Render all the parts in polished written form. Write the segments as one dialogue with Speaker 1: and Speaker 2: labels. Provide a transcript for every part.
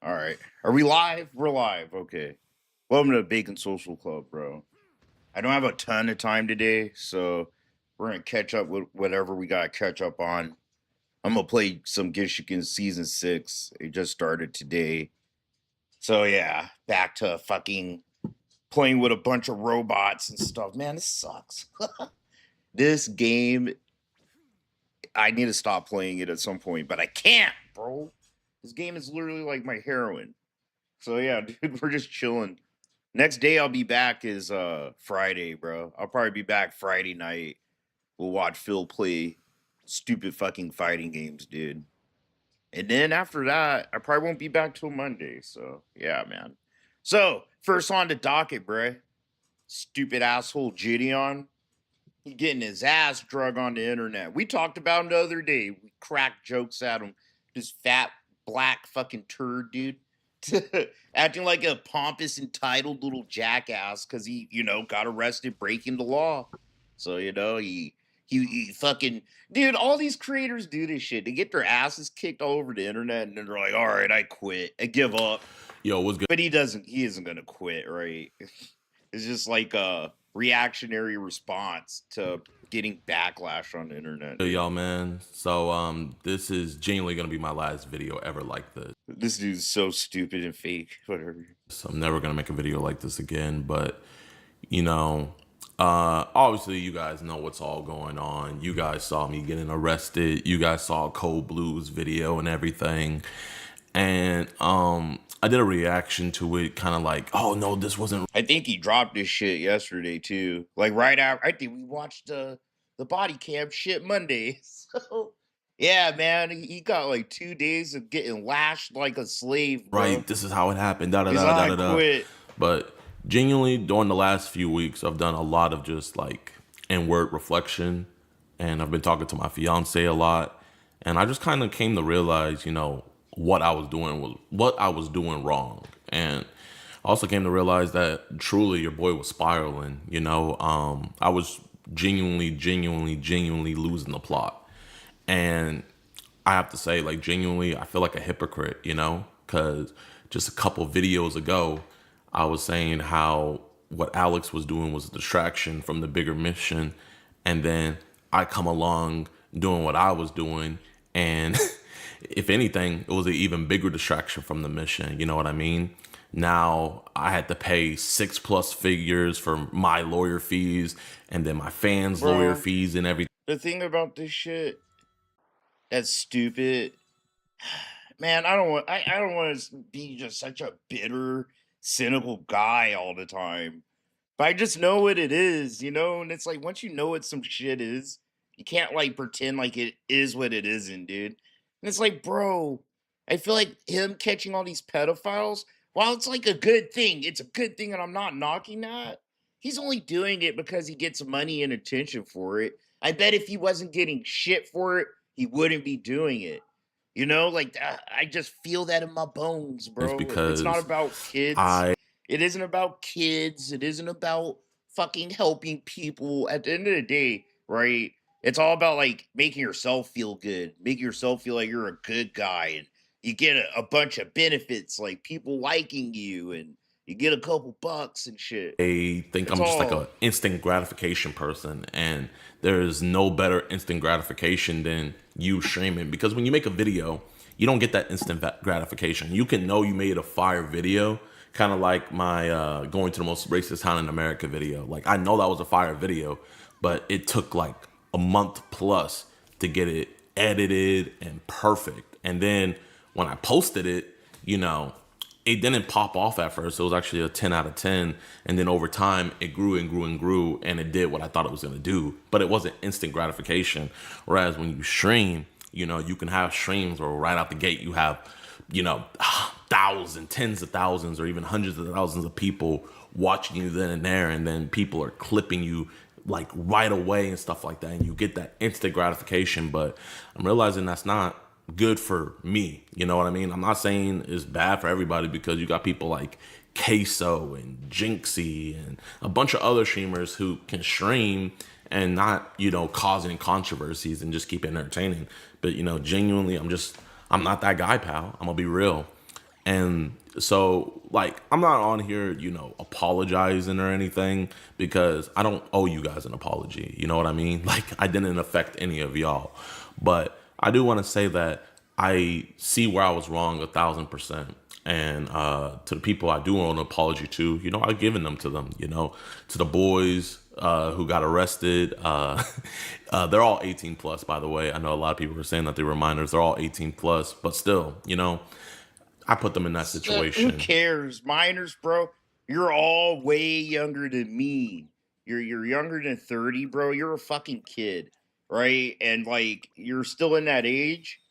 Speaker 1: All right. Are we live? We're live. Okay. Welcome to Bacon Social Club, bro. I don't have a ton of time today, so we're going to catch up with whatever we got to catch up on. I'm going to play some Gekishin Season 6. It just started today. So, yeah, back to fucking playing with a bunch of robots and stuff. Man, this sucks. This game, I need to stop playing it at some point, but I can't, bro. This game is literally like my heroin. So yeah, dude, we're just chilling. Next day I'll be back is Friday, bro. I'll probably be back Friday night. We'll watch Phil play stupid fucking fighting games, dude. And then after that, I probably won't be back till Monday. So yeah, man. So first on the docket, bruh. Stupid asshole Gideon. He getting his ass drug on the internet. We talked about him the other day. We cracked jokes at him. This fat black fucking turd, dude. Acting like a pompous, entitled little jackass because he, got arrested breaking the law. So, he fucking dude, all these creators do this shit. They get their asses kicked all over the internet and then they're like, all right, I quit. I give up.
Speaker 2: Yo, what's good?
Speaker 1: But he isn't gonna quit, right? It's just like a reactionary response to getting backlash on the internet.
Speaker 2: Hey, y'all, man. So, this is genuinely gonna be my last video ever like this.
Speaker 1: This dude's so stupid and fake. Whatever.
Speaker 2: So I'm never gonna make a video like this again. But obviously, you guys know what's all going on. You guys saw me getting arrested. You guys saw Cold Blues video and everything. And I did a reaction to it, kind of like, oh no, this wasn't.
Speaker 1: I think he dropped this shit yesterday too. Like right after, I think we watched the body cam shit Monday. So yeah, man, he got like 2 days of getting lashed like a slave. Bro.
Speaker 2: Right, this is how it happened. Da da
Speaker 1: He's
Speaker 2: da
Speaker 1: like,
Speaker 2: da da.
Speaker 1: quit.
Speaker 2: But genuinely, during the last few weeks, I've done a lot of just like inward reflection, and I've been talking to my fiance a lot, and I just kind of came to realize, what I was doing wrong, and I also came to realize that truly your boy was spiraling. I was genuinely losing the plot, and I have to say, like, genuinely, I feel like a hypocrite, because just a couple videos ago, I was saying how what Alex was doing was a distraction from the bigger mission, and then I come along doing what I was doing, and if anything, it was an even bigger distraction from the mission. You know what I mean? Now I had to pay 6+ figures for my lawyer fees, and then my fans' lawyer fees and everything.
Speaker 1: The thing about this shit that's stupid, man. I don't want to be just such a bitter, cynical guy all the time. But I just know what it is, and it's like once you know what some shit is, you can't like pretend like it is what it isn't, dude. And it's like, bro, I feel like him catching all these pedophiles, while it's like a good thing, it's a good thing, and I'm not knocking that. He's only doing it because he gets money and attention for it. I bet if he wasn't getting shit for it, he wouldn't be doing it. I just feel that in my bones, bro.
Speaker 2: It's because
Speaker 1: it's not about kids. It isn't about kids. It isn't about fucking helping people. At the end of the day, right? It's all about like making yourself feel good, making yourself feel like you're a good guy, and you get a bunch of benefits like people liking you, and you get a couple bucks and shit.
Speaker 2: They think I'm just like an instant gratification person, and there is no better instant gratification than you streaming, because when you make a video, you don't get that instant gratification. You can know you made a fire video, kind of like my going to the most racist town in America video. Like, I know that was a fire video, but it took like a month plus to get it edited and perfect. And then when I posted it, it didn't pop off at first. It was actually a 10 out of 10. And then over time, it grew and grew and grew, and it did what I thought it was going to do. But it wasn't instant gratification. Whereas when you stream, you can have streams where right out the gate, you have, thousands, tens of thousands, or even hundreds of thousands of people watching you then and there. And then people are clipping you like right away and stuff like that, and you get that instant gratification. But I'm realizing that's not good for me. You know what I mean? I'm not saying it's bad for everybody, because you got people like Queso and Jinxie and a bunch of other streamers who can stream and not, causing controversies and just keep it entertaining. But, genuinely, I'm not that guy, pal. I'm gonna be real. And so, like, I'm not on here, apologizing or anything because I don't owe you guys an apology. You know what I mean? Like, I didn't affect any of y'all. But I do want to say that I see where I was wrong 1,000%. And to the people I do owe an apology to, I've given them to them, to the boys who got arrested. They're all 18 plus, by the way. I know a lot of people were saying that they were minors. They're all 18 plus, but still, I put them in that
Speaker 1: Who
Speaker 2: situation.
Speaker 1: cares? Minors, bro. You're all way younger than me. You're younger than 30, bro. You're a fucking kid, right? And like you're still in that age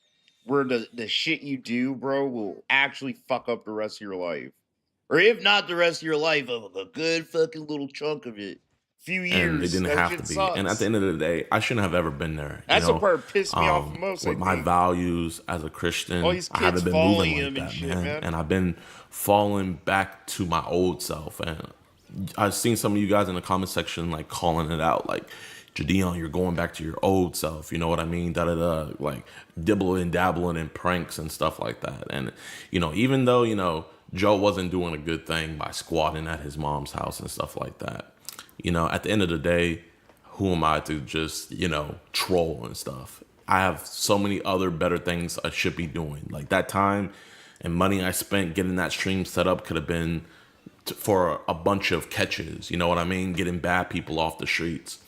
Speaker 1: where the shit you do, bro, will actually fuck up the rest of your life. Or if not the rest of your life, a good fucking little chunk of it. Few
Speaker 2: And they
Speaker 1: years,
Speaker 2: didn't
Speaker 1: that
Speaker 2: have to
Speaker 1: shit
Speaker 2: be. And at the
Speaker 1: sucks.
Speaker 2: end of the day, I shouldn't have ever been there.
Speaker 1: That's the part that pissed me off the most, I
Speaker 2: With my
Speaker 1: think.
Speaker 2: values as a
Speaker 1: All
Speaker 2: Christian,
Speaker 1: these
Speaker 2: I
Speaker 1: kids
Speaker 2: haven't been moving
Speaker 1: following
Speaker 2: like
Speaker 1: him and
Speaker 2: that,
Speaker 1: shit,
Speaker 2: man.
Speaker 1: man.
Speaker 2: And I've been falling back to my old self. And I've seen some of you guys in the comment section like calling it out, like, Jadeon, you're going back to your old self. You know what I mean? Da da da. Like dibbling, dabbling in pranks and stuff like that. And even though Joe wasn't doing a good thing by squatting at his mom's house and stuff like that. At the end of the day, who am I to just troll and stuff? I have so many other better things I should be doing. Like that time and money I spent getting that stream set up could have been for a bunch of catches. You know what I mean? Getting bad people off the streets.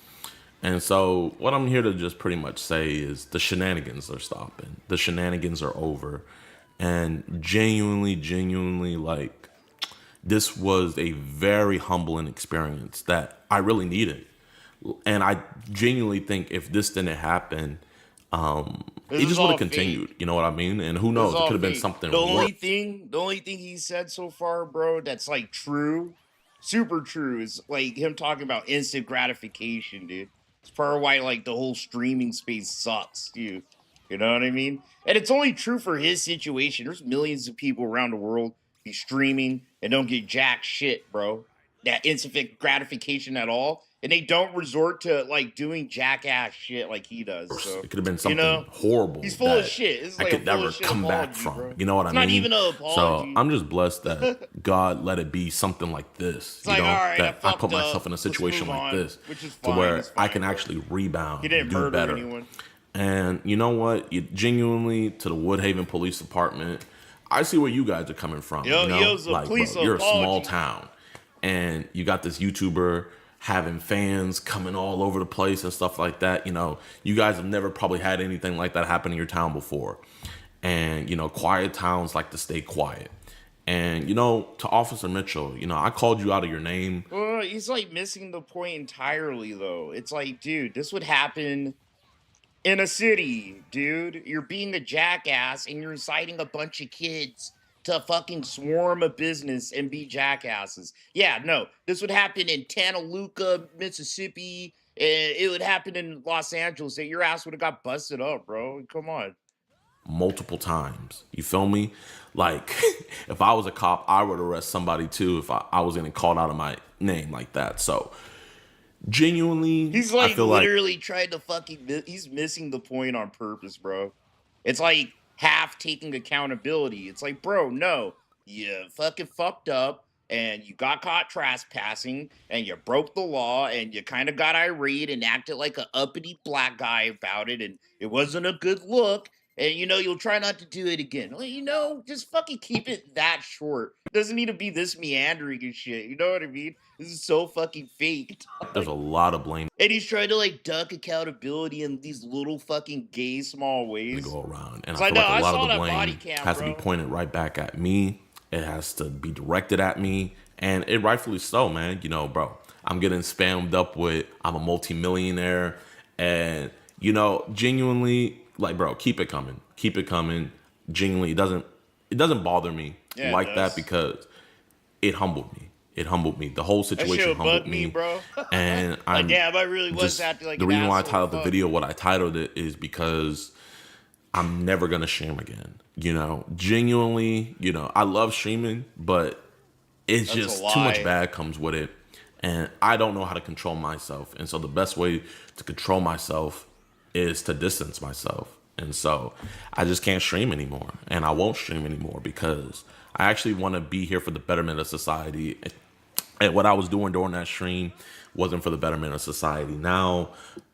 Speaker 2: And so what I'm here to just pretty much say is the shenanigans are stopping. The shenanigans are over. And genuinely, like, this was a very humbling experience that I really needed. And I genuinely think if this didn't happen,
Speaker 1: This
Speaker 2: it
Speaker 1: is
Speaker 2: just would
Speaker 1: all
Speaker 2: have continued.
Speaker 1: fake.
Speaker 2: You know what I mean? And who
Speaker 1: This is
Speaker 2: knows? It
Speaker 1: all
Speaker 2: could have been
Speaker 1: fake.
Speaker 2: something
Speaker 1: The
Speaker 2: worse.
Speaker 1: only thing he said so far, bro, that's like true, super true, is like him talking about instant gratification, dude. It's part of why like the whole streaming space sucks, dude. You know what I mean? And it's only true for his situation. There's millions of people around the world be streaming and don't get jack shit, bro. That instant gratification at all. And they don't resort to like doing jackass shit like he does. So,
Speaker 2: It could have been
Speaker 1: you
Speaker 2: something
Speaker 1: know,
Speaker 2: horrible
Speaker 1: he's full of
Speaker 2: that
Speaker 1: shit. This is
Speaker 2: I
Speaker 1: like a
Speaker 2: could
Speaker 1: full
Speaker 2: never
Speaker 1: of shit
Speaker 2: come back
Speaker 1: apology,
Speaker 2: from.
Speaker 1: bro.
Speaker 2: You know what I
Speaker 1: It's not
Speaker 2: mean?
Speaker 1: even an
Speaker 2: So
Speaker 1: apology.
Speaker 2: I'm just blessed that God let it be something like this.
Speaker 1: It's like, all right, I
Speaker 2: That I put
Speaker 1: fucked
Speaker 2: myself
Speaker 1: up.
Speaker 2: in a
Speaker 1: Let's
Speaker 2: situation
Speaker 1: move
Speaker 2: like
Speaker 1: on,
Speaker 2: this
Speaker 1: which is
Speaker 2: to
Speaker 1: fine.
Speaker 2: where
Speaker 1: It's
Speaker 2: I
Speaker 1: fine,
Speaker 2: can
Speaker 1: bro.
Speaker 2: actually rebound
Speaker 1: He
Speaker 2: and
Speaker 1: didn't
Speaker 2: do
Speaker 1: murder
Speaker 2: better.
Speaker 1: anyone.
Speaker 2: And you know what? You genuinely to the Woodhaven Police Department, I see where you guys are coming from.
Speaker 1: Yo, yo's a
Speaker 2: Like, bro,
Speaker 1: police
Speaker 2: you're a small
Speaker 1: apology.
Speaker 2: town, and you got this YouTuber having fans coming all over the place and stuff like that. You guys have never probably had anything like that happen in your town before. And, quiet towns like to stay quiet. And, to Officer Mitchell, I called you out of your name.
Speaker 1: Well, he's like missing the point entirely, though. It's like, dude, this would happen in a city, dude. You're being a jackass and you're inciting a bunch of kids to fucking swarm a business and be jackasses. Yeah, no, this would happen in Tanaluka, Mississippi. It would happen in Los Angeles. That your ass would have got busted up, bro. Come on.
Speaker 2: Multiple times. You feel me? Like, if I was a cop, I would arrest somebody too if I was getting called out of my name like that. So, genuinely,
Speaker 1: He's
Speaker 2: I
Speaker 1: like
Speaker 2: feel like
Speaker 1: literally trying to he's missing the point on purpose, bro. It's like half taking accountability. It's like, bro, no, you fucking fucked up and you got caught trespassing and you broke the law and you kind of got irate and acted like a uppity black guy about it and it wasn't a good look. And you'll try not to do it again. Well, just fucking keep it that short. Doesn't need to be this meandering and shit. You know what I mean? This is so fucking fake.
Speaker 2: there's a lot of blame
Speaker 1: And he's trying to like duck accountability in these little fucking gay small
Speaker 2: to
Speaker 1: ways.
Speaker 2: go around. And I
Speaker 1: So I
Speaker 2: feel
Speaker 1: know
Speaker 2: like
Speaker 1: I
Speaker 2: a lot of
Speaker 1: saw
Speaker 2: the
Speaker 1: that body
Speaker 2: blame
Speaker 1: cam,
Speaker 2: has to be
Speaker 1: bro.
Speaker 2: pointed right back at me. It has to be directed at me. And it rightfully so, man. Bro, I'm getting spammed up with I'm a multimillionaire. And, genuinely, like, bro, keep it coming. Keep it coming. Genuinely, it doesn't bother me
Speaker 1: Yeah, it
Speaker 2: like that
Speaker 1: does.
Speaker 2: because it humbled me. It humbled me. The whole
Speaker 1: That shit
Speaker 2: situation
Speaker 1: would
Speaker 2: humbled
Speaker 1: bug me,
Speaker 2: me.
Speaker 1: bro.
Speaker 2: And
Speaker 1: Like,
Speaker 2: I'm
Speaker 1: damn, I really was
Speaker 2: just
Speaker 1: acting like
Speaker 2: the
Speaker 1: an
Speaker 2: reason why I
Speaker 1: asshole.
Speaker 2: titled the
Speaker 1: Fuck.
Speaker 2: video what I titled it is because I'm never gonna stream again. Genuinely, I love streaming, but it's
Speaker 1: That's a
Speaker 2: just too much
Speaker 1: lie.
Speaker 2: bad comes with it. And I don't know how to control myself. And so the best way to control myself is to distance myself. And so I just can't stream anymore. And I won't stream anymore because I actually want to be here for the betterment of society. And what I was doing during that stream wasn't for the betterment of society. Now,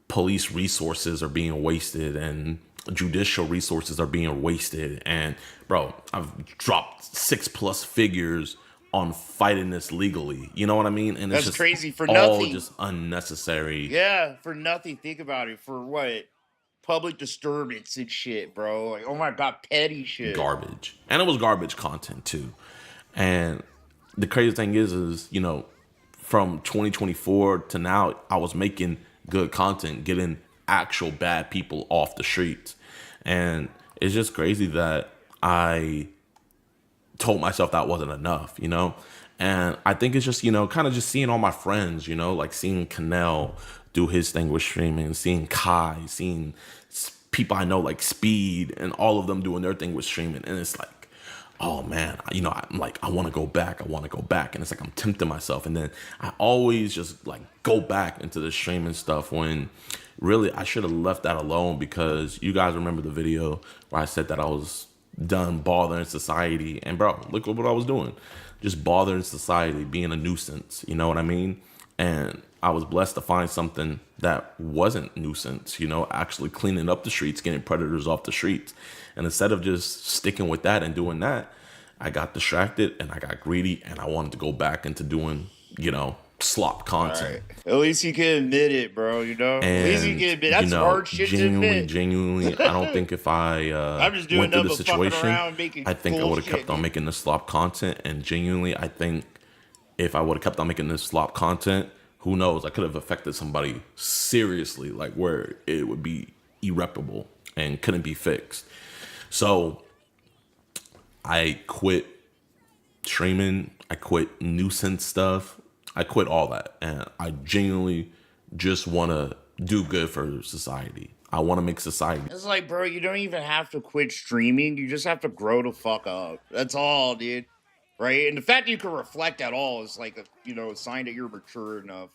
Speaker 2: police resources are being wasted and judicial resources are being wasted. And bro, I've dropped 6+ figures on fighting this legally. You know what I mean? And it's
Speaker 1: That's
Speaker 2: just
Speaker 1: crazy for
Speaker 2: all
Speaker 1: nothing.
Speaker 2: just unnecessary.
Speaker 1: Yeah, for nothing. Think about it. For what? Public disturbance and shit, bro. Like, oh my god, petty shit.
Speaker 2: Garbage. And it was garbage content too. And the crazy thing is, you know, from 2024 to now, I was making good content, getting actual bad people off the streets. And it's just crazy that I told myself that wasn't enough, you know? And I think it's just, you know, kind of just seeing all my friends, you know, like seeing Canel do his thing with streaming, seeing Kai, seeing people I know like Speed and all of them doing their thing with streaming. And it's like, oh man, you know, I'm like, I want to go back. I want to go back. And it's like, I'm tempting myself. And then I always just like go back into the streaming stuff when really I should have left that alone, because you guys remember the video where I said that I was done bothering society. And bro, look at what I was doing. Just bothering society, being a nuisance. You know what I mean? And I was blessed to find something that wasn't nuisance, you know, actually cleaning up the streets, getting predators off the streets. And instead of just sticking with that and doing that, I got distracted and I got greedy and I wanted to go back into doing, you know, slop content.
Speaker 1: Right. At least you can admit it, bro, you know?
Speaker 2: And,
Speaker 1: at least you can admit that's
Speaker 2: you know,
Speaker 1: hard shit to admit.
Speaker 2: Genuinely, I don't think if I
Speaker 1: I'm just doing
Speaker 2: went through the
Speaker 1: nothing but fucking
Speaker 2: situation,
Speaker 1: around making
Speaker 2: I think I would have
Speaker 1: bullshit,
Speaker 2: kept on
Speaker 1: dude.
Speaker 2: making the slop content. And genuinely, I think if I would have kept on making this slop content, who knows, I could have affected somebody seriously, like where it would be irreparable and couldn't be fixed. So I quit streaming, I quit nuisance stuff, I quit all that. And I genuinely just want to do good for society. I want to make society.
Speaker 1: It's like, bro, you don't even have to quit streaming. You just have to grow the fuck up. That's all, dude. Right? And the fact that you can reflect at all is like a, you know, a sign that you're mature enough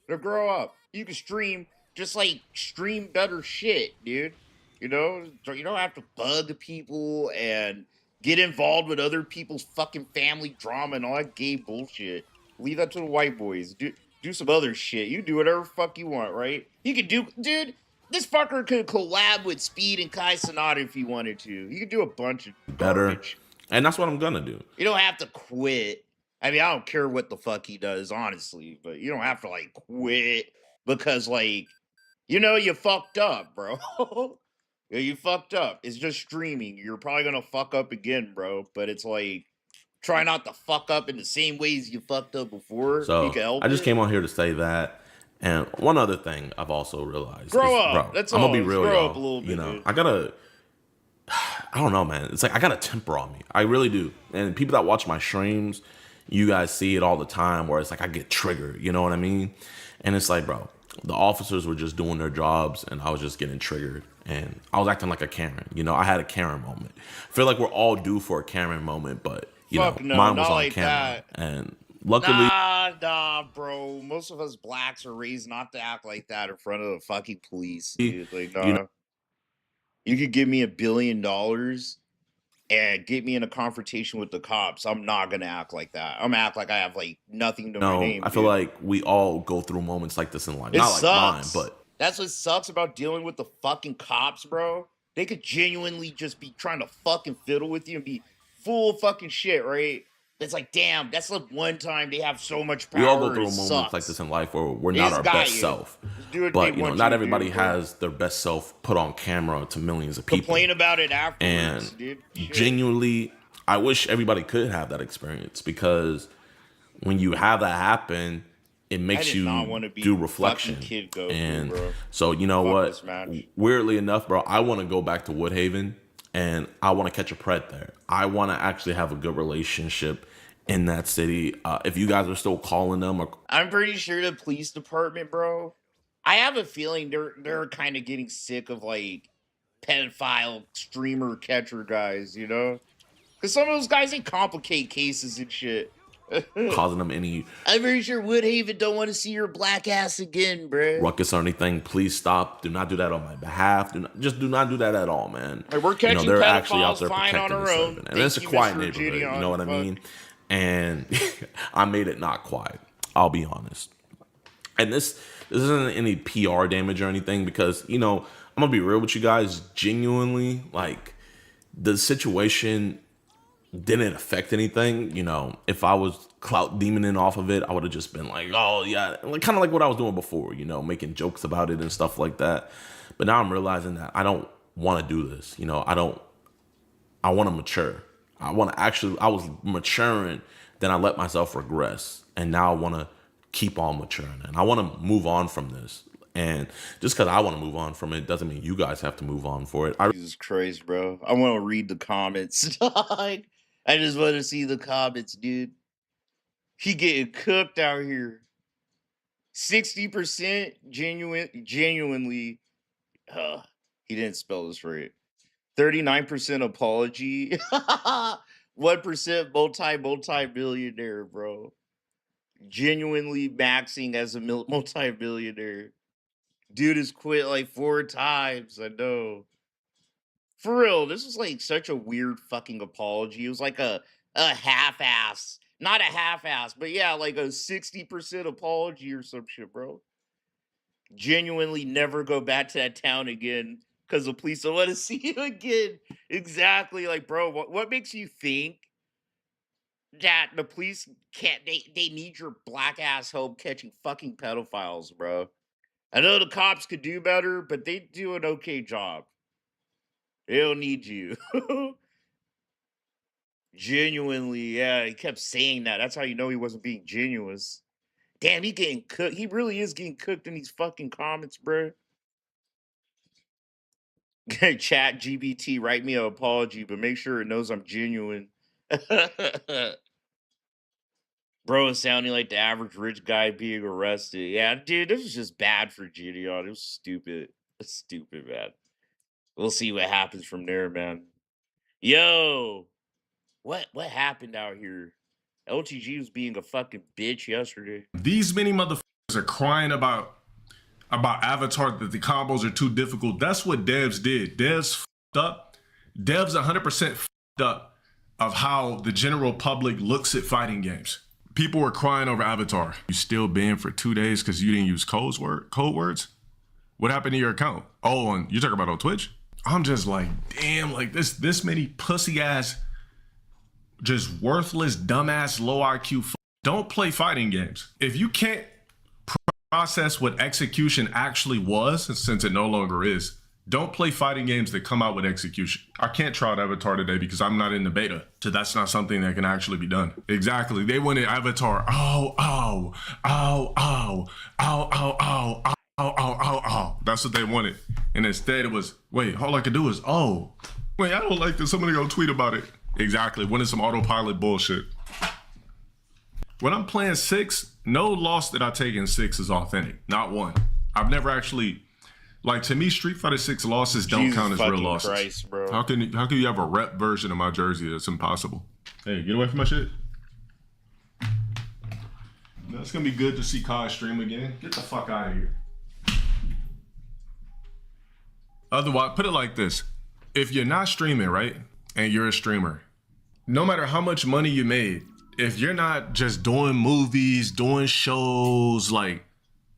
Speaker 1: to grow up. You can stream, just like stream better shit, dude. You know, you don't have to bug people and get involved with other people's fucking family drama and all that gay bullshit. Leave that to the white boys. Do some other shit. You do whatever fuck you want, right? You could do, dude. This fucker could collab with Speed and Kai Sonata if he wanted to. He could do a bunch of
Speaker 2: Better.
Speaker 1: garbage.
Speaker 2: And that's what I'm gonna do.
Speaker 1: You don't have to quit. I mean, I don't care what the fuck he does, honestly, but you don't have to like quit because, like, you know, you fucked up, bro. Yeah, you fucked up. It's just streaming. You're probably gonna fuck up again, bro. But it's like, try not to fuck up in the same ways you fucked up before. You
Speaker 2: So
Speaker 1: can help
Speaker 2: I just
Speaker 1: it.
Speaker 2: came on here to say that. And one other thing I've also realized
Speaker 1: Grow
Speaker 2: is,
Speaker 1: up.
Speaker 2: bro,
Speaker 1: That's
Speaker 2: I'm
Speaker 1: all.
Speaker 2: gonna be
Speaker 1: Just
Speaker 2: real,
Speaker 1: grow
Speaker 2: y'all.
Speaker 1: up a little bit,
Speaker 2: you know,
Speaker 1: dude.
Speaker 2: I don't know, man. It's like I got a temper on me. I really do. And people that watch my streams, you guys see it all the time where it's like I get triggered. You know what I mean? And it's like, bro, the officers were just doing their jobs and I was just getting triggered. And I was acting like a Karen. You know, I had a Karen moment. I feel like we're all due for a Karen moment, but, you
Speaker 1: Fuck
Speaker 2: know,
Speaker 1: no,
Speaker 2: mine was
Speaker 1: not
Speaker 2: on
Speaker 1: like
Speaker 2: camera.
Speaker 1: that.
Speaker 2: And luckily,
Speaker 1: Nah, bro. Most of us blacks are raised not to act like that in front of the fucking police, dude. Like, nah.
Speaker 2: you know,
Speaker 1: You could give me $1 billion and get me in a confrontation with the cops. I'm not gonna act like that. I'm gonna act like I have like nothing to my name.
Speaker 2: I feel
Speaker 1: dude.
Speaker 2: like we all go through moments like this in life.
Speaker 1: It
Speaker 2: Not like mine,
Speaker 1: sucks.
Speaker 2: but
Speaker 1: That's what sucks about dealing with the fucking cops, bro. They could genuinely just be trying to fucking fiddle with you and be full of fucking shit, right? It's like, damn, that's like one time they have so much power.
Speaker 2: we all go through
Speaker 1: it
Speaker 2: moments
Speaker 1: sucks.
Speaker 2: like this in life where we're
Speaker 1: They
Speaker 2: not
Speaker 1: just
Speaker 2: our
Speaker 1: got
Speaker 2: best
Speaker 1: you.
Speaker 2: self.
Speaker 1: Just do what
Speaker 2: But,
Speaker 1: they
Speaker 2: you know,
Speaker 1: want
Speaker 2: not
Speaker 1: you to
Speaker 2: everybody
Speaker 1: do, bro.
Speaker 2: has their best self put on camera to millions of people.
Speaker 1: Complain about it afterwards,
Speaker 2: And
Speaker 1: dude. Shit.
Speaker 2: genuinely, I wish everybody could have that experience, because when you have that happen, it makes
Speaker 1: did not
Speaker 2: you
Speaker 1: wanna be
Speaker 2: do
Speaker 1: fucking
Speaker 2: reflection.
Speaker 1: Kid Goku,
Speaker 2: And
Speaker 1: bro.
Speaker 2: so, you know
Speaker 1: Fuck
Speaker 2: what?
Speaker 1: this match.
Speaker 2: Weirdly enough, bro, I want to go back to Woodhaven and I want to catch a pred there. I want to actually have a good relationship in that city. If you guys are still calling them, or
Speaker 1: I'm pretty sure the police department, bro. I have a feeling they're kind of getting sick of like pedophile streamer catcher guys, you know? Because some of those guys they complicate cases and shit.
Speaker 2: causing them any
Speaker 1: I'm very sure Woodhaven don't want to see your black ass again, bruh.
Speaker 2: ruckus or anything, please stop. Do not do that on my behalf. Do not do that at all, man.
Speaker 1: Hey, we're catching
Speaker 2: they're actually out
Speaker 1: pedophiles
Speaker 2: there
Speaker 1: fine on
Speaker 2: protecting and
Speaker 1: our own.
Speaker 2: serving. And
Speaker 1: Thank
Speaker 2: it's a
Speaker 1: you,
Speaker 2: quiet
Speaker 1: Mr.
Speaker 2: neighborhood, you
Speaker 1: Gideon.
Speaker 2: know what I
Speaker 1: Fuck.
Speaker 2: mean? And I made it not quiet. I'll be honest. And this isn't any PR damage or anything because, I'm gonna be real with you guys, genuinely, like the situation didn't affect anything. If I was clout demoning off of it, I would have just been like, oh yeah, kind of like what I was doing before, making jokes about it and stuff like that. But now I'm realizing that I don't want to do this. I want to mature. I was maturing, then I let myself regress. And now I want to keep on maturing. And I want to move on from this. And just because I want to move on from it doesn't mean you guys have to move on for it.
Speaker 1: Jesus Christ, bro. I want to read the comments. I just want to see the comments, dude. He getting cooked out here. 60% genuinely. He didn't spell this right. 39% apology. 1% multi-billionaire, bro. Genuinely maxing as a multi-billionaire. Dude has quit like 4 times. I know. For real, this was like such a weird fucking apology. It was like a half-ass. Not a half-ass, but yeah, like a 60% apology or some shit, bro. Genuinely never go back to that town again because the police don't want to see you again. Exactly. Like, bro, what makes you think that the police can't they need your black ass help catching fucking pedophiles, bro? I know the cops could do better, but they do an okay job. They don't need you. Genuinely, yeah, he kept saying that. That's how you know he wasn't being genuine. Damn, he getting cooked. He really is getting cooked in these fucking comments, bro. Chat GBT, write me an apology, but make sure it knows I'm genuine. Bro is sounding like the average rich guy being arrested. Yeah, dude, this was just bad for Gideon. It was stupid. It's stupid, man. We'll see what happens from there, man. Yo, what happened out here? LTG was being a fucking bitch yesterday.
Speaker 3: These many motherfuckers are crying about Avatar that the combos are too difficult. That's what devs did. Devs f***ed up. Devs 100% f***ed up of how the general public looks at fighting games. People were crying over Avatar. You still banned for 2 days because you didn't use code words? What happened to your account? Oh, and you're talking about on Twitch? I'm just like, damn, like this many pussy ass, just worthless, dumbass, low IQ. Don't play fighting games. If you can't process what execution actually was, since it no longer is, don't play fighting games that come out with execution. I can't try out Avatar today because I'm not in the beta, so that's not something that can actually be done. Exactly, they wanted Avatar, ow. That's what they wanted. And instead it was, wait, all I could do is, wait, I don't like this, somebody go tweet about it. Exactly, wanted some autopilot bullshit. When I'm playing 6, no loss that I take in 6 is authentic, not one. I've never actually, like, to me, Street Fighter 6 losses don't count as real losses.
Speaker 1: Christ, bro.
Speaker 3: How can you have a rep version of my jersey? That's impossible. Hey, get away from my shit. No, it's gonna be good to see Kai stream again. Get the fuck out of here. Otherwise, put it like this. If you're not streaming, right, and you're a streamer, no matter how much money you made, if you're not just doing movies, doing shows, like,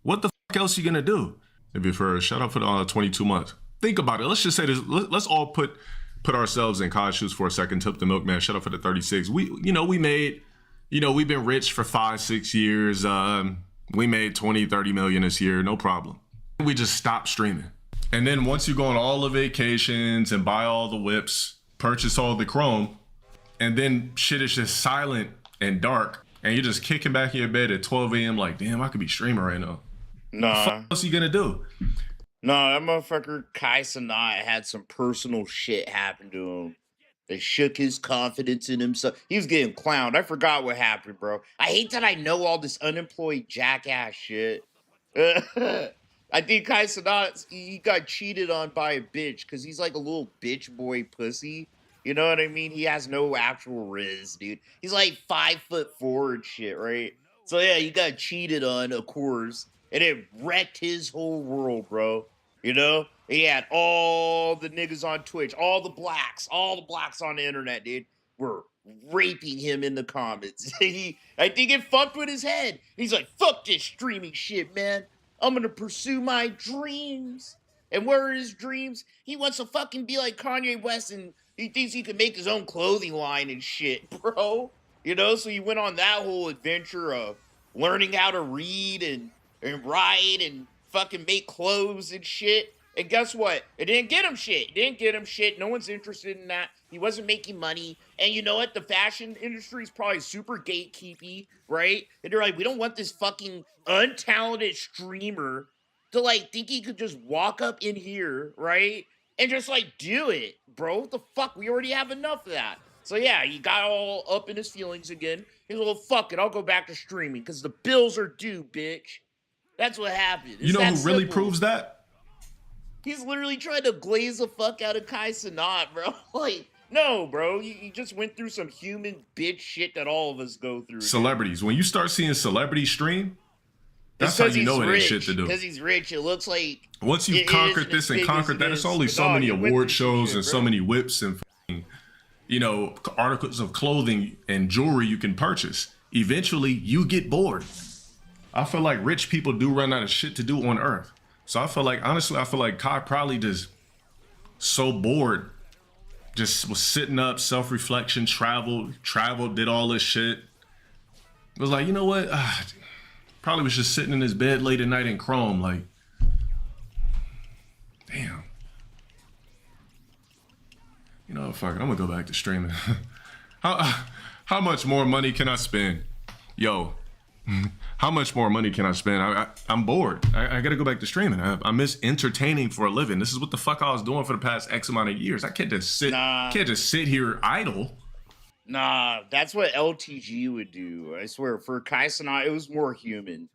Speaker 3: what the fuck else are you gonna do? Maybe for shout out for the 22 months. Think about it. Let's just say this. Let's all put ourselves in Kai's shoes for a second. Tip the milkman. Shout out for the 36. We made, we've been rich for 5-6 years. We made 20-30 million this year. No problem. We just stopped streaming. And then once you go on all the vacations and buy all the whips, purchase all the chrome, and then shit is just silent and dark, and you're just kicking back in your bed at 12 a.m. like, damn, I could be streaming right now.
Speaker 1: Nah.
Speaker 3: What the fuck else you gonna do?
Speaker 1: Nah, that motherfucker Kai Sanat had some personal shit happen to him. They shook his confidence in himself. He was getting clowned. I forgot what happened, bro. I hate that I know all this unemployed jackass shit. I think Kai Sanat, he got cheated on by a bitch because he's like a little bitch boy pussy. You know what I mean? He has no actual riz, dude. He's like 5'4" and shit, right? So yeah, you got cheated on, of course, and it wrecked his whole world, bro. You know? He had all the niggas on Twitch, all the blacks on the internet, dude, were raping him in the comments. I think it fucked with his head. He's like, fuck this streaming shit, man. I'm gonna pursue my dreams. And where are his dreams? He wants to fucking be like Kanye West, and he thinks he can make his own clothing line and shit, bro. You know, so he went on that whole adventure of learning how to read and write and fucking make clothes and shit. And guess what? It didn't get him shit. It didn't get him shit. No one's interested in that. He wasn't making money. And you know what? The fashion industry is probably super gatekeepy, right? And they're like, we don't want this fucking untalented streamer to like think he could just walk up in here, right? And just like do it, bro. What the fuck? We already have enough of that. So yeah, he got all up in his feelings again. He's like, well, fuck it. I'll go back to streaming because the bills are due, bitch. That's what happened. It's
Speaker 3: You know who really
Speaker 1: simple.
Speaker 3: proves that?
Speaker 1: He's literally trying to glaze the fuck out of Kai Cenat, bro. Like, no, bro. You just went through some human bitch shit that all of us go through.
Speaker 3: Celebrities. When you start seeing celebrities stream, that's how you know it ain't shit to do.
Speaker 1: Because he's rich, it looks like
Speaker 3: Once you've conquered this and conquered that, it's only so many award shows and so many whips and, you know, articles of clothing and jewelry you can purchase. Eventually, you get bored. I feel like rich people do run out of shit to do on Earth. So I feel like, honestly, I feel like Kai probably just so bored, just was sitting up, self-reflection, traveled, did all this shit. Was like, you know what? Probably was just sitting in his bed late at night in Chrome, like, damn. You know, fuck it, I'm gonna go back to streaming. How much more money can I spend? Yo, how much more money can I spend? I'm bored. I gotta go back to streaming. I miss entertaining for a living. This is what the fuck I was doing for the past X amount of years. I can't just sit here idle.
Speaker 1: Nah, that's what LTG would do. I swear, for Kai Cenat, it was more human.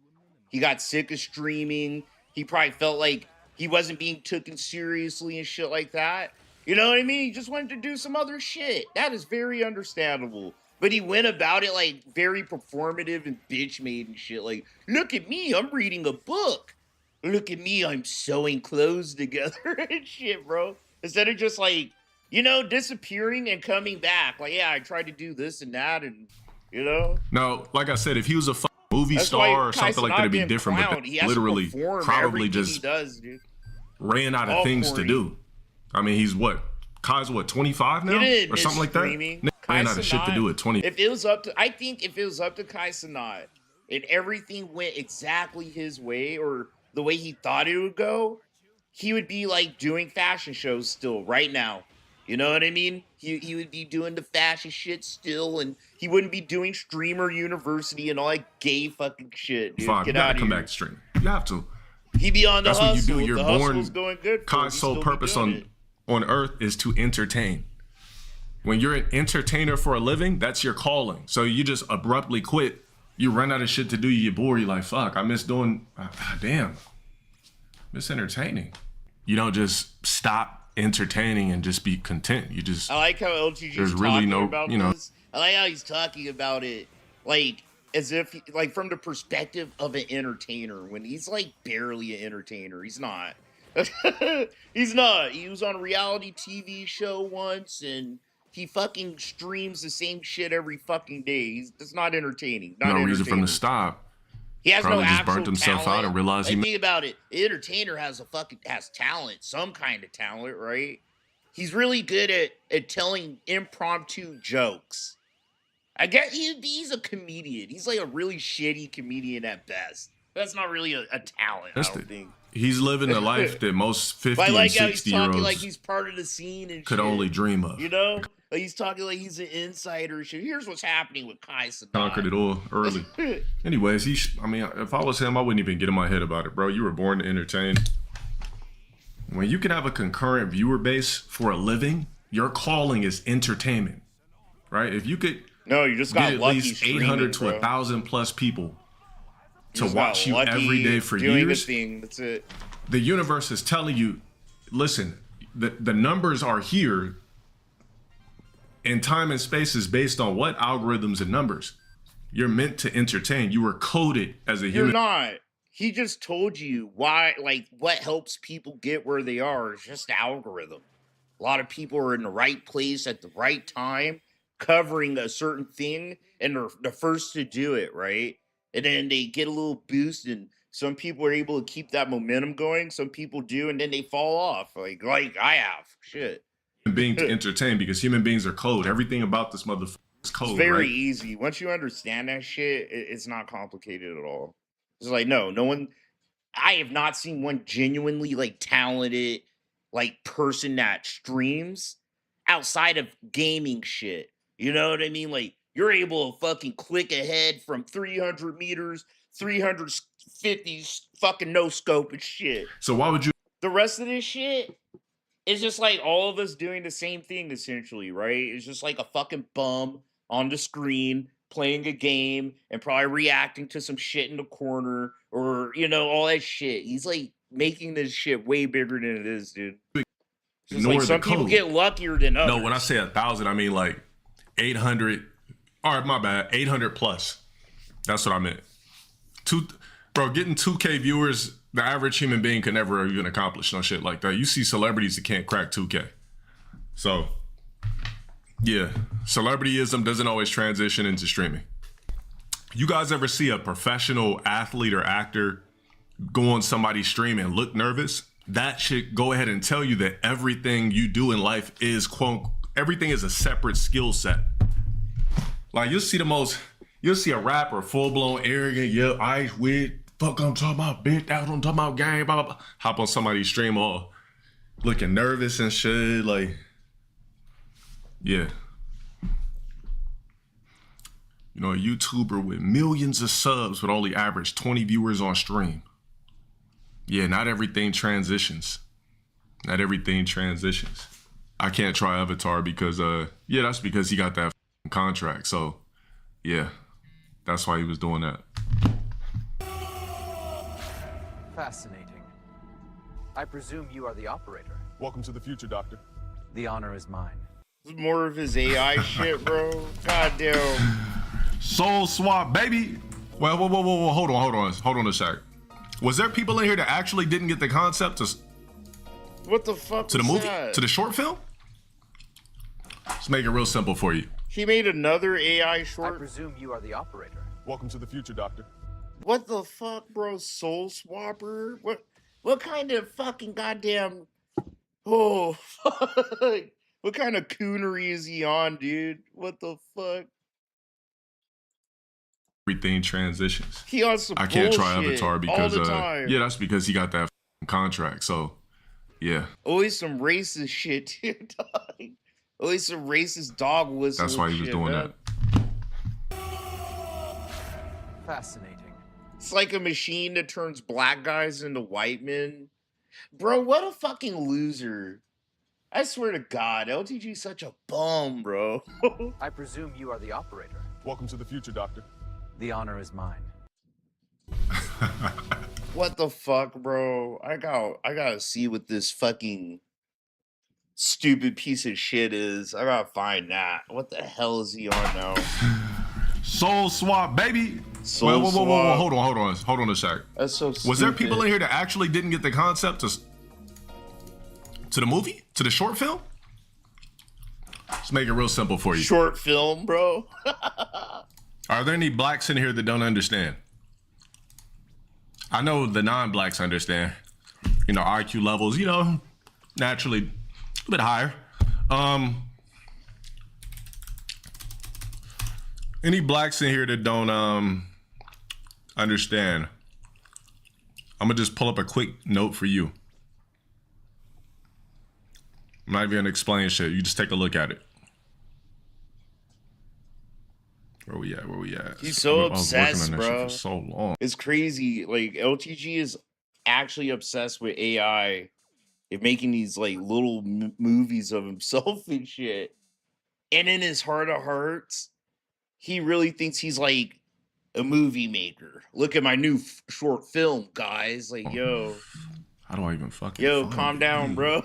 Speaker 1: He got sick of streaming. He probably felt like he wasn't being taken seriously and shit like that. You know what I mean? He just wanted to do some other shit. That is very understandable. But he went about it like very performative and bitch made and shit. Like, look at me, I'm reading a book. Look at me, I'm sewing clothes together and shit, bro. Instead of just like, you know, disappearing and coming back. Like, yeah, I tried to do this and that and, you know.
Speaker 3: No, like I said, if he was a movie star or something like that, it'd be different. But that literally probably just ran out of things to do. I mean, he's what? Kai's what, 25 now? Or something like that? Ran out of shit to do at 20.
Speaker 1: If it was up to, I think if it was up to Kai Cenat and everything went exactly his way or the way he thought it would go, he would be like doing fashion shows still right now. You know what I mean? He would be doing the fashion shit still, and he wouldn't be doing Streamer University and all that gay fucking shit, dude.
Speaker 3: Fine,
Speaker 1: Get
Speaker 3: you
Speaker 1: out
Speaker 3: gotta
Speaker 1: of
Speaker 3: come
Speaker 1: here.
Speaker 3: back to stream. You have to.
Speaker 1: He be on the hustle.
Speaker 3: That's what you do. You're
Speaker 1: the
Speaker 3: born.
Speaker 1: hustle's going good.
Speaker 3: Kai's sole purpose on Earth is to entertain. When you're an entertainer for a living, that's your calling. So you just abruptly quit. You run out of shit to do. You get bored. You're like, fuck, I miss doing. Damn, miss entertaining. You don't just stop entertaining and just be content. You just.
Speaker 1: I like how LTG.
Speaker 3: There's really no, you know.
Speaker 1: This. I like how he's talking about it like as if like from the perspective of an entertainer when he's like barely an entertainer. He's not. He's not. He was on a reality TV show once and he fucking streams the same shit every fucking day. That's not entertaining. Not
Speaker 3: no reason for him to stop.
Speaker 1: He has
Speaker 3: Probably
Speaker 1: no
Speaker 3: just
Speaker 1: actual
Speaker 3: burnt himself
Speaker 1: talent.
Speaker 3: out and realized
Speaker 1: think about it. The entertainer has talent, some kind of talent, right? He's really good at telling impromptu jokes. I guess he's a comedian. He's like a really shitty comedian at best. That's not really a talent, I don't think.
Speaker 3: He's living the life that most 50
Speaker 1: but I like
Speaker 3: and 60 year olds
Speaker 1: like he's part of the scene and
Speaker 3: could
Speaker 1: shit,
Speaker 3: only dream of.
Speaker 1: You know? Like he's talking like he's an insider. Shit. Here's what's happening with Kai Cenat.
Speaker 3: Conquered it all early. Anyways, I mean, if I was him, I wouldn't even get in my head about it, bro. You were born to entertain. When you can have a concurrent viewer base for a living, your calling is entertainment, right? If you could
Speaker 1: you just got
Speaker 3: get at least 800 to 1,000 plus people to watch you every day for years,
Speaker 1: that's it.
Speaker 3: The universe is telling you, listen, the numbers are here. And time and space is based on what? Algorithms and numbers. You're meant to entertain. You were coded as a
Speaker 1: You're
Speaker 3: human.
Speaker 1: not. He just told you why, like, what helps people get where they are is just the algorithm. A lot of people are in the right place at the right time, covering a certain thing, and they're the first to do it, right? And then they get a little boost, and some people are able to keep that momentum going. Some people do, and then they fall off, like I have. Shit.
Speaker 3: Being to entertain, because human beings are code. Everything about this motherfucker is code,
Speaker 1: It's very
Speaker 3: right?
Speaker 1: easy. Once you understand that shit, it's not complicated at all. It's like, no one. I have not seen one genuinely like talented like person that streams outside of gaming shit. You know what I mean? Like you're able to fucking click ahead from 300 meters, 350 fucking no scope and shit.
Speaker 3: So why would you?
Speaker 1: The rest of this shit is just like all of us doing the same thing essentially, right? It's just like a fucking bum on the screen playing a game and probably reacting to some shit in the corner or, you know, all that shit. He's like making this shit way bigger than it is, dude. It's just
Speaker 3: Ignore
Speaker 1: like
Speaker 3: the
Speaker 1: some people
Speaker 3: code.
Speaker 1: get luckier than others.
Speaker 3: No, when I say 1,000, I mean like 800. All right, my bad. 800 plus. That's what I meant. Getting 2K viewers, the average human being could never even accomplish no shit like that. You see celebrities that can't crack 2K. So, yeah, celebrityism doesn't always transition into streaming. You guys ever see a professional athlete or actor go on somebody's stream and look nervous? That should go ahead and tell you that everything you do in life is, quote, everything is a separate skill set. Like you'll see a rapper full-blown arrogant, yeah, ice with, fuck I'm talking about, bitch, that's what I'm talking about, gang, blah, blah, blah. Hop on somebody's stream all looking nervous and shit, like, yeah. You know, a YouTuber with millions of subs would only average 20 viewers on stream. Yeah, not everything transitions. Not everything transitions. I can't try Avatar because, yeah, that's because he got that contract. So, yeah, that's why he was doing that.
Speaker 4: Fascinating. I presume you are the operator.
Speaker 5: Welcome to the future, Doctor.
Speaker 4: The honor is mine.
Speaker 1: This is more of his AI shit, bro. Goddamn.
Speaker 3: Soul swap, baby. Well, whoa. Hold on a sec. Was there people in here that actually didn't get the concept
Speaker 1: What the fuck?
Speaker 3: to the
Speaker 1: was
Speaker 3: movie,
Speaker 1: that?
Speaker 3: to the short film? Let's make it real simple for you.
Speaker 1: He made another AI
Speaker 4: I
Speaker 1: short.
Speaker 4: presume you are the operator.
Speaker 5: Welcome to the future, Doctor.
Speaker 1: What the fuck, bro? Soul swapper? What kind of fucking goddamn? Oh, fuck. What kind of coonery is he on, dude? What the fuck?
Speaker 3: Everything transitions.
Speaker 1: He on some
Speaker 3: I can't try
Speaker 1: bullshit
Speaker 3: Avatar because,
Speaker 1: all the time.
Speaker 3: yeah, that's because he got that contract. So, yeah,
Speaker 1: Always some racist shit, dude. Dog. Always some racist dog whistle.
Speaker 3: that's why he was
Speaker 1: shit,
Speaker 3: doing
Speaker 1: man.
Speaker 3: that.
Speaker 4: Fascinating.
Speaker 1: It's like a machine that turns black guys into white men. Bro, what a fucking loser. I swear to God, LTG's such a bum, bro.
Speaker 4: I presume you are the operator.
Speaker 5: Welcome to the future, Doctor.
Speaker 4: The honor is mine.
Speaker 1: What the fuck, bro? I gotta see what this fucking stupid piece of shit is. I gotta find that. What the hell is he on now?
Speaker 3: Soul swap, baby.
Speaker 1: Soul
Speaker 3: Whoa.
Speaker 1: swap.
Speaker 3: Hold on a sec.
Speaker 1: That's so stupid.
Speaker 3: Was there people in here that actually didn't get the concept to the movie, to the short film? Let's make it real simple for you.
Speaker 1: Short film, bro?
Speaker 3: Are there any blacks in here that don't understand? I know the non-blacks understand. You know, IQ levels, you know, naturally a bit higher. Any blacks in here that don't understand? I'm gonna just pull up a quick note for you. I'm not even gonna explain shit. You just take a look at it. Where we at?
Speaker 1: He's so
Speaker 3: I was working
Speaker 1: obsessed,
Speaker 3: on that shit
Speaker 1: bro.
Speaker 3: for so long.
Speaker 1: It's crazy. Like LTG is actually obsessed with AI and making these like little movies of himself and shit. And in his heart of hearts, he really thinks he's like a movie maker. Look at my new short film, guys. Like, yo,
Speaker 3: How do I even fucking
Speaker 1: yo,
Speaker 3: find
Speaker 1: calm
Speaker 3: it?
Speaker 1: down, bro.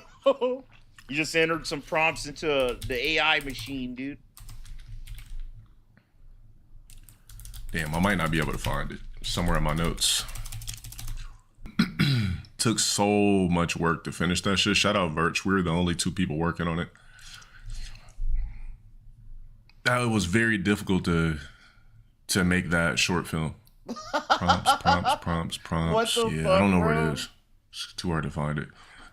Speaker 1: You just entered some prompts into the AI machine, dude.
Speaker 3: Damn, I might not be able to find it. Somewhere in my notes. Took so much work to finish that shit. Shout out Virch. We were the only 2 people working on it. That was very difficult to make that short film. Prompts.
Speaker 1: What the
Speaker 3: Yeah,
Speaker 1: fuck,
Speaker 3: I don't know
Speaker 1: bro?
Speaker 3: where it is. It's too hard to find it.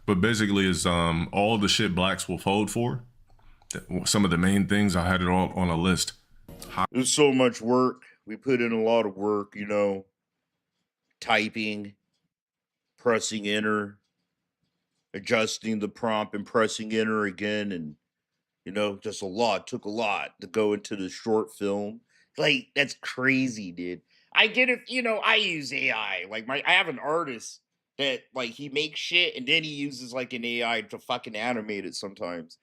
Speaker 3: But basically, it's all the shit blacks will fold for. Some of the main things, I had it all on a list.
Speaker 1: There's so much work. We put in a lot of work, you know. Typing, pressing enter, adjusting the prompt and pressing enter again, and you know, just a lot. Took a lot to go into the short film. Like, that's crazy, dude. I get it, you know, I use AI. Like I have an artist that like he makes shit and then he uses like an AI to fucking animate it sometimes.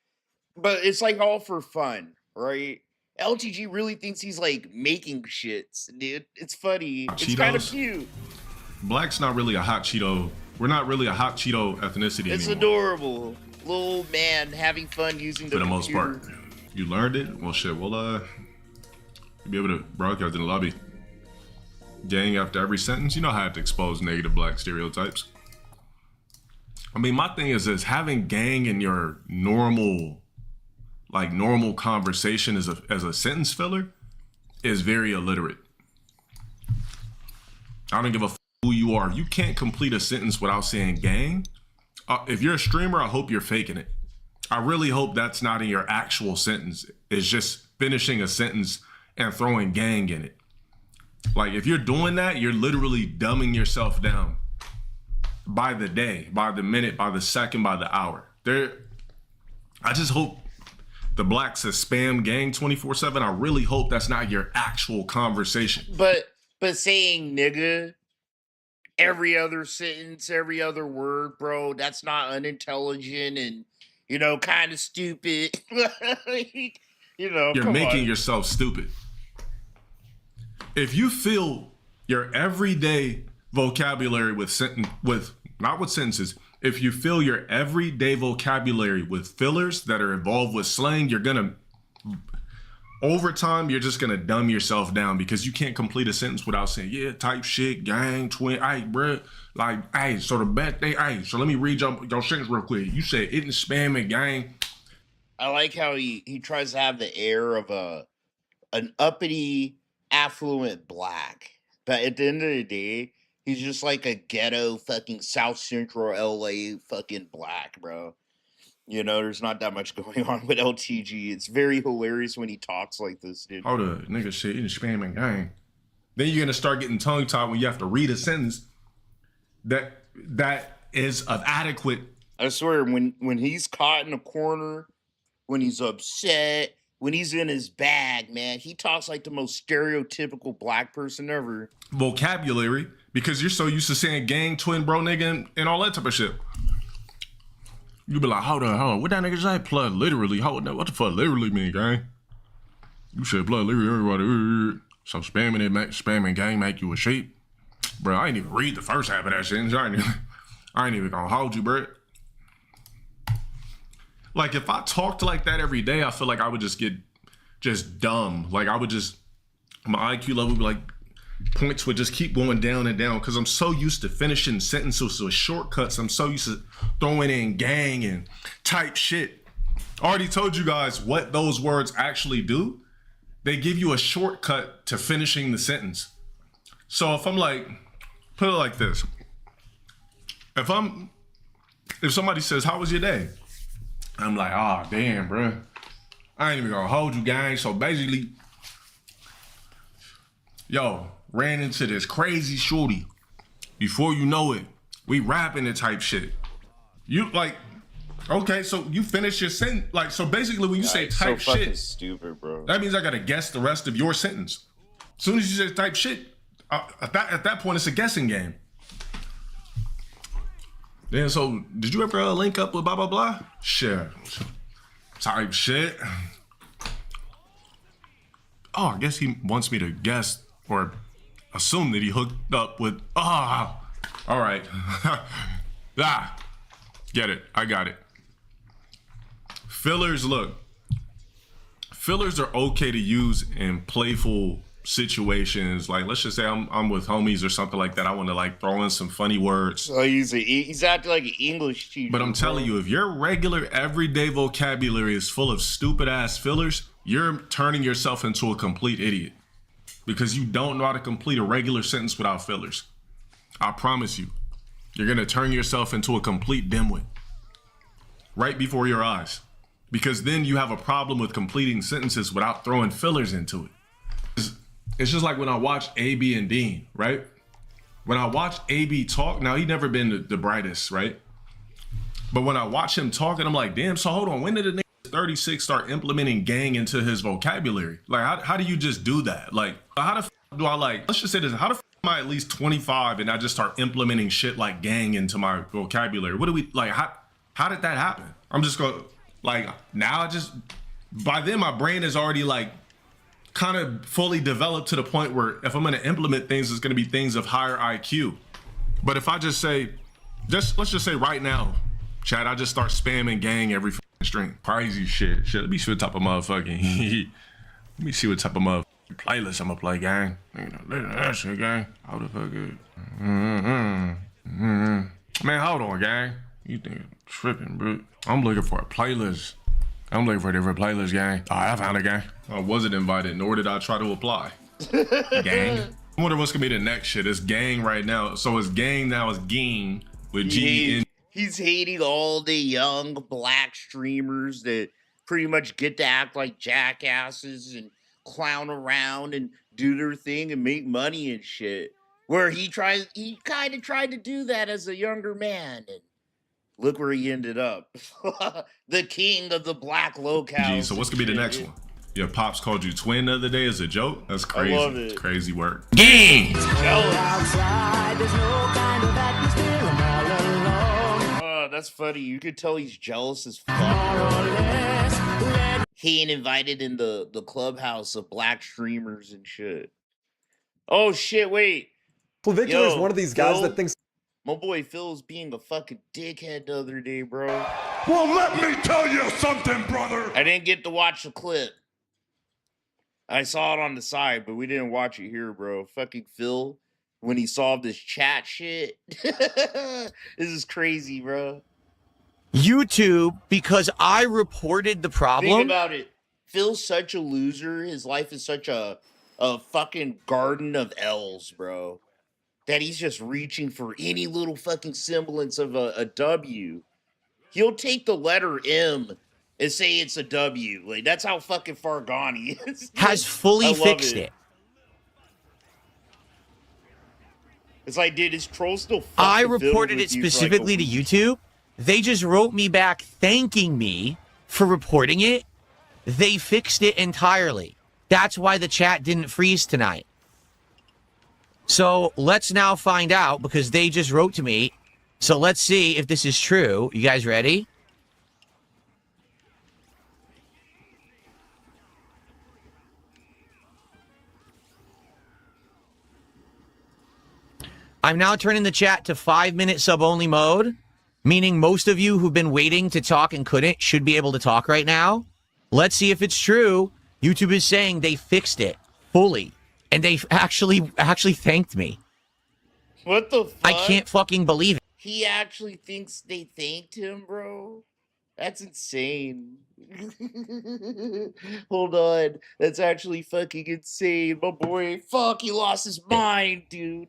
Speaker 1: But it's like all for fun, right? LTG really thinks he's like making shits, dude. It's funny. It's kind of
Speaker 3: Cheetos?
Speaker 1: cute.
Speaker 3: Black's not really a hot Cheeto. We're not really a hot Cheeto ethnicity
Speaker 1: It's
Speaker 3: anymore.
Speaker 1: adorable. Little man having fun using the
Speaker 3: For the most
Speaker 1: computer.
Speaker 3: part. You learned it? Well, shit. Well, you'll be able to broadcast in the lobby. Gang after every sentence. You know how I have to expose negative black stereotypes. I mean, my thing is this: having gang in your normal conversation as a sentence filler is very illiterate. I don't give a f who you are. If you can't complete a sentence without saying gang, if you're a streamer, I hope you're faking it. I really hope that's not in your actual sentence. It's just finishing a sentence and throwing gang in it. Like, if you're doing that, you're literally dumbing yourself down by the day, by the minute, by the second, by the hour. I just hope the blacks that spam gang 24/7, I really hope that's not your actual conversation.
Speaker 1: But saying nigga every other sentence, every other word, bro, that's not unintelligent and, you know, kind of stupid. You know,
Speaker 3: You're
Speaker 1: come
Speaker 3: making
Speaker 1: on.
Speaker 3: yourself stupid. If you fill your everyday vocabulary not with sentences, if you fill your everyday vocabulary with fillers that are involved with slang, over time, you're just gonna dumb yourself down because you can't complete a sentence without saying, yeah, type shit, gang, twin, hey, bruh, like, hey, so the bad thing, hey, so let me read your sentence real quick. You said it and spamming, gang.
Speaker 1: I like how he tries to have the air of an uppity, affluent black. But at the end of the day, he's just like a ghetto fucking South Central LA fucking black, bro. You know, there's not that much going on with LTG. It's very hilarious when he talks like this, dude.
Speaker 3: Hold up, nigga shit, it and spamming, gang. Then you're gonna start getting tongue-tied when you have to read a sentence that is of adequate.
Speaker 1: I swear, when he's caught in a corner, when he's upset, when he's in his bag, man, he talks like the most stereotypical black person ever.
Speaker 3: Vocabulary, because you're so used to saying gang, twin, bro, nigga, and all that type of shit. You be like, hold on, what that nigga say? Plug literally, what the fuck literally mean, gang? You said plug literally, everybody. So spamming gang make you a sheep? Bro, I ain't even read the first half of that shit. I ain't even gonna hold you, bro. Like, if I talked like that every day, I feel like I would just get dumb. Like, my IQ level would be like, points would just keep going down and down because I'm so used to finishing sentences with shortcuts. I'm so used to throwing in gang and type shit. I already told you guys what those words actually do. They give you a shortcut to finishing the sentence. So if I'm like, put it like this. If somebody says, how was your day? I'm like, oh, damn, bro. I ain't even gonna hold you, gang. So basically, ran into this crazy shorty. Before you know it, we rapping the type shit. You like, okay, so you finish your sentence. Like, so basically when you say
Speaker 1: It's
Speaker 3: type
Speaker 1: so fucking
Speaker 3: shit,
Speaker 1: stupid, bro.
Speaker 3: that means I gotta guess the rest of your sentence. As soon as you say type shit, at that point, it's a guessing game. Then, so did you ever link up with blah, blah, blah? Sure. Type shit. Oh, I guess he wants me to guess or assume that he hooked up with, all right. Get it. I got it. Fillers, look, fillers are okay to use in playful situations. Like, let's just say I'm with homies or something like that. I want to like throw in some funny words.
Speaker 1: Oh, he's acting like an English teacher.
Speaker 3: But I'm telling you, if your regular everyday vocabulary is full of stupid ass fillers, you're turning yourself into a complete idiot because you don't know how to complete a regular sentence without fillers. I promise you, you're gonna turn yourself into a complete dimwit right before your eyes, because then you have a problem with completing sentences without throwing fillers into it. It's just like when I watch AB and Dean, right? When I watch AB talk, now he never been the brightest, right? But when I watch him talking, I'm like, damn, so hold on, when did a nigga 36 start implementing gang into his vocabulary? Like, how do you just do that? Like, how the f do I like, let's just say this, how the f am I at least 25 and I just start implementing shit like gang into my vocabulary? What do we, like, how did that happen? I'm just going, like, now by then my brain is already like kind of fully developed to the point where if I'm going to implement things, it's going to be things of higher IQ. But if I just say, let's just say right now, Chad, I just start spamming gang every string. Crazy shit. Let me see what type of motherfucking, let me see what type of motherfucking playlist I'm going to play, gang. That shit, gang. How the fuck is Man, hold on, gang. You think I'm tripping, bro? I'm looking for a playlist. I'm looking for a different playlist, gang. All right, I found a gang. I wasn't invited, nor did I try to apply. Gang. I wonder what's gonna be the next shit. It's gang right now. So it's gang now, it's gang with G-E-N.
Speaker 1: He's hating all the young black streamers that pretty much get to act like jackasses and clown around and do their thing and make money and shit. Where he kind of tried to do that as a younger man, and look where he ended up. The king of the black Lolcow.
Speaker 3: So what's gonna be the next one? Your pops called you twin the other day as a joke? That's crazy.
Speaker 1: I love it.
Speaker 3: Crazy work.
Speaker 2: Gang!
Speaker 1: That's funny. You could tell he's jealous as fuck. He ain't invited in the clubhouse of black streamers and shit. Oh shit, wait.
Speaker 6: Well, Victor is one of these guys
Speaker 1: Phil,
Speaker 6: that thinks
Speaker 1: my boy Phil's being a fucking dickhead the other day, bro.
Speaker 7: Well, let me tell you something, brother.
Speaker 1: I didn't get to watch the clip. I saw it on the side, but we didn't watch it here, bro. Fucking Phil, when he solved his chat shit. This is crazy, bro.
Speaker 8: YouTube, because I reported the problem.
Speaker 1: Think about it. Phil's such a loser. His life is such a fucking garden of L's, bro. That he's just reaching for any little fucking semblance of a W. He'll take the letter M and say it's a W. Like, that's how fucking far gone he is.
Speaker 8: Has fully fixed it.
Speaker 1: It's like, dude, his troll still fucking
Speaker 8: I reported it specifically to YouTube. They just wrote me back thanking me for reporting it. They fixed it entirely. That's why the chat didn't freeze tonight. So let's now find out, because they just wrote to me. So let's see if this is true. You guys ready? I'm now turning the chat to 5-minute sub-only mode, meaning most of you who've been waiting to talk and couldn't should be able to talk right now. Let's see if it's true. YouTube is saying they fixed it fully, and they actually thanked me.
Speaker 1: What the fuck?
Speaker 8: I can't fucking believe it.
Speaker 1: He actually thinks they thanked him, bro? That's insane. Hold on. That's actually fucking insane, my boy. Fuck, he lost his mind, dude.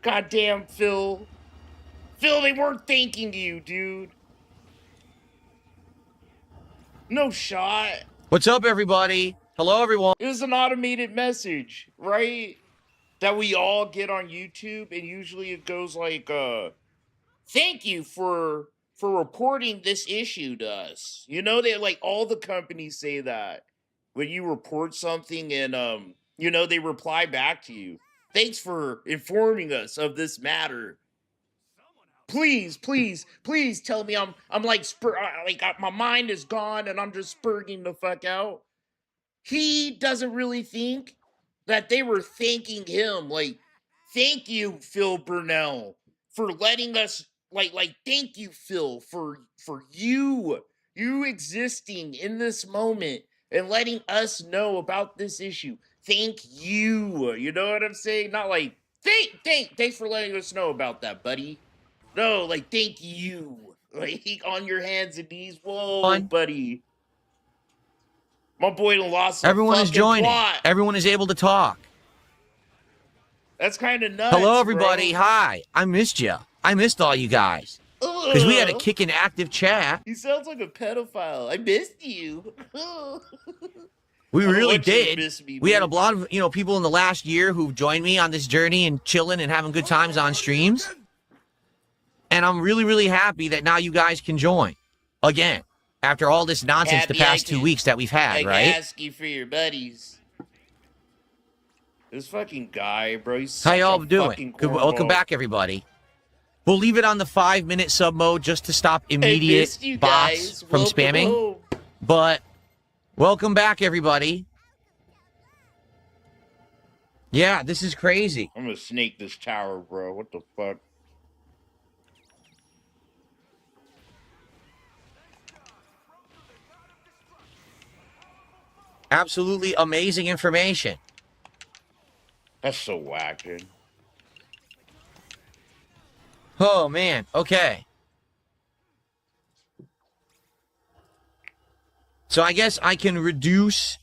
Speaker 1: Goddamn, Phil. Phil, they weren't thanking you, dude. No shot.
Speaker 8: What's up, everybody? Hello, everyone.
Speaker 1: It was an automated message, right? That we all get on YouTube, and usually it goes like, thank you for reporting this issue to us. You know, they like all the companies say that when you report something, and you know, they reply back to you. Thanks for informing us of this matter. Please, please, please tell me I'm like my mind is gone and I'm just spurging the fuck out. He doesn't really think that they were thanking him. Like, thank you, Phil Burnell, for letting us, like, thank you, Phil, for you You existing in this moment and letting us know about this issue. Thank you. You know what I'm saying? Not like, thanks for letting us know about that, buddy. No, like, thank you. Like, on your hands and knees. Whoa, buddy. My boy lost a
Speaker 8: Everyone is
Speaker 1: fucking
Speaker 8: joining.
Speaker 1: plot.
Speaker 8: Everyone is able to talk.
Speaker 1: That's kind of nuts.
Speaker 8: Hello, everybody.
Speaker 1: Bro.
Speaker 8: Hi. I missed you. I missed all you guys. Because we had a kicking active chat.
Speaker 1: He sounds like a pedophile. I missed you.
Speaker 8: We
Speaker 1: I don't
Speaker 8: really
Speaker 1: want you to
Speaker 8: did.
Speaker 1: miss me,
Speaker 8: We had a
Speaker 1: man.
Speaker 8: lot of, people in the last year who've joined me on this journey and chilling and having good times on streams. And I'm really, really happy that now you guys can join again after all this nonsense
Speaker 1: Happy
Speaker 8: the past
Speaker 1: I
Speaker 8: 2
Speaker 1: can-
Speaker 8: weeks that we've
Speaker 1: I
Speaker 8: had,
Speaker 1: can
Speaker 8: right?
Speaker 1: ask you for your buddies. This fucking guy, bro. He's
Speaker 8: How
Speaker 1: such
Speaker 8: y'all
Speaker 1: a
Speaker 8: doing?
Speaker 1: fucking
Speaker 8: Good, welcome
Speaker 1: cornball.
Speaker 8: back, everybody. We'll leave it on the 5-minute sub mode just to stop
Speaker 1: I
Speaker 8: immediate
Speaker 1: missed you
Speaker 8: bots
Speaker 1: guys.
Speaker 8: from
Speaker 1: Welcome
Speaker 8: spamming.
Speaker 1: home.
Speaker 8: But welcome back, everybody. Yeah, this is crazy.
Speaker 1: I'm gonna snake this tower, bro. What the fuck?
Speaker 8: Absolutely amazing information.
Speaker 1: That's so whack, dude.
Speaker 8: Oh, man. Okay. So I guess I can reduce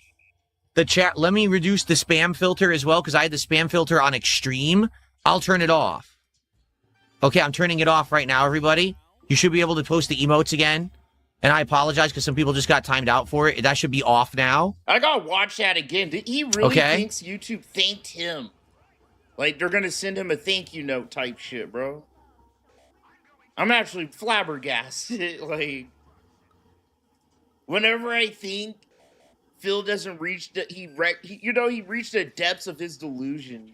Speaker 8: the chat. Let me reduce the spam filter as well, because I had the spam filter on extreme. I'll turn it off. Okay, I'm turning it off right now, everybody. You should be able to post the emotes again. And I apologize because some people just got timed out for it. That should be off now.
Speaker 1: I gotta watch that again. He really
Speaker 8: Okay.
Speaker 1: thinks YouTube thanked him. Like, they're gonna send him a thank you note type shit, bro. I'm actually flabbergasted. Like, whenever I think Phil doesn't reach he reached the depths of his delusion.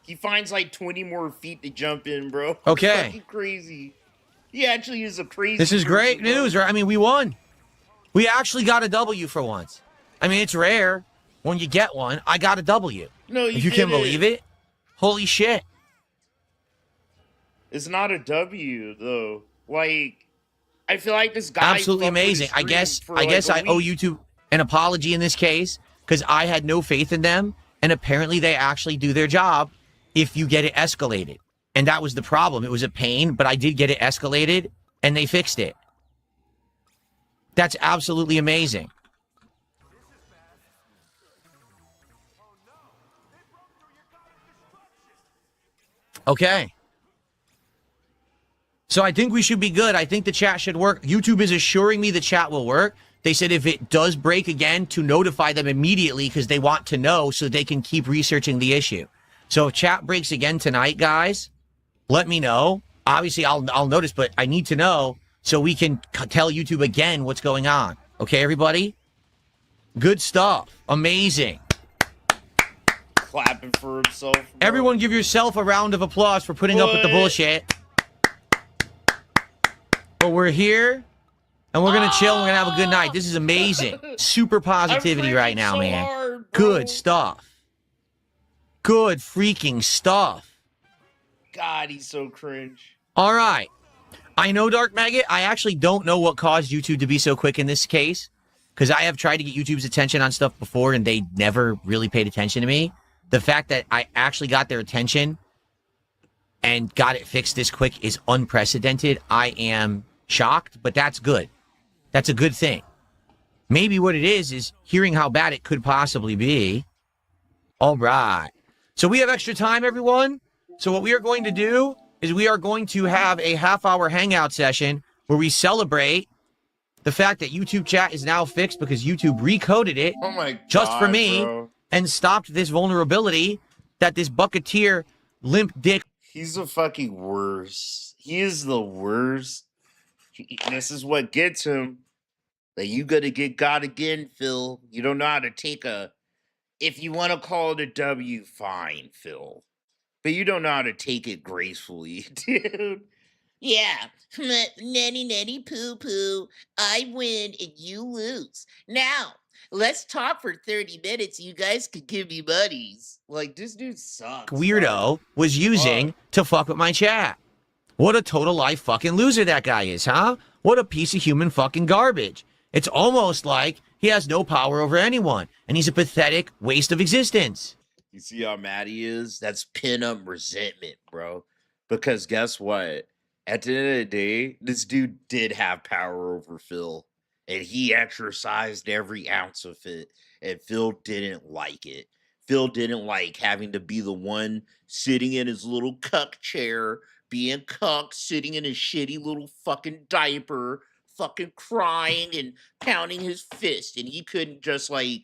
Speaker 1: He finds like 20 more feet to jump in, bro. It's
Speaker 8: Okay.
Speaker 1: fucking crazy. He actually is a crazy.
Speaker 8: This is great
Speaker 1: person, bro.
Speaker 8: news, right? I mean, we won. We actually got a W for once. I mean, it's rare when you get one. I got a W.
Speaker 1: No,
Speaker 8: If you can believe it. Holy shit.
Speaker 1: It's not a W though. Like, I feel like this guy
Speaker 8: Absolutely
Speaker 1: fucked with his
Speaker 8: amazing. I
Speaker 1: stream
Speaker 8: guess
Speaker 1: for,
Speaker 8: I
Speaker 1: like,
Speaker 8: guess
Speaker 1: a
Speaker 8: I owe
Speaker 1: week.
Speaker 8: YouTube an apology in this case because I had no faith in them, and apparently they actually do their job if you get it escalated. And that was the problem. It was a pain, but I did get it escalated, and they fixed it. That's absolutely amazing. Okay. So I think we should be good. I think the chat should work. YouTube is assuring me the chat will work. They said if it does break again, to notify them immediately because they want to know so they can keep researching the issue. So if chat breaks again tonight, guys, let me know. Obviously, I'll notice, but I need to know so we can tell YouTube again what's going on. Okay, everybody? Good stuff. Amazing.
Speaker 1: Clapping for himself. Bro.
Speaker 8: Everyone give yourself a round of applause for putting up with the
Speaker 1: What?
Speaker 8: bullshit. But we're here, and we're going to chill, and we're going to have a good night. This is amazing. Super positivity
Speaker 1: I'm
Speaker 8: right
Speaker 1: freaking
Speaker 8: now,
Speaker 1: so
Speaker 8: man.
Speaker 1: hard, bro.
Speaker 8: Good stuff. Good freaking stuff.
Speaker 1: God, he's so cringe.
Speaker 8: All right. I know, Dark Maggot, I actually don't know what caused YouTube to be so quick in this case, because I have tried to get YouTube's attention on stuff before, and they never really paid attention to me. The fact that I actually got their attention and got it fixed this quick is unprecedented. I am shocked, but that's good. That's a good thing. Maybe what it is hearing how bad it could possibly be. All right. So we have extra time, everyone. So what we are going to do is we are going to have a half-hour hangout session where we celebrate the fact that YouTube chat is now fixed because YouTube recoded it
Speaker 1: Oh my god.
Speaker 8: just for me
Speaker 1: Bro.
Speaker 8: and stopped this vulnerability that this bucketeer limp dick.
Speaker 1: He's the fucking worst. He is the worst. This is what gets him. That you gotta get God again, Phil. You don't know how to take a. If you want to call it a W, fine, Phil. But you don't know how to take it gracefully, dude. Yeah, nanny poo poo. I win and you lose. Now, let's talk for 30 minutes. You guys could give me buddies. Like, this dude sucks.
Speaker 8: Weirdo was using to fuck with my chat. What a total life fucking loser that guy is, huh? What a piece of human fucking garbage. It's almost like he has no power over anyone, and he's a pathetic waste of existence.
Speaker 1: You see how mad he is? That's pin-up resentment, bro. Because guess what? At the end of the day, this dude did have power over Phil, and he exercised every ounce of it, and Phil didn't like it. Phil didn't like having to be the one sitting in his little cuck chair, being cucked, sitting in his shitty little fucking diaper, fucking crying and pounding his fist, and he couldn't just like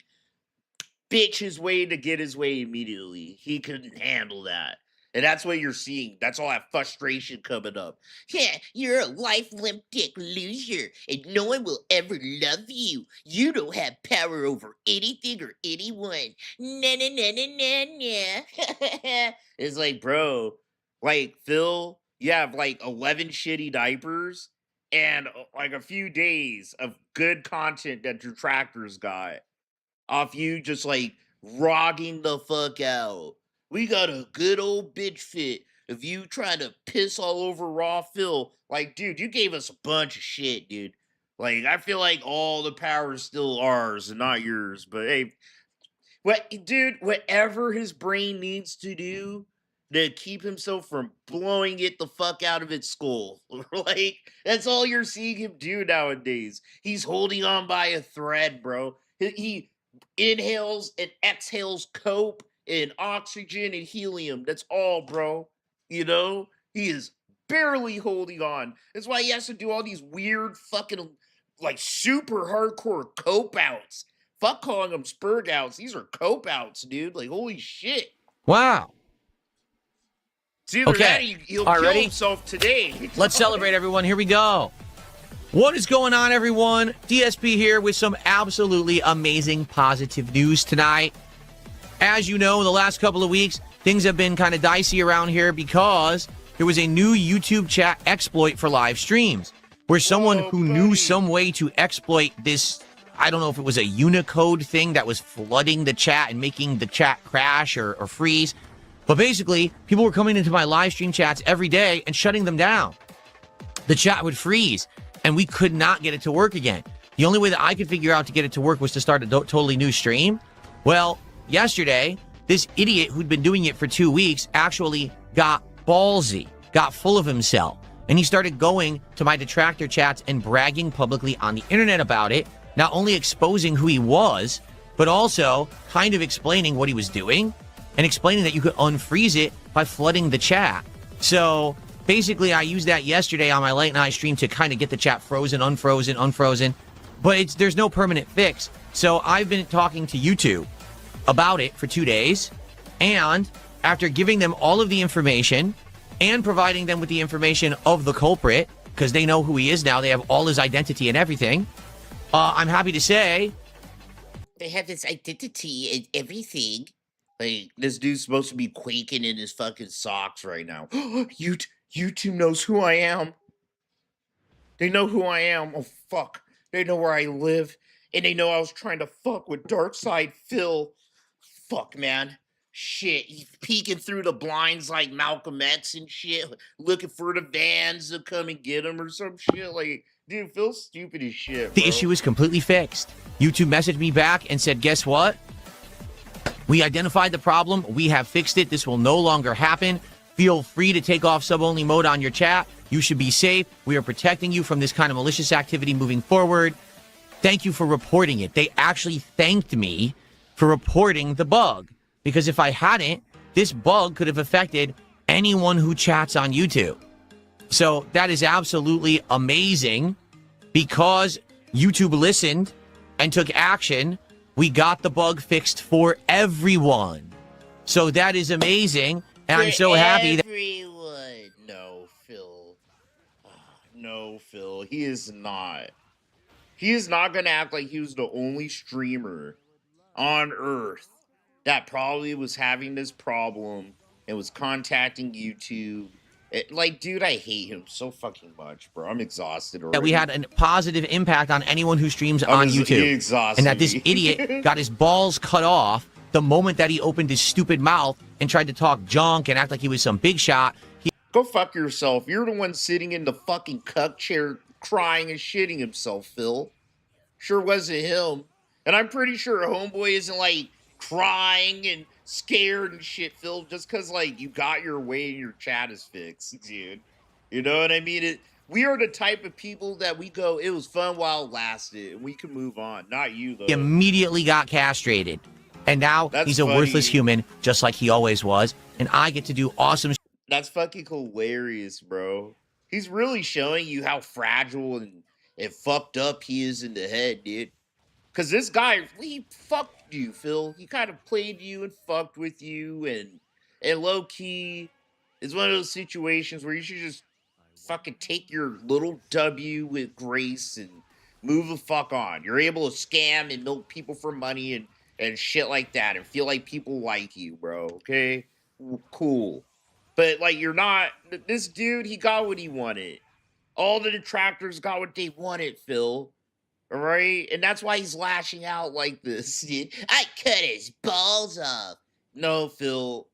Speaker 1: bitch his way to get his way immediately. He couldn't handle that. And that's what you're seeing. That's all that frustration coming up. Yeah, you're a life limp dick loser, and no one will ever love you. You don't have power over anything or anyone. Na na na na na na. It's like, bro, like Phil, you have like 11 shitty diapers and like a few days of good content that detractors got off you just like rogging the fuck out. We got a good old bitch fit of you trying to piss all over Raw Phil. Like, dude, you gave us a bunch of shit, dude. Like, I feel like all the power is still ours and not yours. But hey, whatever his brain needs to do to keep himself from blowing it the fuck out of its skull. Like, that's all you're seeing him do nowadays. He's holding on by a thread, bro. He inhales and exhales cope and oxygen and helium. That's all, bro. You know? He is barely holding on. That's why he has to do all these weird fucking, like, super hardcore cope outs. Fuck calling them spurg outs. These are cope outs, dude. Like, holy shit.
Speaker 8: Wow.
Speaker 1: It's either that or he'll kill
Speaker 8: ready?
Speaker 1: himself today.
Speaker 8: Let's celebrate, everyone. Here we go. What is going on, everyone? DSP here with some absolutely amazing positive news tonight. As you know, in the last couple of weeks, things have been kind of dicey around here because there was a new YouTube chat exploit for live streams where someone who knew some way to exploit this, I don't know if it was a Unicode thing that was flooding the chat and making the chat crash or freeze. But basically, people were coming into my live stream chats every day and shutting them down. The chat would freeze, and we could not get it to work again. The only way that I could figure out to get it to work was to start a totally new stream. Well, yesterday, this idiot who'd been doing it for 2 weeks actually got ballsy, got full of himself, and he started going to my detractor chats and bragging publicly on the internet about it, not only exposing who he was, but also kind of explaining what he was doing and explaining that you could unfreeze it by flooding the chat. So basically, I used that yesterday on my late night stream to kind of get the chat frozen, unfrozen, but there's no permanent fix. So I've been talking to YouTube about it for 2 days, and after giving them all of the information and providing them with the information of the culprit, because they know who he is now, they have all his identity and everything, I'm happy to say
Speaker 1: they have his identity and everything. Like, this dude's supposed to be quaking in his fucking socks right now. YouTube knows who I am. They know who I am. Oh, fuck. They know where I live. And they know I was trying to fuck with Darkside Phil. Fuck, man. Shit. He's peeking through the blinds like Malcolm X and shit. Looking for the vans to come and get him or some shit. Like, dude, Phil's stupid as shit,
Speaker 8: the
Speaker 1: bro.
Speaker 8: issue is completely fixed. YouTube messaged me back and said, guess what? We identified the problem. We have fixed it. This will no longer happen. Feel free to take off sub-only mode on your chat. You should be safe. We are protecting you from this kind of malicious activity moving forward. Thank you for reporting it. They actually thanked me for reporting the bug, because if I hadn't, this bug could have affected anyone who chats on YouTube. So that is absolutely amazing. Because YouTube listened and took action, we got the bug fixed for everyone. So that is amazing. And I'm so happy that
Speaker 1: everyone. No, Phil. No, Phil. He is not. He is not going to act like he was the only streamer on Earth that probably was having this problem and was contacting YouTube. Like, dude, I hate him so fucking much, bro. I'm exhausted already.
Speaker 8: that we had a positive impact on anyone who streams on YouTube. And that this idiot got his balls cut off the moment that he opened his stupid mouth and tried to talk junk and act like he was some big shot.
Speaker 1: Go fuck yourself. You're the one sitting in the fucking cuck chair crying and shitting himself, Phil. Sure wasn't him. And I'm pretty sure Homeboy isn't like crying and scared and shit, Phil, just because like you got your way and your chat is fixed, dude. You know what I mean? We are the type of people that we go, it was fun while it lasted, and we can move on. Not you, though.
Speaker 8: He immediately got castrated. And now
Speaker 1: That's
Speaker 8: he's a
Speaker 1: funny.
Speaker 8: worthless human, just like he always was. And I get to do awesome
Speaker 1: That's fucking hilarious, bro. He's really showing you how fragile and fucked up he is in the head, dude. Because this guy, he fucked you, Phil. He kind of played you and fucked with you, and low key, it's one of those situations where you should just fucking take your little W with grace and move the fuck on. You're able to scam and milk people for money and shit like that and feel like people like you, bro. Okay? Cool. But like you're not this dude, he got what he wanted. All the detractors got what they wanted, Phil. All right? And that's why he's lashing out like this, dude. I cut his balls off. No, Phil.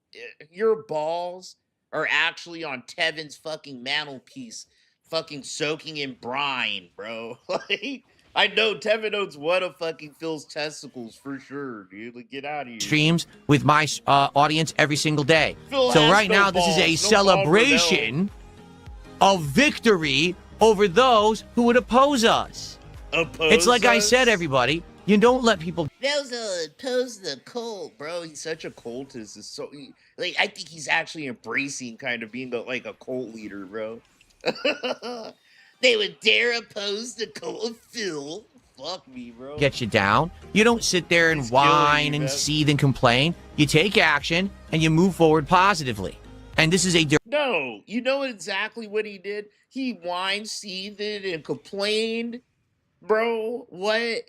Speaker 1: Your balls are actually on Tevin's fucking mantelpiece, fucking soaking in brine, bro. Like, I know Tevin owns one of fucking Phil's testicles for sure, dude. Like, get out of here.
Speaker 8: streams with my audience every single day.
Speaker 1: Phil
Speaker 8: So
Speaker 1: has
Speaker 8: right
Speaker 1: no
Speaker 8: now, this is a
Speaker 1: balls. No
Speaker 8: celebration of victory over those who would oppose us. It's like I said, everybody. You don't let people.
Speaker 1: Those oppose the cult, bro. He's such a cultist. It's so like I think he's actually embracing kind of being like a cult leader, bro. They would dare oppose the cult of Phil. Fuck me, bro.
Speaker 8: Get you down. You don't sit there and
Speaker 1: He's killing
Speaker 8: whine
Speaker 1: you,
Speaker 8: and
Speaker 1: man.
Speaker 8: seethe and complain. You take action and you move forward positively. And this is a
Speaker 1: No, you know exactly what he did. He whined, seethed, and complained, bro. What?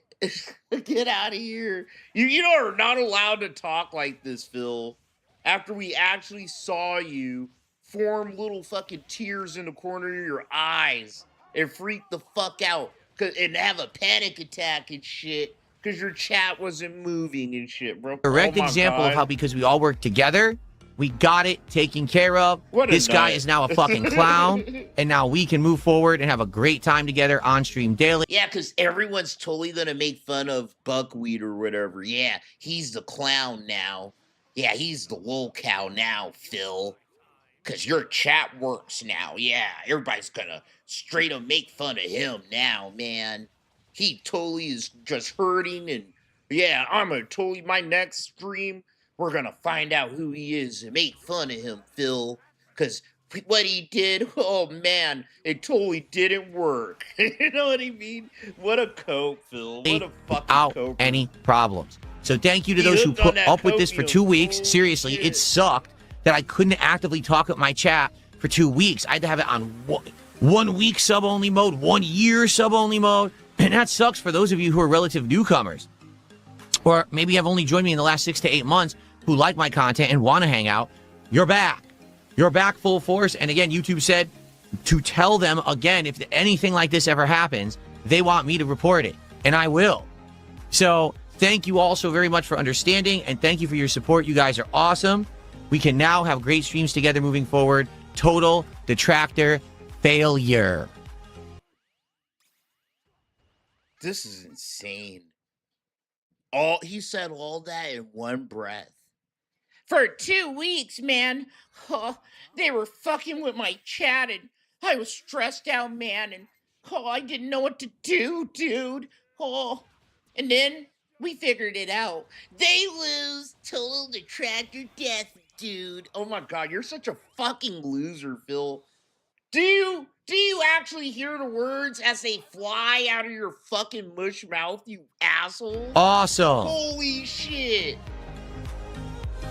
Speaker 1: Get out of here. You are not allowed to talk like this, Phil. After we actually saw you form little fucking tears in the corner of your eyes and freak the fuck out and have a panic attack and shit because your chat wasn't moving and shit, bro.
Speaker 8: direct
Speaker 1: Oh my
Speaker 8: example
Speaker 1: God.
Speaker 8: of how, because we all work together, we got it taken care of.
Speaker 1: What a
Speaker 8: This guy
Speaker 1: nut.
Speaker 8: is now a fucking clown. And now we can move forward and have a great time together on stream daily.
Speaker 1: Yeah, because everyone's totally gonna make fun of Buckwheat or whatever. Yeah, he's the clown now. Yeah, he's the Lolcow now, Phil. Because your chat works now. Yeah, everybody's gonna straight up make fun of him now, man. He totally is just hurting, and yeah, I'm gonna totally, my next stream, we're gonna find out who he is and make fun of him, Phil. Because what he did, oh man, it totally didn't work. You know what I mean? What a cope, Phil. What a fucking
Speaker 8: Without
Speaker 1: cope.
Speaker 8: any problems. So thank you to
Speaker 1: He
Speaker 8: those who
Speaker 1: hooked on
Speaker 8: put
Speaker 1: that
Speaker 8: up with this for
Speaker 1: copium.
Speaker 8: 2 weeks.
Speaker 1: Oh,
Speaker 8: Seriously,
Speaker 1: shit.
Speaker 8: it sucked that I couldn't actively talk with my chat for 2 weeks. I had to have it on 1 week sub only mode, 1 year sub only mode. And that sucks for those of you who are relative newcomers. Or maybe have only joined me in the last 6 to 8 months who like my content and want to hang out. You're back. You're back full force. And again, YouTube said to tell them again, if anything like this ever happens, they want me to report it. And I will. So thank you all so very much for understanding. And thank you for your support. You guys are awesome. We can now have great streams together moving forward. Total detractor failure.
Speaker 1: This is insane. He said all that in one breath. For 2 weeks, man. Oh, they were fucking with my chat and I was stressed out, man, and I didn't know what to do, dude. And then we figured it out. They lose. Total detractor death, dude. Oh my God, you're such a fucking loser, Phil. Do you actually hear the words as they fly out of your fucking mush mouth, you asshole?
Speaker 8: Awesome.
Speaker 1: Holy shit.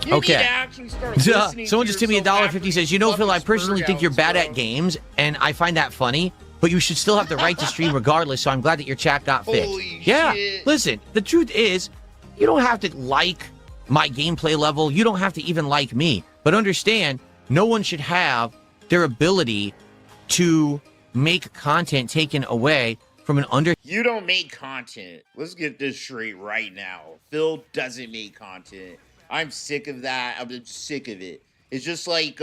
Speaker 1: You
Speaker 8: Okay.
Speaker 1: need to actually start listening
Speaker 8: Someone
Speaker 1: to
Speaker 8: just gave me
Speaker 1: yourself
Speaker 8: $1.50
Speaker 1: after
Speaker 8: says,
Speaker 1: you
Speaker 8: you know,
Speaker 1: fucking
Speaker 8: Phil, I personally
Speaker 1: spurred
Speaker 8: think you're
Speaker 1: out,
Speaker 8: bad
Speaker 1: bro."
Speaker 8: at games, and I find that funny, but you should still have the right to stream regardless, so I'm glad that your chat got fixed.
Speaker 1: Holy
Speaker 8: Yeah,
Speaker 1: shit.
Speaker 8: listen, the truth is, you don't have to like my gameplay level. You don't have to even like me. But understand, no one should have their ability to make content taken away from an under...
Speaker 1: You don't make content. Let's get this straight right now. Phil doesn't make content. I'm sick of that. I'm just sick of it. It's just like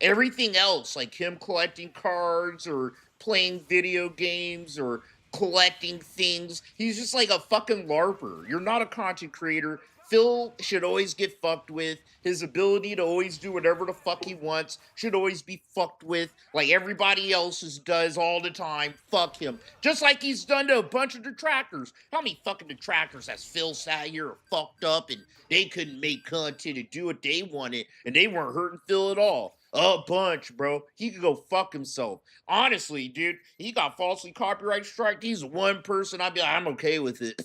Speaker 1: everything else, like him collecting cards or playing video games or collecting things. He's just like a fucking LARPer. You're not a content creator. Phil should always get fucked with. His ability to always do whatever the fuck he wants should always be fucked with, like everybody else's does all the time. Fuck him. Just like he's done to a bunch of detractors. How many fucking detractors has Phil sat here or fucked up and they couldn't make content and do what they wanted and they weren't hurting Phil at all? A bunch, bro. He could go fuck himself. Honestly, dude, he got falsely copyright striked. He's one person I'd be like, I'm okay with it.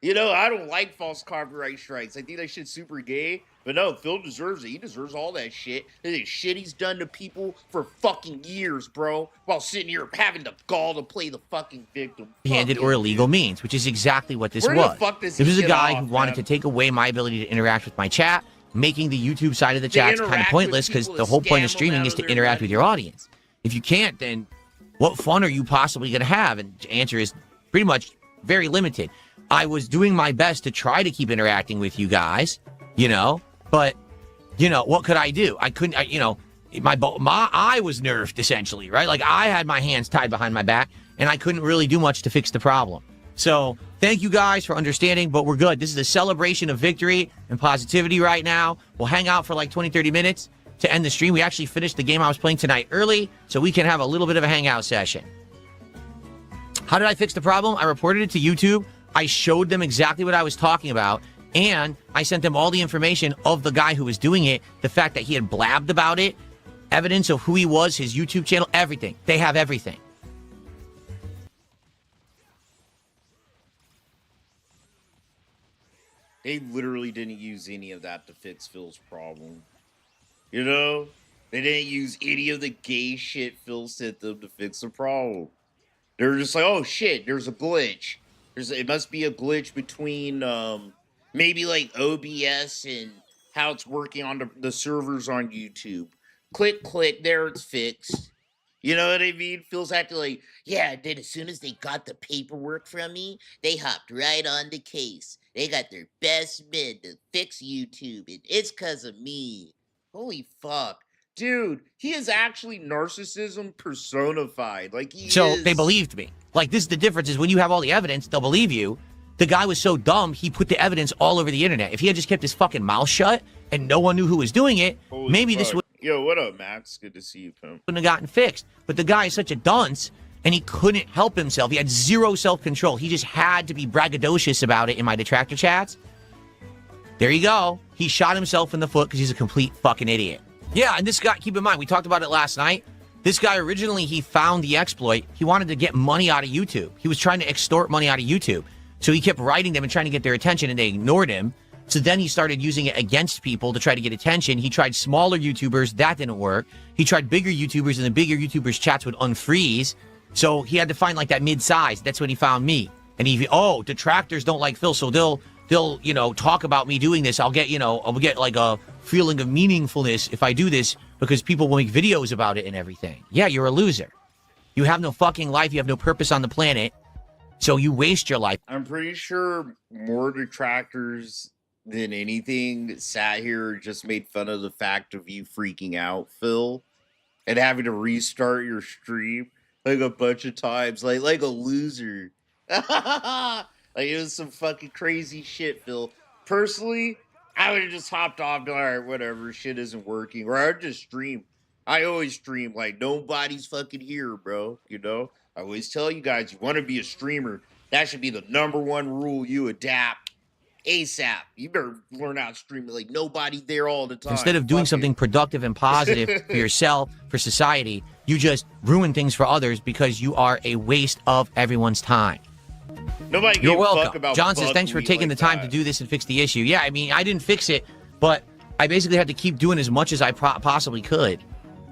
Speaker 1: You know, I don't like false copyright strikes. I think that shit's super gay. But no, Phil deserves it. He deserves all that shit. The shit he's done to people for fucking years, bro. While sitting here having the gall to play the fucking victim.
Speaker 8: Handed or illegal means, which is exactly what this
Speaker 1: Where the
Speaker 8: was.
Speaker 1: fuck does
Speaker 8: This
Speaker 1: he
Speaker 8: was a
Speaker 1: get
Speaker 8: guy
Speaker 1: off,
Speaker 8: who wanted
Speaker 1: man?
Speaker 8: to take away my ability to interact with my chat, making the YouTube side of the
Speaker 1: To
Speaker 8: chat kind of
Speaker 1: interact
Speaker 8: pointless
Speaker 1: with
Speaker 8: because
Speaker 1: people
Speaker 8: the
Speaker 1: to
Speaker 8: whole point
Speaker 1: scam
Speaker 8: of
Speaker 1: them
Speaker 8: streaming
Speaker 1: out
Speaker 8: is
Speaker 1: of
Speaker 8: to
Speaker 1: their
Speaker 8: interact with
Speaker 1: money.
Speaker 8: your audience. If you can't, then what fun are you possibly going to have? And the answer is pretty much very limited. I was doing my best to try to keep interacting with you guys, you know, but, you know, what could I do? I couldn't, you know, my eye was nerfed essentially, right? Like I had my hands tied behind my back and I couldn't really do much to fix the problem. So thank you guys for understanding, but we're good. This is a celebration of victory and positivity right now. We'll hang out for like 20, 30 minutes to end the stream. We actually finished the game I was playing tonight early, so we can have a little bit of a hangout session. How did I fix the problem? I reported it to YouTube. I showed them exactly what I was talking about, and I sent them all the information of the guy who was doing it, the fact that he had blabbed about it, evidence of who he was, his YouTube channel, everything. They have everything.
Speaker 1: They literally didn't use any of that to fix Phil's problem. You know? They didn't use any of the gay shit Phil sent them to fix the problem. They were just like, oh shit, there's a glitch. It must be a glitch between maybe like OBS and how it's working on the servers on YouTube. Click, there it's fixed. You know what I mean? Phil's acting like, yeah, then as soon as they got the paperwork from me, they hopped right on the case. They got their best men to fix YouTube, and it's because of me. Holy fuck. Dude, he is actually narcissism personified. Like, he
Speaker 8: So
Speaker 1: is...
Speaker 8: they believed me. Like, this is the difference, is when you have all the evidence, they'll believe you. The guy was so dumb, he put the evidence all over the internet. If he had just kept his fucking mouth shut and no one knew who was doing it,
Speaker 1: Holy
Speaker 8: maybe
Speaker 1: fuck.
Speaker 8: this wouldn't
Speaker 1: Yo, what up, Max? Good to see you, pimp.
Speaker 8: have gotten fixed. But the guy is such a dunce, and he couldn't help himself. He had zero self-control. He just had to be braggadocious about it in my detractor chats. There you go. He shot himself in the foot because he's a complete fucking idiot. Yeah, and this guy, keep in mind, we talked about it last night. This guy, originally, he found the exploit. He wanted to get money out of YouTube. He was trying to extort money out of YouTube. So he kept writing them and trying to get their attention, and they ignored him. So then he started using it against people to try to get attention. He tried smaller YouTubers. That didn't work. He tried bigger YouTubers, and the bigger YouTubers' chats would unfreeze. So he had to find, like, that mid-size. That's when he found me. And detractors don't like Phil, so they'll you know, talk about me doing this. I'll get like a feeling of meaningfulness if I do this because people will make videos about it and everything. Yeah, you're a loser. You have no fucking life. You have no purpose on the planet. So you waste your life.
Speaker 1: I'm pretty sure more detractors than anything sat here and just made fun of the fact of you freaking out, Phil, and having to restart your stream like a bunch of times, like a loser. Like, it was some fucking crazy shit, Phil. Personally, I would have just hopped off and, all right, whatever, shit isn't working. Or I'd just stream. I always stream like nobody's fucking here, bro. You know? I always tell you guys, you want to be a streamer, that should be the #1 rule you adapt ASAP. You better learn how to stream like nobody there all the time.
Speaker 8: Instead of doing
Speaker 1: Fuck
Speaker 8: something
Speaker 1: it.
Speaker 8: productive and positive for yourself, for society, you just ruin things for others because you are a waste of everyone's time.
Speaker 1: Nobody
Speaker 8: You're
Speaker 1: gave a fuck
Speaker 8: welcome.
Speaker 1: about
Speaker 8: John says, thanks for
Speaker 1: buckwheat
Speaker 8: taking
Speaker 1: like
Speaker 8: the time
Speaker 1: that.
Speaker 8: to do this and fix the issue. Yeah, I mean, I didn't fix it, but I basically had to keep doing as much as I possibly could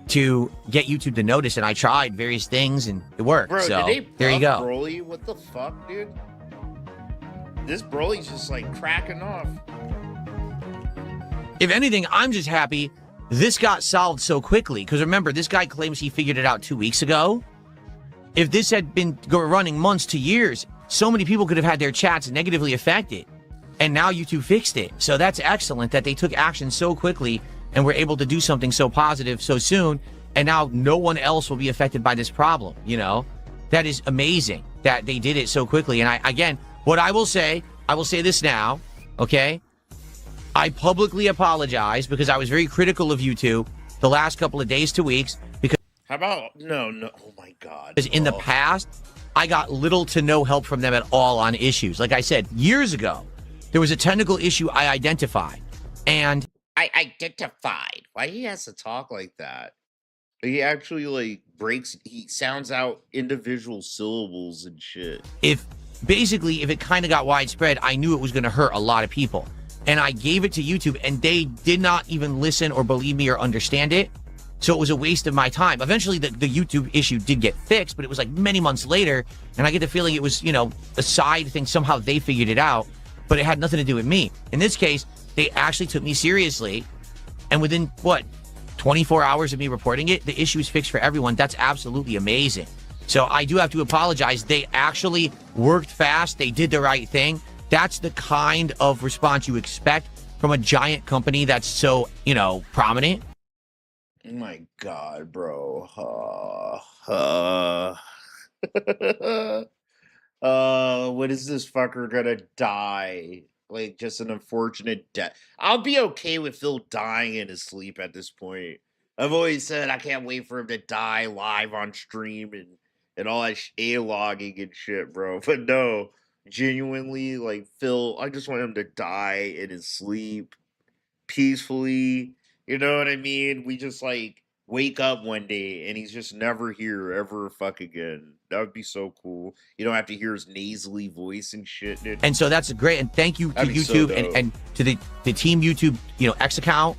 Speaker 8: to get YouTube to notice, and I tried various things, and it worked.
Speaker 1: Bro,
Speaker 8: so,
Speaker 1: did they
Speaker 8: there you
Speaker 1: buff
Speaker 8: go.
Speaker 1: Broly? What the fuck, dude? This Broly's just like cracking off.
Speaker 8: If anything, I'm just happy this got solved so quickly, because remember, this guy claims he figured it out 2 weeks ago. If this had been running months to years, so many people could have had their chats negatively affected. And now YouTube fixed it. So that's excellent that they took action so quickly and were able to do something so positive so soon. and now no one else will be affected by this problem, you know? That is amazing that they did it so quickly. And again, what I will say this now, okay? I publicly apologize because I was very critical of YouTube the last couple of days to weeks because
Speaker 1: How about no? Oh my god.
Speaker 8: in the past, I got little to no help from them at all on issues. Like I said, years ago, there was a technical issue I identified, and
Speaker 1: I identified. Why he has to talk like that? He actually like he sounds out individual syllables and shit.
Speaker 8: if it kind of got widespread, I knew it was going to hurt a lot of people. And I gave it to YouTube, and they did not even listen or believe me or understand it. So it was a waste of my time. Eventually, the YouTube issue did get fixed, but it was like many months later. And I get the feeling it was, you know, a side thing. Somehow they figured it out, but it had nothing to do with me. In this case, they actually took me seriously. And within, 24 hours of me reporting it, the issue is fixed for everyone. That's absolutely amazing. So I do have to apologize. They actually worked fast. They did the right thing. That's the kind of response you expect from a giant company that's so, you know, prominent.
Speaker 1: Oh my god, bro. When is this fucker gonna die? Like, just an unfortunate death. I'll be okay with Phil dying in his sleep at this point. I've always said I can't wait for him to die live on stream and all that A-logging and shit, bro. But no, genuinely, like, Phil, I just want him to die in his sleep peacefully. You know what I mean? We just, like, wake up one day and he's just never here ever fuck again. That would be so cool. You don't have to hear his nasally voice and shit, dude.
Speaker 8: And so that's great. And thank you to
Speaker 1: That'd be so
Speaker 8: YouTube
Speaker 1: dope.
Speaker 8: and to the team YouTube, you know, X account.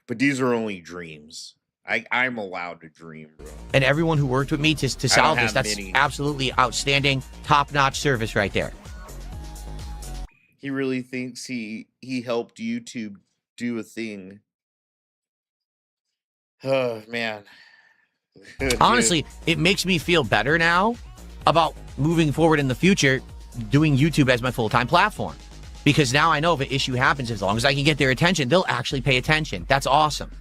Speaker 1: But these are only dreams. I'm allowed to dream, bro.
Speaker 8: And everyone who worked with me to solve this.
Speaker 1: have
Speaker 8: That's
Speaker 1: many.
Speaker 8: absolutely outstanding, top-notch service right there.
Speaker 1: He really thinks he helped YouTube do a thing. Oh man.
Speaker 8: Honestly, it makes me feel better now about moving forward in the future, doing YouTube as my full-time platform. Because now I know if an issue happens, as long as I can get their attention, they'll actually pay attention. That's awesome.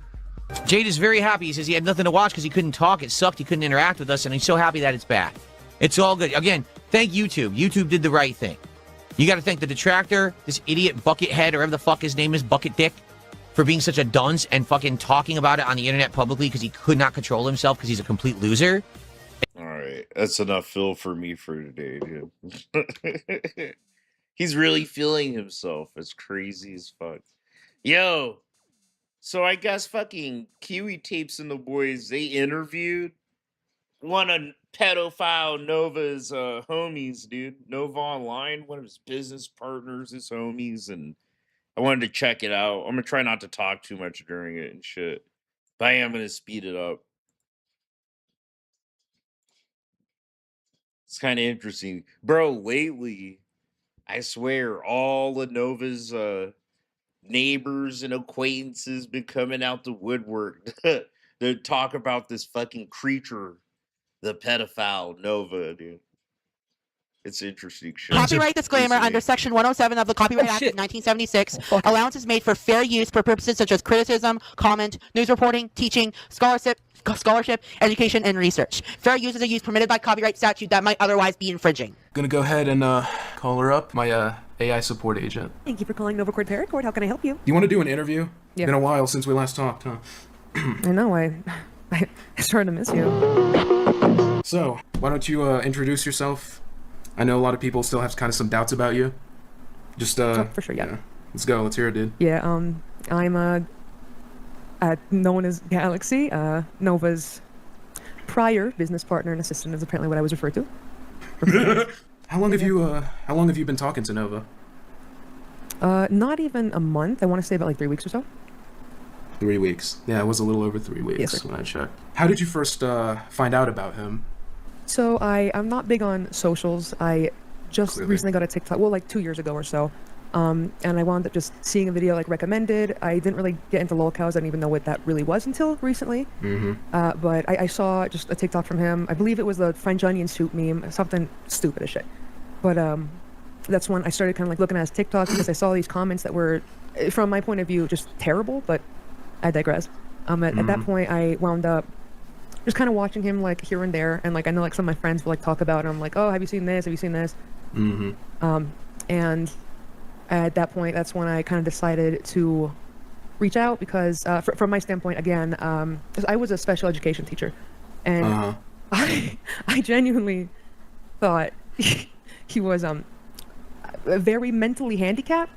Speaker 8: Jade is very happy. He says he had nothing to watch because he couldn't talk. It sucked. He couldn't interact with us, and he's so happy that it's back. It's all good. Again, thank YouTube. YouTube did the right thing. You got to thank the detractor, this idiot Buckethead, or whatever the fuck his name is, Bucket Dick, for being such a dunce and fucking talking about it on the internet publicly because he could not control himself because he's a complete loser.
Speaker 1: All right, that's enough Phil for me for today, dude. He's really feeling himself. It's crazy as fuck. Yo, so I guess fucking Kiwi Tapes and the boys, they interviewed one of pedophile Nova's homies, dude. Nova Online, one of his business partners, his homies, and I wanted to check it out. I'm gonna try not to talk too much during it and shit, but I am gonna speed it up. It's kind of interesting, bro. Lately, I swear, all of Nova's neighbors and acquaintances been coming out the woodwork to talk about this fucking creature, the pedophile Nova, dude. It's interesting shit.
Speaker 9: Copyright disclaimer
Speaker 1: Recently.
Speaker 9: under Section 107 of the Copyright Act of 1976. Allowance is made for fair use for purposes such as criticism, comment, news reporting, teaching, scholarship, education, and research. Fair use is a use permitted by copyright statute that might otherwise be infringing.
Speaker 10: Gonna go ahead and call her up, my AI support agent.
Speaker 11: Thank you for calling Novacord Paracord. How can I help you?
Speaker 10: Do you want to do an interview?
Speaker 11: Yeah.
Speaker 10: Been a while since we last talked, huh?
Speaker 11: I know, I started to miss you.
Speaker 10: So, why don't you introduce yourself? I know a lot of people still have kind of some doubts about you. Just
Speaker 11: Oh, for sure, yeah.
Speaker 10: Let's go. Let's hear it, dude.
Speaker 11: Yeah, I'm known as Galaxy, Nova's prior business partner and assistant is apparently what I was referred to.
Speaker 10: How long have you been talking to Nova?
Speaker 11: Not even a month. I want to say about like 3 weeks or so.
Speaker 10: 3 weeks. Yeah, it was a little over 3 weeks
Speaker 11: Yes, sir.
Speaker 10: when I checked. How did you first find out about him?
Speaker 11: So I'm not big on socials. I just
Speaker 10: Clearly.
Speaker 11: recently got a TikTok, well, like 2 years ago or so. And I wound up just seeing a video like recommended. I didn't really get into Lolcows. I didn't even know what that really was until recently.
Speaker 10: Mm-hmm.
Speaker 11: But I saw just a TikTok from him. I believe it was the French onion soup meme, something stupid as shit. But that's when I started kind of like looking at his TikTok because I saw these comments that were, from my point of view, just terrible. But I digress. At that point, I wound up just kind of watching him like here and there, and like I know like some of my friends will like talk about him, like, oh, have you seen this? Have you seen this? And at that point, that's when I kind of decided to reach out because from my standpoint, again, 'cause I was a special education teacher, and I genuinely thought he was very mentally handicapped.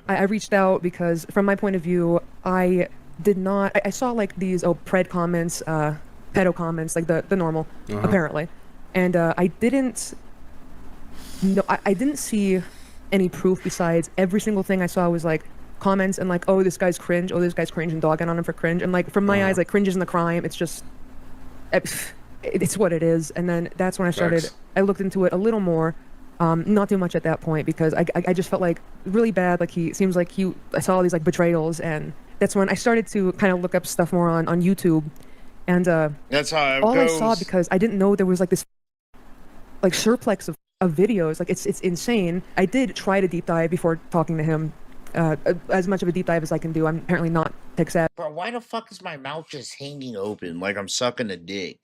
Speaker 11: I reached out because from my point of view, I did not. I saw like these pred comments, pedo comments, like the normal, apparently, and I didn't. No, I didn't see any proof besides every single thing I saw was like comments and like, oh, this guy's cringe, oh, this guy's cringe, and dogging on him for cringe, and like from my eyes, like cringe isn't a crime. It's just, it's what it is. And then that's when I started. I looked into it a little more. Not too much at that point because I just felt like really bad. Like he seems like I saw all these like betrayals, and that's when I started to kind of look up stuff more on YouTube, and
Speaker 1: that's how it
Speaker 11: all
Speaker 1: goes.
Speaker 11: I saw because I didn't know there was like this like surplex of videos. Like it's insane. I did try to deep dive before talking to him, as much of a deep dive as I can do. I'm apparently not tech savvy.
Speaker 1: Bro, why the fuck is my mouth just hanging open like I'm sucking a dick?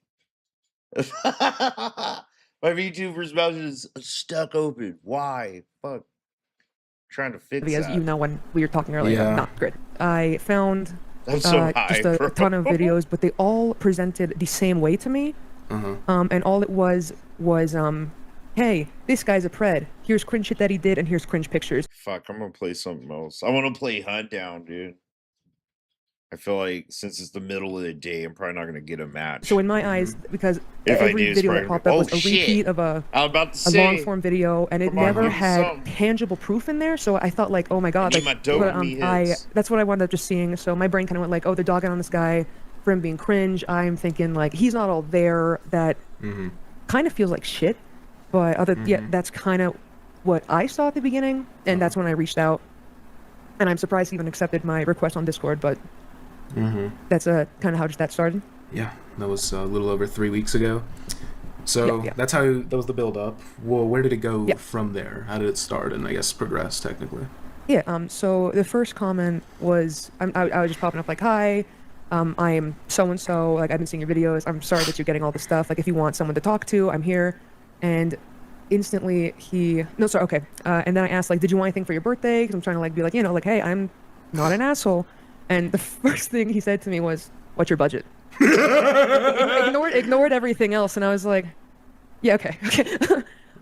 Speaker 1: My VTuber's mouth is stuck open. Why? Fuck. Trying to fix
Speaker 11: As
Speaker 1: that.
Speaker 11: you know, when we were talking earlier, not good. I found
Speaker 1: I'm so high,
Speaker 11: just a ton of videos, but they all presented the same way to me. And all it was hey, this guy's a pred. Here's cringe shit that he did, and here's cringe pictures.
Speaker 1: Fuck, I'm gonna play something else. I want to play Hunt Down, dude. I feel like since it's the middle of the day, I'm probably not gonna get a match.
Speaker 11: So in my eyes, because
Speaker 1: If I
Speaker 11: every
Speaker 1: do,
Speaker 11: video
Speaker 1: it's
Speaker 11: that popped up was a repeat of a long form video, and it never had tangible proof in there. So I thought like, oh my god, like, that's what I wound up just seeing. So my brain kind of went like, oh, they're dogging on this guy for him being cringe. I'm thinking like he's not all there. That kind of feels like shit. But that's kind of what I saw at the beginning, and that's when I reached out. And I'm surprised he even accepted my request on Discord, but that's kind of how that started.
Speaker 10: Yeah, that was a little over 3 weeks ago. So that was the build up. Well, where did it go from there? How did it start and I guess progress technically?
Speaker 11: Yeah, so the first comment was, I was just popping up like, hi, I am so-and-so, like I've been seeing your videos, I'm sorry that you're getting all this stuff, like if you want someone to talk to, I'm here. And instantly and then I asked like, did you want anything for your birthday? Because I'm trying to like be like, like, hey, I'm not an asshole. And the first thing he said to me was, what's your budget? ignored everything else, and I was like, yeah, okay.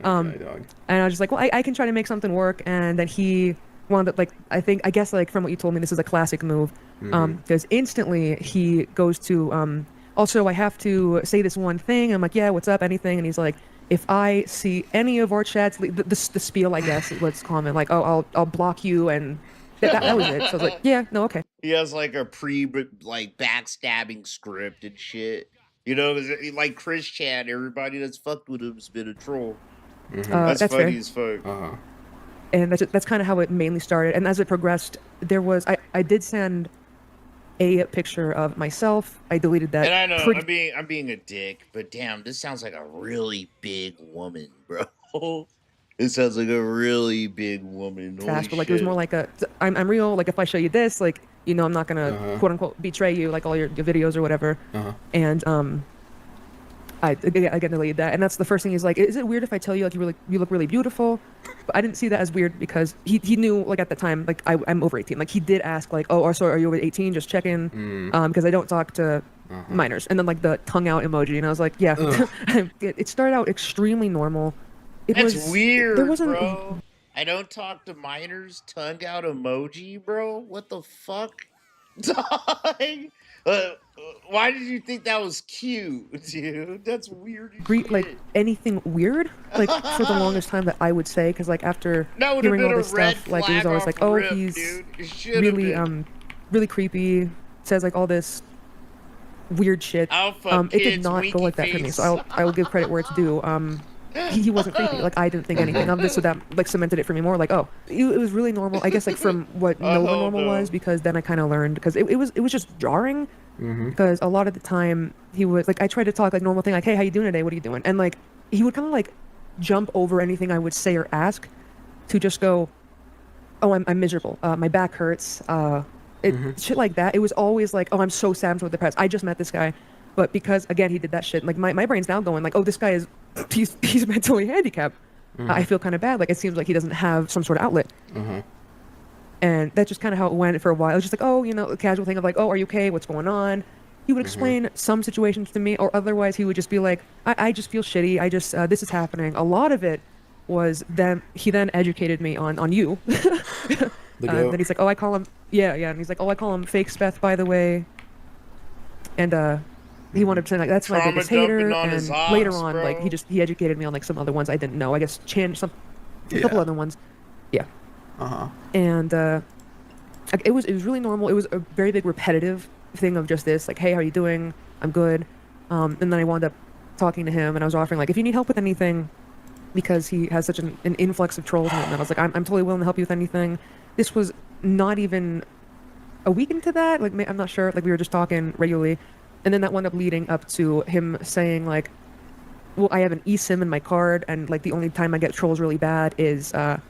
Speaker 11: And I was just like, well, I can try to make something work. And then he wound up like, I guess like from what you told me, this is a classic move, because instantly he goes to also I have to say this one thing. I'm like, yeah, what's up, anything? And he's like, if I see any of our chats, the spiel, I guess, let's comment, like, oh, I'll block you, and that was it. So I was like, yeah, no, okay.
Speaker 1: He has like a backstabbing script and shit. You know, like Chris Chat, everybody that's fucked with him's been a troll. That's funny as fuck.
Speaker 11: And that's kind of how it mainly started. And as it progressed, there was I did send a picture of myself. I deleted that.
Speaker 1: And I know I'm being a dick, but damn, this sounds like a really big woman, bro. It sounds like a really big woman.
Speaker 11: Fast, but like it was more like I'm real. Like if I show you this, like I'm not gonna quote unquote betray you, like all your videos or whatever. And I get deleted that, and that's the first thing he's like, is it weird if I tell you like you look really beautiful? But I didn't see that as weird because he knew like at the time like I'm over 18. Like he did ask like, oh, sorry, are you over 18? Just checking, because I don't talk to minors. And then like the tongue out emoji, and I was like, yeah. It started out extremely normal.
Speaker 1: That's weird, bro. I don't talk to minors. Tongue out emoji, bro. What the fuck? Why did you think that was cute, dude? That's weird.
Speaker 11: Like anything weird, like for the longest time that I would say, because like after hearing all this stuff, like it was always like, oh, he's really really creepy. Says like all this weird shit. It did not go like that for me, so I will give credit where it's due. He wasn't creepy. Like I didn't think anything of this, so that like cemented it for me more. Like, oh, it was really normal. I guess like from what normal was, because then I kind of learned, because it was just jarring. Because a lot of the time he was like, I tried to talk like normal thing, like, hey, how you doing today? What are you doing? And like he would kind of like jump over anything I would say or ask to just go, oh, I'm miserable. My back hurts. shit like that. It was always like, oh, I'm so sad I'm so depressed. I just met this guy. But because, again, he did that shit, like, my brain's now going, like, oh, this guy is, he's mentally handicapped. I feel kind of bad. Like, it seems like he doesn't have some sort of outlet. And that's just kind of how it went for a while. It was just like, oh, you know, a casual thing of like, oh, are you okay? What's going on? He would explain some situations to me, or otherwise he would just be like, I just feel shitty. I just, this is happening. A lot of it was then, he then educated me on you. Then he's like, oh, I call him, and he's like, oh, I call him Fake Speth, by the way. And, he wanted to say, like, that's my biggest hater, and later on, bro. Like, he educated me on, like, some other ones I didn't know. I guess a couple other ones. Yeah. And, it was really normal. It was a very big repetitive thing of just this, like, hey, how are you doing? I'm good. And then I wound up talking to him, and I was offering, like, if you need help with anything, because he has such an influx of trolls, and I was like, I'm totally willing to help you with anything. This was not even a week into that. Like, I'm not sure. Like, we were just talking regularly. And then that wound up leading up to him saying, like, well, I have an eSIM in my card, and, like, the only time I get trolls really bad is on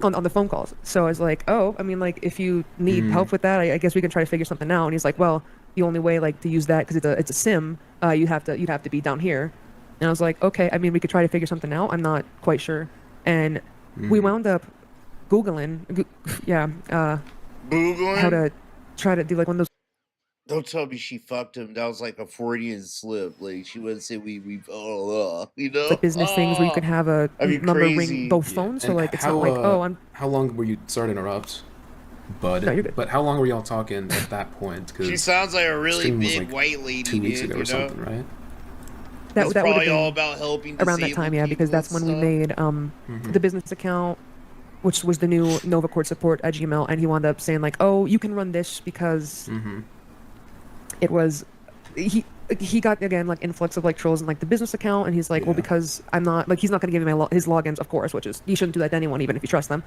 Speaker 11: the phone calls. So I was like, oh, I mean, like, if you need help with that, I guess we can try to figure something out. And he's like, well, the only way, like, to use that, because it's a SIM, you'd have to be down here. And I was like, okay, I mean, we could try to figure something out. I'm not quite sure. And we wound up Googling,
Speaker 1: Googling?
Speaker 11: how to try to do, like, one of those.
Speaker 1: Don't tell me she fucked him. That was like a Freudian slip. Like, she wouldn't say you know?
Speaker 11: Like business things where you can have a number ring both phones. So, like, it's not like, oh, I'm...
Speaker 10: How long were you... Sorry to interrupt, bud.
Speaker 11: No, you're good.
Speaker 10: But how long were y'all talking at that point?
Speaker 1: She sounds like a really big
Speaker 10: like
Speaker 1: white lady,
Speaker 10: 2 weeks ago or something, right?
Speaker 1: That
Speaker 11: would have
Speaker 1: probably
Speaker 11: been
Speaker 1: all about helping
Speaker 11: around that time, yeah, because that's when we made the business account, which was the new Nova Court support at Gmail, and he wound up saying, like, oh, you can run this because it was he got, again, like, influx of, like, trolls in, like, the business account, and he's like, well, because I'm not, like, he's not going to give me his logins, of course, which is, you shouldn't do that to anyone, even if you trust them.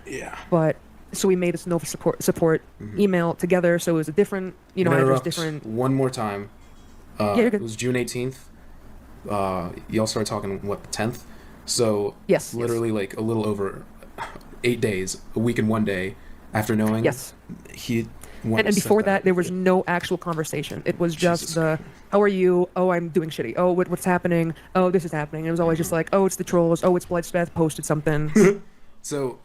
Speaker 11: But so we made this Nova support email together, so it was a different, you know, address, different.
Speaker 10: One more time.
Speaker 11: Yeah, you're good.
Speaker 10: It was June 18th. Y'all started talking, what, the 10th? So literally like a little over 8 days, a week and 1 day after knowing he went
Speaker 11: and before that there was no actual conversation. It was just how are you? Oh, I'm doing shitty. Oh, what's happening? Oh, this is happening. It was always just like, oh, it's the trolls. Oh, it's Bloodspeth posted something.
Speaker 10: So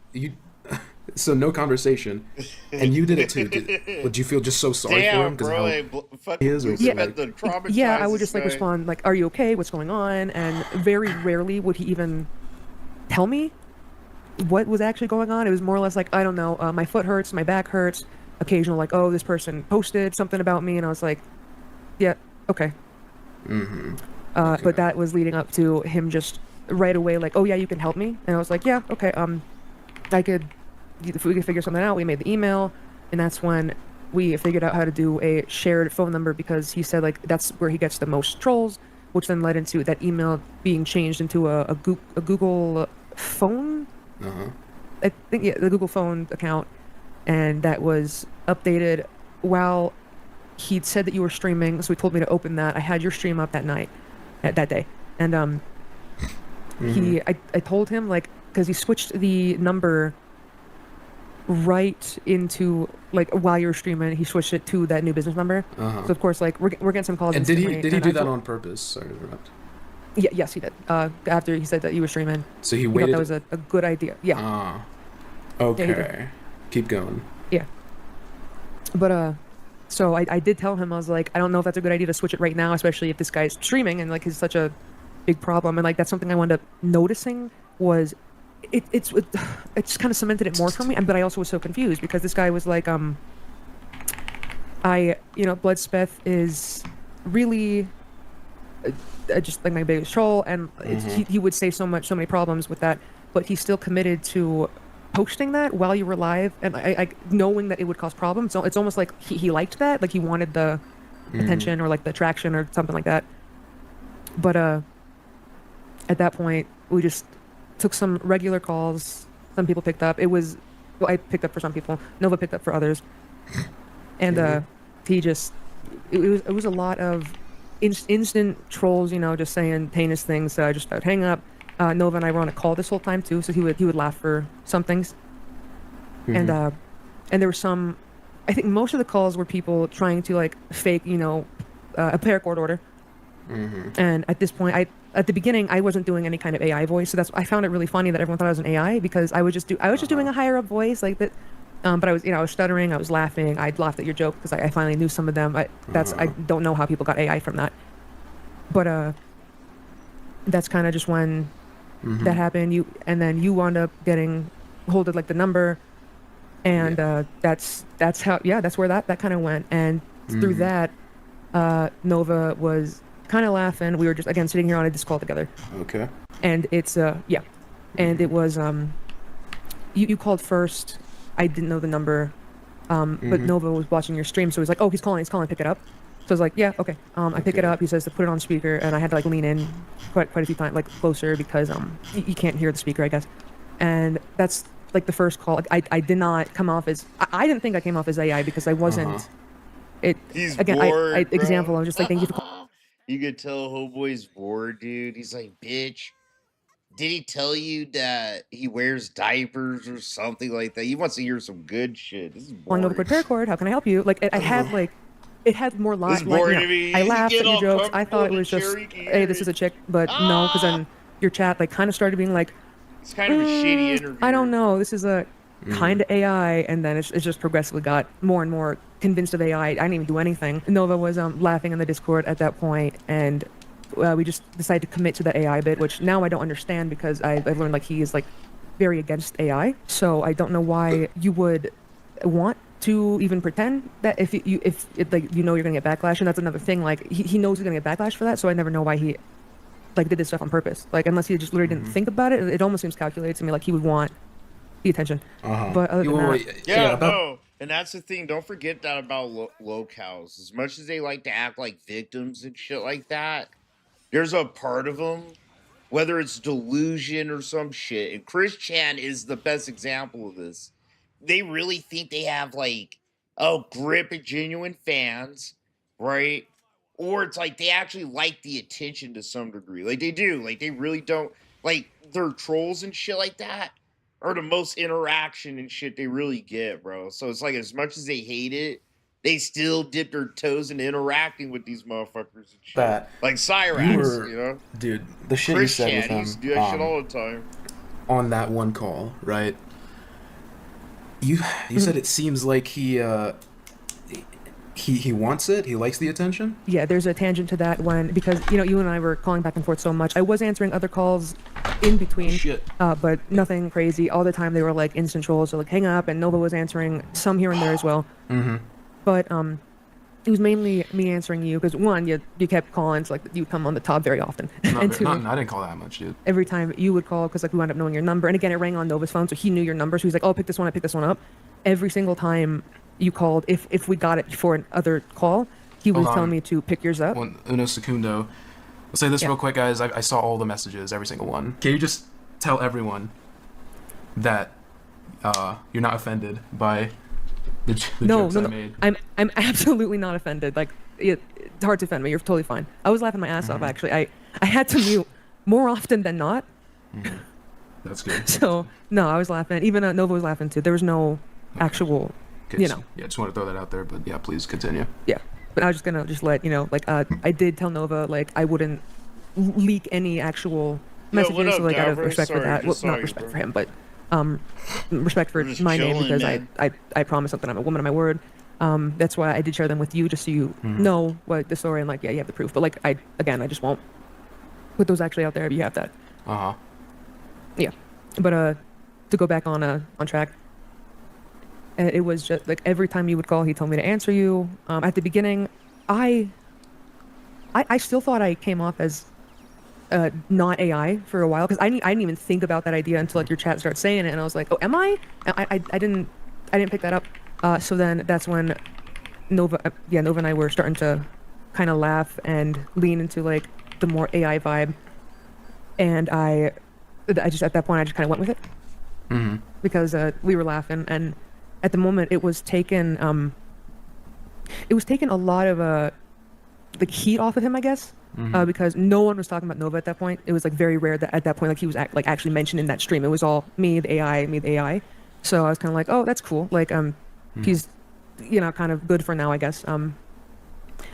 Speaker 10: no conversation, and you did it too. Did you feel just so sorry for him because he is? Or
Speaker 11: yeah, I would just like respond like, "Are you okay? What's going on?" And very rarely would he even tell me what was actually going on. It was more or less like, I don't know, my foot hurts, my back hurts. Occasional like, oh, this person posted something about me, and I was like, yeah, okay. But that was leading up to him just right away like, oh yeah, you can help me, and I was like, yeah, okay, if we could figure something out. We made the email, and that's when we figured out how to do a shared phone number, because he said like that's where he gets the most trolls, which then led into that email being changed into a Google phone. I think the Google phone account, and that was updated while he'd said that you were streaming, so he told me to open that. I had your stream up that night, that day, and I told him, like, because he switched the number right into, like, while you were streaming, he switched it to that new business number. So of course, like, we're getting some calls.
Speaker 10: And did he do that on purpose? Sorry to interrupt.
Speaker 11: Yeah, yes, he did. After he said that you were streaming,
Speaker 10: so he waited.
Speaker 11: That was a good idea. Yeah.
Speaker 10: Okay.
Speaker 11: Yeah,
Speaker 10: keep going.
Speaker 11: Yeah. But so I did tell him, I was like, I don't know if that's a good idea to switch it right now, especially if this guy's streaming and like he's such a big problem, and like that's something I wound up noticing was it's kind of cemented it more for me, but I also was so confused because this guy was like, Bloodspeth is really just like my biggest troll, and he would say so many problems with that, but he's still committed to posting that while you were live, and I knowing that it would cause problems. So it's almost like he liked that, like he wanted the attention or like the attraction or something like that. But at that point, we just took some regular calls. Some people picked up. I picked up for some people. Nova picked up for others. And he just, it was a lot of instant trolls, just saying heinous things. So I just would hang up. Nova and I were on a call this whole time too, so he would laugh for some things. And there were some I think most of the calls were people trying to like fake, you know, a paracord order. And at this point, at the beginning, I wasn't doing any kind of AI voice, so I found it really funny that everyone thought I was an AI because I was just doing a higher up voice like that. But I was stuttering, I was laughing, I'd laughed at your joke because I finally knew some of them. I don't know how people got AI from that, but that's kind of just when that happened. And then you wound up getting hold of like the number, and that's where that kind of went. And through that, Nova was kind of laughing. We were just again sitting here on a Discord together.
Speaker 10: Okay.
Speaker 11: And it's and it was you called first. I didn't know the number, but Nova was watching your stream, so he's like, "Oh, he's calling, pick it up." So I was like, "Yeah, okay." I pick it up. He says to put it on speaker, and I had to like lean in quite a few times, like closer, because you can't hear the speaker, I guess. And that's like the first call. Like, I did not come off as I didn't think I came off as AI because I wasn't.
Speaker 1: He's
Speaker 11: again.
Speaker 1: bored,
Speaker 11: Example.
Speaker 1: bro.
Speaker 11: I was just like, "Thank you for."
Speaker 1: You could tell Homeboy's bored, dude. He's like, "Bitch, did he tell you that he wears diapers or something like that?" He wants to hear some good shit. This is boring.
Speaker 11: Nova Code Paracord. How can I help you? Like I had like. It had more
Speaker 1: This
Speaker 11: lies.
Speaker 1: is boring
Speaker 11: Like,
Speaker 1: to me.
Speaker 11: I
Speaker 1: He's
Speaker 11: laughed at
Speaker 1: getting
Speaker 11: your
Speaker 1: all
Speaker 11: jokes. I thought it was just,
Speaker 1: comfortable and
Speaker 11: hey, this is a chick. But no, because then your chat like kind of started being like,
Speaker 1: it's kind of a shitty interview.
Speaker 11: I don't know. This is a kind of AI, and then it's just progressively got more and more convinced of AI. I didn't even do anything. Nova was laughing in the Discord at that point, and we just decided to commit to the AI bit, which now I don't understand because I've learned like he is like very against AI. So I don't know why you would want to even pretend that if like you know you're gonna get backlash, and that's another thing. Like he knows he's gonna get backlash for that, so I never know why he like did this stuff on purpose. Like unless he just literally didn't think about it, it almost seems calculated to me. Like he would want the attention. But other than that,
Speaker 1: no. And that's the thing. Don't forget that about Lolcows. As much as they like to act like victims and shit like that, there's a part of them, whether it's delusion or some shit. And Chris Chan is the best example of this. They really think they have like a grip of genuine fans, right? Or it's like they actually like the attention to some degree. Like they do. Like they really don't like their trolls and shit like that are the most interaction and shit they really get, bro. So it's like as much as they hate it, they still dip their toes in interacting with these motherfuckers and shit. Like Cyrax, you know?
Speaker 10: Dude, the shit
Speaker 1: Chris
Speaker 10: you said
Speaker 1: Chan,
Speaker 10: with him,
Speaker 1: he used to do that shit all the time.
Speaker 10: On that one call, right? You said it seems like he wants it. He likes the attention.
Speaker 11: Yeah, there's a tangent to that because you and I were calling back and forth so much. I was answering other calls in between, but nothing crazy. All the time they were like instant trolls, so like hang up, and Nova was answering some here and there as well. But it was mainly me answering you because one, you kept calling, so like you come on the top very often.
Speaker 10: And two, I didn't call that much, dude.
Speaker 11: Every time you would call, because like we wound up knowing your number, and again it rang on Nova's phone, so he knew your number. So he was like, "Oh, pick this one up." Every single time you called, if we got it for another call, he was telling me to pick yours up.
Speaker 10: Uno secundo. I'll say this real quick, guys. I saw all the messages, every single one. Can you just tell everyone that you're not offended by the jokes I made?
Speaker 11: I'm absolutely not offended. Like it's hard to offend me. You're totally fine. I was laughing my ass off actually. I had to mute more often than not.
Speaker 10: That's good.
Speaker 11: So no, I was laughing. Even Nova was laughing too. There was no actual,
Speaker 10: Yeah, just want to throw that out there. But yeah, please continue.
Speaker 11: Yeah, but I was just gonna let you know. Like I did tell Nova like I wouldn't leak any actual messages. So like out of respect for that. Well, not respect for him, but respect for my name because I promised something. I'm a woman of my word. That's why I did share them with you, just so you know what the story and like you have the proof. But like I just won't put those actually out there if you have that. Yeah, but to go back on track. It was just like every time you would call, he told me to answer you. At the beginning, I still thought I came off as not AI for a while because I didn't even think about that idea until like your chat started saying it, and I was like, oh, am I? I didn't pick that up. So then that's when Nova and I were starting to kind of laugh and lean into like the more AI vibe, and I just at that point I just kind of went with it because we were laughing, and at the moment it was taken a lot of the heat off of him, I guess. Because no one was talking about Nova at that point. It was like very rare that at that point like he was actually mentioned in that stream. It was all me, the AI. So I was kind of like, oh, that's cool. Like he's you know, kind of good for now, I guess. And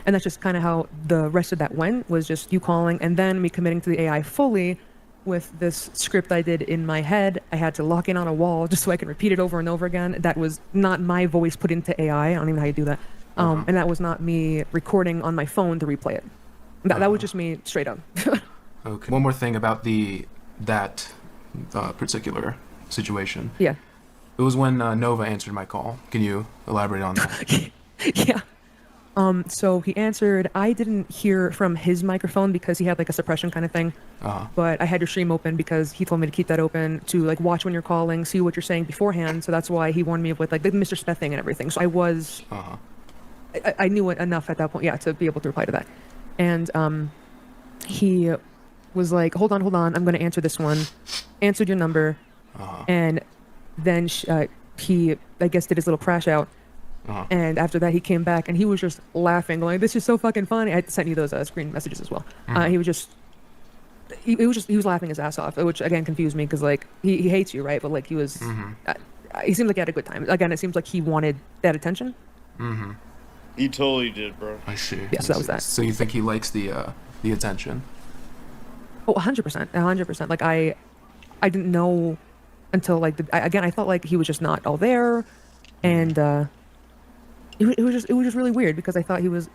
Speaker 11: that's just kind of how the rest of that went, was just you calling and then me committing to the AI fully with this script I did in my head. I had to lock in on a wall just so I can repeat it over and over again. That was not my voice put into AI. I don't even know how you do that. And that was not me recording on my phone to replay it. That was just me straight up.
Speaker 10: Okay. One more thing about that particular situation.
Speaker 11: Yeah.
Speaker 10: It was when Nova answered my call. Can you elaborate on that?
Speaker 11: Yeah. So he answered. I didn't hear from his microphone because he had like a suppression kind of thing. But I had your stream open because he told me to keep that open to like watch when you're calling, see what you're saying beforehand. So that's why he warned me with like the Mr. Speth thing and everything. So I was, I knew it enough at that point, yeah, to be able to reply to that. And he was like, hold on, I'm going to answer this one. Answered your number. And then he, I guess, did his little crash out. And after that, he came back and he was just laughing, going, "This is so fucking funny." I sent you those screen messages as well. He was just, he was laughing his ass off, which again confused me because like he hates you, right? But like he was, he seemed like he had a good time. Again, it seems like he wanted that attention.
Speaker 1: He totally did, bro.
Speaker 10: I see.
Speaker 11: Yes, that was that.
Speaker 10: So you think he likes the attention?
Speaker 11: Oh, 100%, 100%. Like I didn't know until like I thought like he was just not all there, and it was just really weird because I thought he was.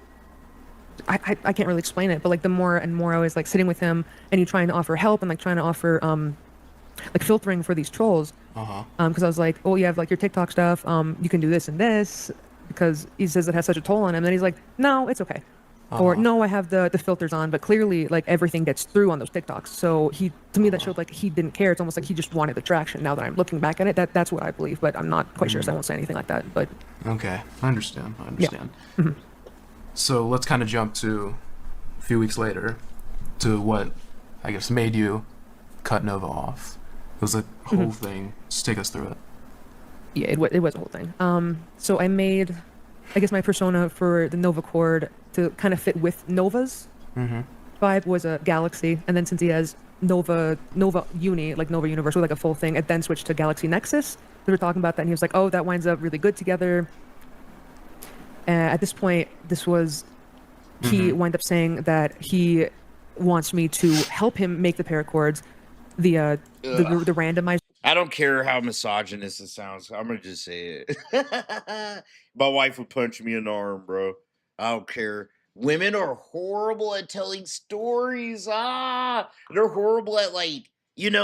Speaker 11: I can't really explain it, but like the more and more I was like sitting with him and he trying to offer help and like trying to offer like filtering for these trolls, because I was like, oh, you have like your TikTok stuff, you can do this and this, because he says it has such a toll on him, and he's like, no, it's okay. Or no, I have the filters on, but clearly like everything gets through on those TikToks. So to me that showed like he didn't care. It's almost like he just wanted the traction. Now that I'm looking back at it, that's what I believe, but I'm not quite sure, so I won't say anything like that. But
Speaker 10: okay, I understand.
Speaker 11: Yeah.
Speaker 10: So let's kind of jump to a few weeks later to what I guess made you cut Nova off. It was a whole thing. Just take us through it.
Speaker 11: Yeah, it was a whole thing. So I made, I guess, my persona for the Nova Chord to kind of fit with Nova's vibe was a Galaxy, and then since he has Nova Uni, like Nova Universe, with like a full thing, it then switched to Galaxy Nexus. We were talking about that, and he was like, "Oh, that winds up really good together." At this point, he wound up saying that he wants me to help him make the paracords, the randomized.
Speaker 1: I don't care how misogynist it sounds. I'm gonna just say it. My wife would punch me in the arm, bro. I don't care. Women are horrible at telling stories. They're horrible at like,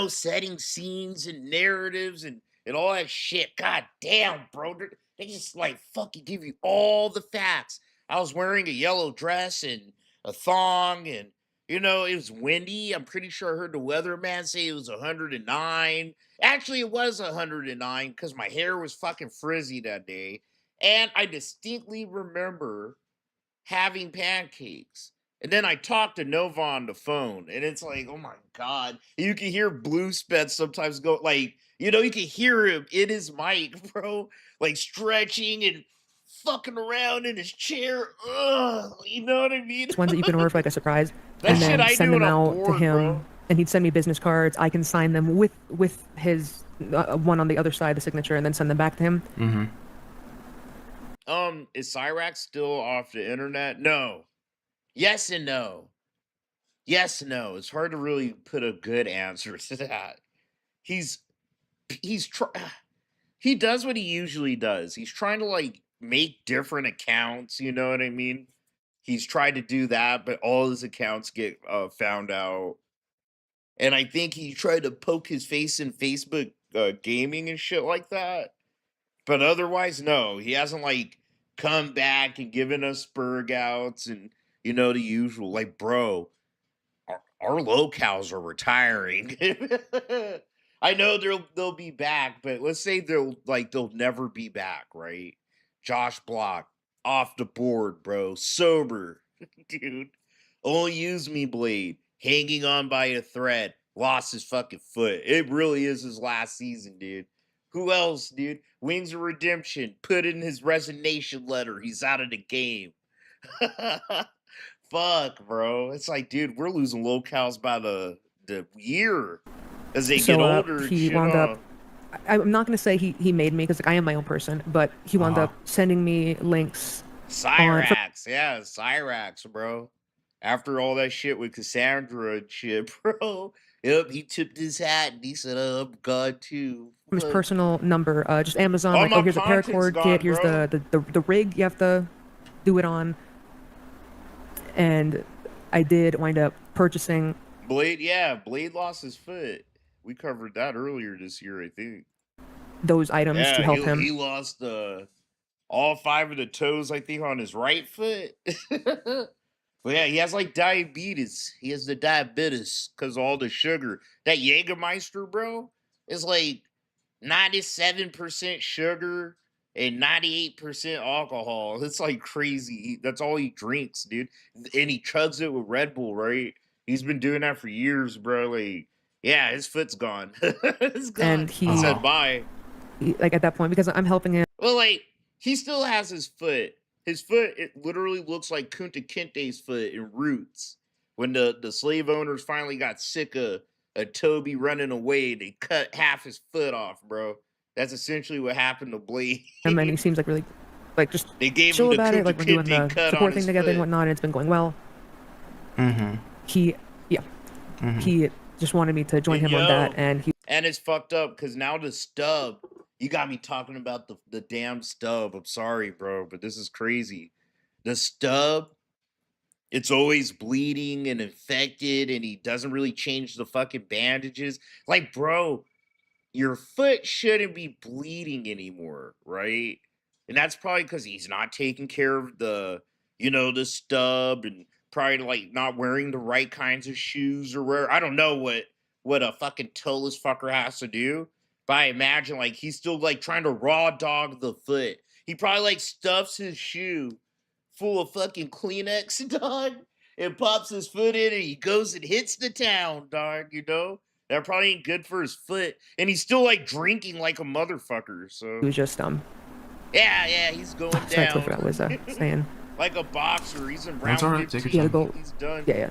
Speaker 1: setting scenes and narratives and all that shit. God damn, bro. They just like fucking give you all the facts. I was wearing a yellow dress and a thong, and it was windy. I'm pretty sure I heard the weatherman say it was 109. Actually, it was 109 because my hair was fucking frizzy that day. And I distinctly remember having pancakes. And then I talked to Nova on the phone, and it's like, oh my God. You can hear Blue Spets sometimes go, like, you can hear him in his mic, bro, like stretching and fucking around in his chair. Ugh, you know what I mean?
Speaker 11: Ones that you can order for like a surprise,
Speaker 1: That
Speaker 11: and
Speaker 1: shit
Speaker 11: then
Speaker 1: I
Speaker 11: send
Speaker 1: do
Speaker 11: them
Speaker 1: when I'm
Speaker 11: out to
Speaker 1: bored,
Speaker 11: him,
Speaker 1: bro.
Speaker 11: and he'd send me business cards. I can sign them with his one on the other side, the signature, and then send them back to him.
Speaker 1: Is Cyrax still off the internet? No. Yes and no. Yes and no. It's hard to really put a good answer to that. He does what he usually does. He's trying to like make different accounts, you know what I mean? He's tried to do that, but all his accounts get found out. And I think he tried to poke his face in Facebook gaming and shit like that. But otherwise, no. He hasn't like come back and given us spurg outs and the usual. Like, bro, our Lolcows are retiring. I know they'll be back, but let's say they'll never be back, right? Josh Block off the board, bro. Sober, dude. Only use me blade. Hanging on by a thread. Lost his fucking foot. It really is his last season, dude. Who else, dude? Wings of Redemption. Put in his resignation letter. He's out of the game. Fuck, bro. It's like, dude, we're losing Lolcows by the year as they get older.
Speaker 11: He wound up I'm not gonna say he made me because like, I am my own person, but he wound up sending me links.
Speaker 1: Cyrax, yeah, Cyrax, bro. After all that shit with Cassandra and shit, bro. Yep, he tipped his hat and he said, I'm God too.
Speaker 11: From his personal number, just Amazon,
Speaker 1: All
Speaker 11: like,
Speaker 1: my
Speaker 11: oh, here's a
Speaker 1: content's
Speaker 11: paracord kit, here's
Speaker 1: gone,
Speaker 11: the rig you have to do it on. And I did wind up purchasing
Speaker 1: Blade, yeah, Blade lost his foot. We covered that earlier this year, I think.
Speaker 11: those items to
Speaker 1: Yeah,
Speaker 11: help him.
Speaker 1: he lost all 5 of the toes, I think, on his right foot. But yeah, he has like diabetes. He has the diabetes because all the sugar. That Jägermeister, bro, is like 97% sugar and 98% alcohol. It's like crazy. That's all he drinks, dude. And he chugs it with Red Bull, right? He's been doing that for years, bro. Like, yeah, his foot's gone. It's gone.
Speaker 11: And he
Speaker 1: said bye.
Speaker 11: Like at that point, because I'm helping him.
Speaker 1: Well, like, he still has his foot. His foot, it literally looks like Kunta Kinte's foot in Roots. When the slave owners finally got sick of Toby running away, they cut half his foot off, bro. That's essentially what happened to Blade.
Speaker 11: And he seems like really, like, just
Speaker 1: they gave
Speaker 11: chill
Speaker 1: him the
Speaker 11: about it. Like, we're doing
Speaker 1: Kinte
Speaker 11: the
Speaker 1: cut
Speaker 11: support
Speaker 1: on
Speaker 11: thing
Speaker 1: his
Speaker 11: together
Speaker 1: foot.
Speaker 11: and whatnot, and it's been going well.
Speaker 10: Mm-hmm.
Speaker 11: He just wanted me to join him on that, and
Speaker 1: it's fucked up because now the stub. You got me talking about the damn stub. I'm sorry, bro, but this is crazy. The stub, it's always bleeding and infected, and he doesn't really change the fucking bandages. Like, bro, your foot shouldn't be bleeding anymore, right? And that's probably because he's not taking care of the stub, and probably like not wearing the right kinds of shoes or I don't know what a fucking toeless fucker has to do. But I imagine like he's still like trying to raw dog the foot. He probably like stuffs his shoe full of fucking Kleenex, dog, and pops his foot in and he goes and hits the town, dog, That probably ain't good for his foot. And he's still like drinking like a motherfucker, so.
Speaker 11: he was just
Speaker 1: Yeah, he's going
Speaker 11: sorry,
Speaker 1: down.
Speaker 11: I forgot what I was saying.
Speaker 1: Like a boxer. He's in round
Speaker 10: That's all right, take
Speaker 1: 15.
Speaker 10: your
Speaker 11: time.
Speaker 1: He's done.
Speaker 11: Yeah.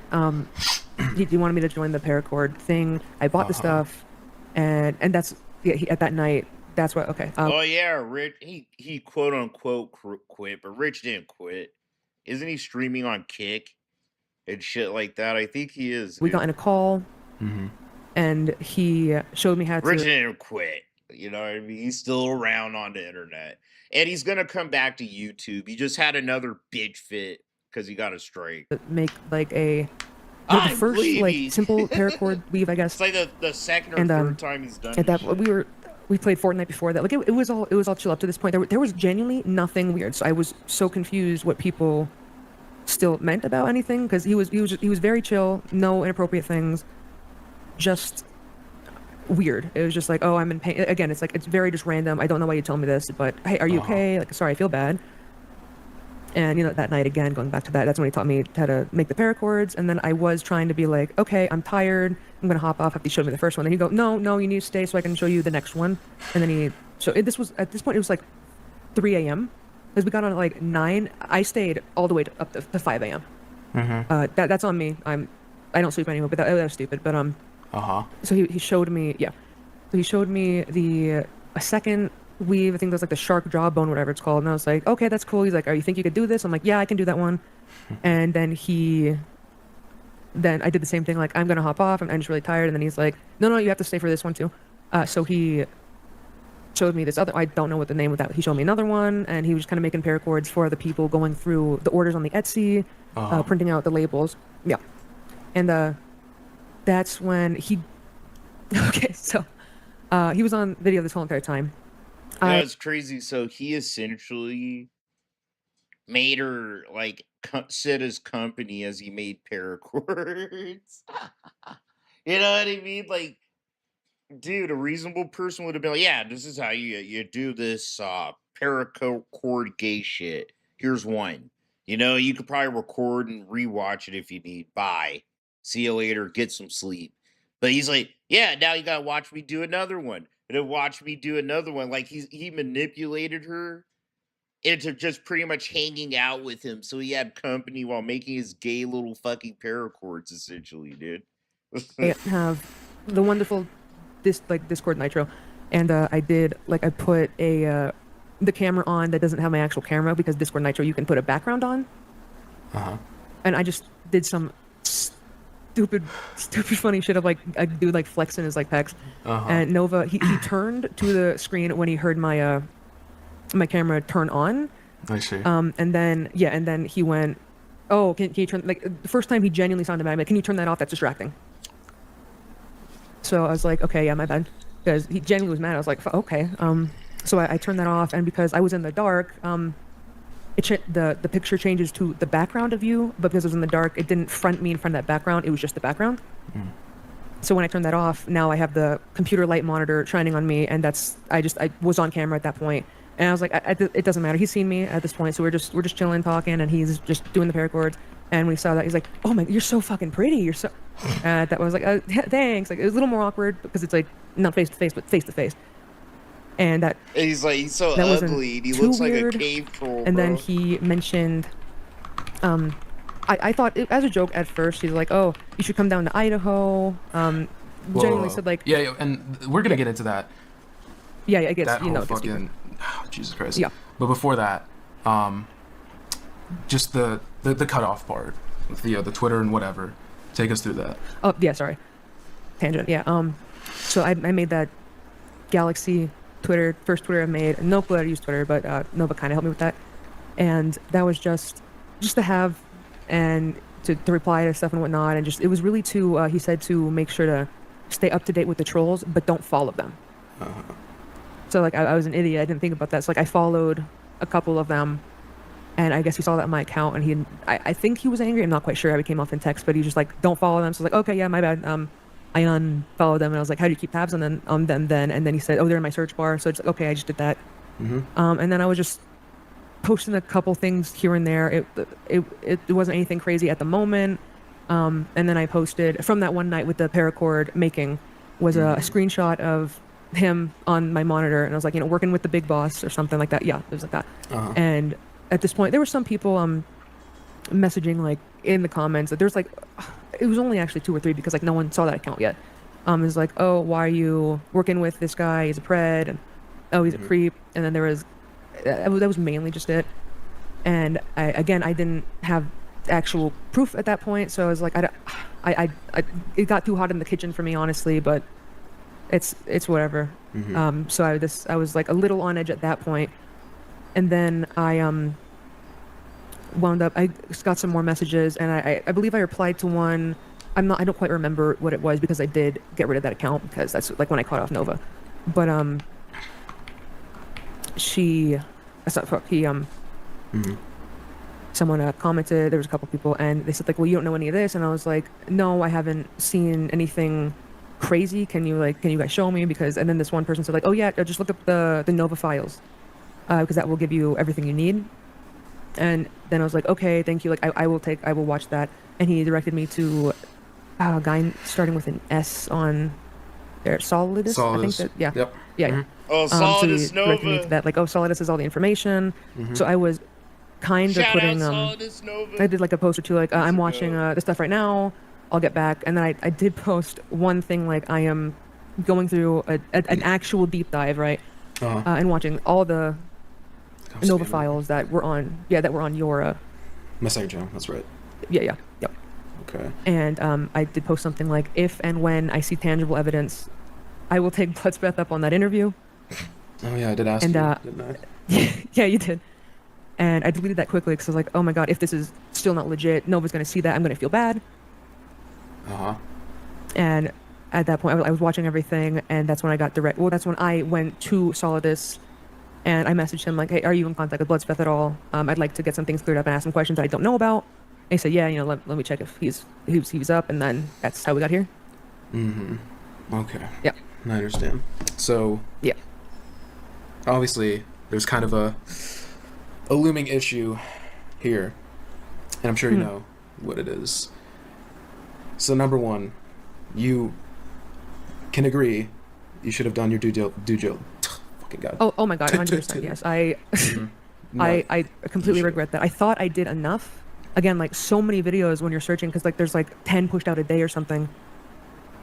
Speaker 11: He wanted me to join the paracord thing. I bought the stuff, and that's at that night. That's what. Okay.
Speaker 1: Oh yeah, Rich. He quote unquote quit, but Rich didn't quit. Isn't he streaming on Kick and shit like that? I think he is.
Speaker 11: We got in a call, and he showed me how to.
Speaker 1: Rich didn't quit. You know what I mean? He's still around on the internet, and he's gonna come back to YouTube. He just had another bitch fit because he got a strike.
Speaker 11: Make like the first like simple paracord weave, I guess.
Speaker 1: It's like the second or third time he's done.
Speaker 11: At that we played Fortnite before that. Like it was all chill up to this point. There was genuinely nothing weird. So I was so confused what people still meant about anything, because he was very chill, no inappropriate things, just weird. It was just like, oh, I'm in pain. Again, it's like, it's very just random. I don't know why you tell me this, but hey, are you okay? Like, sorry, I feel bad. And that night again, going back to that, that's when he taught me how to make the paracords. And then I was trying to be like, okay, I'm tired, I'm gonna hop off after he showed me the first one. And he'd go, no, you need to stay so I can show you the next one. And then at this point it was like 3 a.m. because we got on at like 9. I stayed all the way up to 5 a.m. That's on me. I don't sleep anymore, but that was stupid. But so he showed me, so he showed me a second weave. I think that's like the shark jawbone, whatever it's called. And I was like, okay, that's cool. He's like, you think you could do this? I'm like, yeah, I can do that one. And then I did the same thing. Like, I'm gonna hop off. I'm just really tired. And then he's like, no, you have to stay for this one too. So he showed me this other. I don't know what the name of that. He showed me another one, and he was kind of making paracords for the people going through the orders on the Etsy, printing out the labels. Yeah, and that's when he. Okay, so he was on video this whole entire time.
Speaker 1: It's crazy. So he essentially made her like sit his company as he made paracords. You know what I mean? Like, dude, a reasonable person would have been like, yeah, this is how you do this paracord gay shit. Here's one. You could probably record and rewatch it if you need. Bye. See you later. Get some sleep. But he's like, yeah, now you gotta watch me do another one. And then watch me do another one. Like, he manipulated her into just pretty much hanging out with him, so he had company while making his gay little fucking paracords, essentially, dude.
Speaker 11: I have the wonderful Discord Nitro, and I put the camera on that doesn't have my actual camera, because Discord Nitro you can put a background on. And I just did some stupid funny shit of like a dude like flexing his like pecs. And Nova he turned to the screen when he heard my my camera turn on.
Speaker 10: I see.
Speaker 11: And then he went, oh, can you turn, like the first time he genuinely sounded mad, I'm like, can you turn that off? That's distracting. So I was like, okay, yeah, my bad, because he genuinely was mad. I was like, okay. So I turned that off, and because I was in the dark, the picture changes to the background of you, but because it was in the dark, it didn't front me in front of that background. It was just the background. So when I turned that off, now I have the computer light monitor shining on me, and I was on camera at that point, and I was like, it doesn't matter. He's seen me at this point, so we're just chilling, talking, and he's just doing the paracords. And when he saw that, he's like, "Oh my, you're so fucking pretty. You're so." That was like, thanks. Like it was a little more awkward because it's like not face to face, but face to face. And that
Speaker 1: he's like, he's so ugly. He looks like a cave troll.
Speaker 11: And then he mentioned, I thought as a joke at first. He's like, "Oh, you should come down to Idaho." Genuinely said like,
Speaker 10: yeah, and we're gonna get into that.
Speaker 11: Yeah, I guess
Speaker 10: that
Speaker 11: you know.
Speaker 10: Whole fucking, Jesus Christ.
Speaker 11: Yeah.
Speaker 10: But before that, just the cutoff part with the Twitter and whatever. Take us through that.
Speaker 11: Oh yeah, sorry. Tangent. Yeah. So I made that Galaxy Twitter, first Twitter I made. No clue how to use Twitter, but Nova kind of helped me with that. And that was just to have and to reply to stuff and whatnot. And just, it was really he said to make sure to stay up to date with the trolls, but don't follow them. So like I was an idiot. I didn't think about that. So like I followed a couple of them, and I guess he saw that on my account, and I think he was angry. I'm not quite sure. I came off in text, but he just like, don't follow them. So I was like, okay, yeah, my bad. I unfollowed them, and I was like, how do you keep tabs on them then? And then he said, oh, they're in my search bar. So it's like, okay, I just did that. And then I was just posting a couple things here and there. It wasn't anything crazy at the moment. And then I posted from that one night with the paracord making was a screenshot of him on my monitor, and I was like, working with the big boss or something like that. Yeah, it was like that. And at this point, there were some people messaging like in the comments that there's like, it was only actually 2 or 3 because like no one saw that account yet. It was like, oh, why are you working with this guy? He's a pred, and oh, he's a creep. And then there was that was mainly just it. And I didn't have actual proof at that point, so I was like, it got too hot in the kitchen for me, honestly, but it's whatever. So I was like a little on edge at that point, and then I wound up, I got some more messages, and I believe I replied to one. I don't quite remember what it was because I did get rid of that account because that's like when I caught off Nova. But someone commented, there was a couple people, and they said like, well, you don't know any of this, and I was like, no, I haven't seen anything crazy. Can you guys show me? Because, and then this one person said like, oh yeah, just look up the Nova files, because that will give you everything you need. And then I was like, okay, thank you. Like I will watch that. And he directed me to a guy starting with an S on there, Solidus. I think that, yeah.
Speaker 10: Yep.
Speaker 11: Yeah.
Speaker 1: Oh, Solidus
Speaker 11: so he directed me
Speaker 1: Nova.
Speaker 11: to that, like, oh, Solidus has all the information. So I was kind of putting
Speaker 1: Solidus Nova.
Speaker 11: I did like a post or two, like I'm watching this stuff right now. I'll get back. And then I did post one thing, like I am going through an actual deep dive, right? And watching all the Nova files that were on your
Speaker 10: my second channel. That's right.
Speaker 11: Yep.
Speaker 10: Okay.
Speaker 11: And I did post something like, if and when I see tangible evidence, I will take Bloodsbeth up on that interview.
Speaker 10: Oh yeah, I did ask you, didn't I?
Speaker 11: Yeah, you did. And I deleted that quickly because I was like, oh my god, if this is still not legit, Nova's going to see that, I'm going to feel bad. And at that point, I was watching everything, and that's when I got that's when I went to Solidus, and I messaged him like, hey, are you in contact with Bloodsbeth at all? I'd like to get some things cleared up and ask some questions that I don't know about. And he said, yeah, let me check if he's up, and then that's how we got here.
Speaker 10: Okay.
Speaker 11: Yeah.
Speaker 10: I understand. So
Speaker 11: yeah,
Speaker 10: obviously there's kind of a looming issue here, and I'm sure you know what it is. So number one, you can agree you should have done your due diligence. Fucking god.
Speaker 11: Oh my god, 100%. Yes, I completely regret that. I thought I did enough. Again, like so many videos when you're searching, because like there's like 10 pushed out a day or something.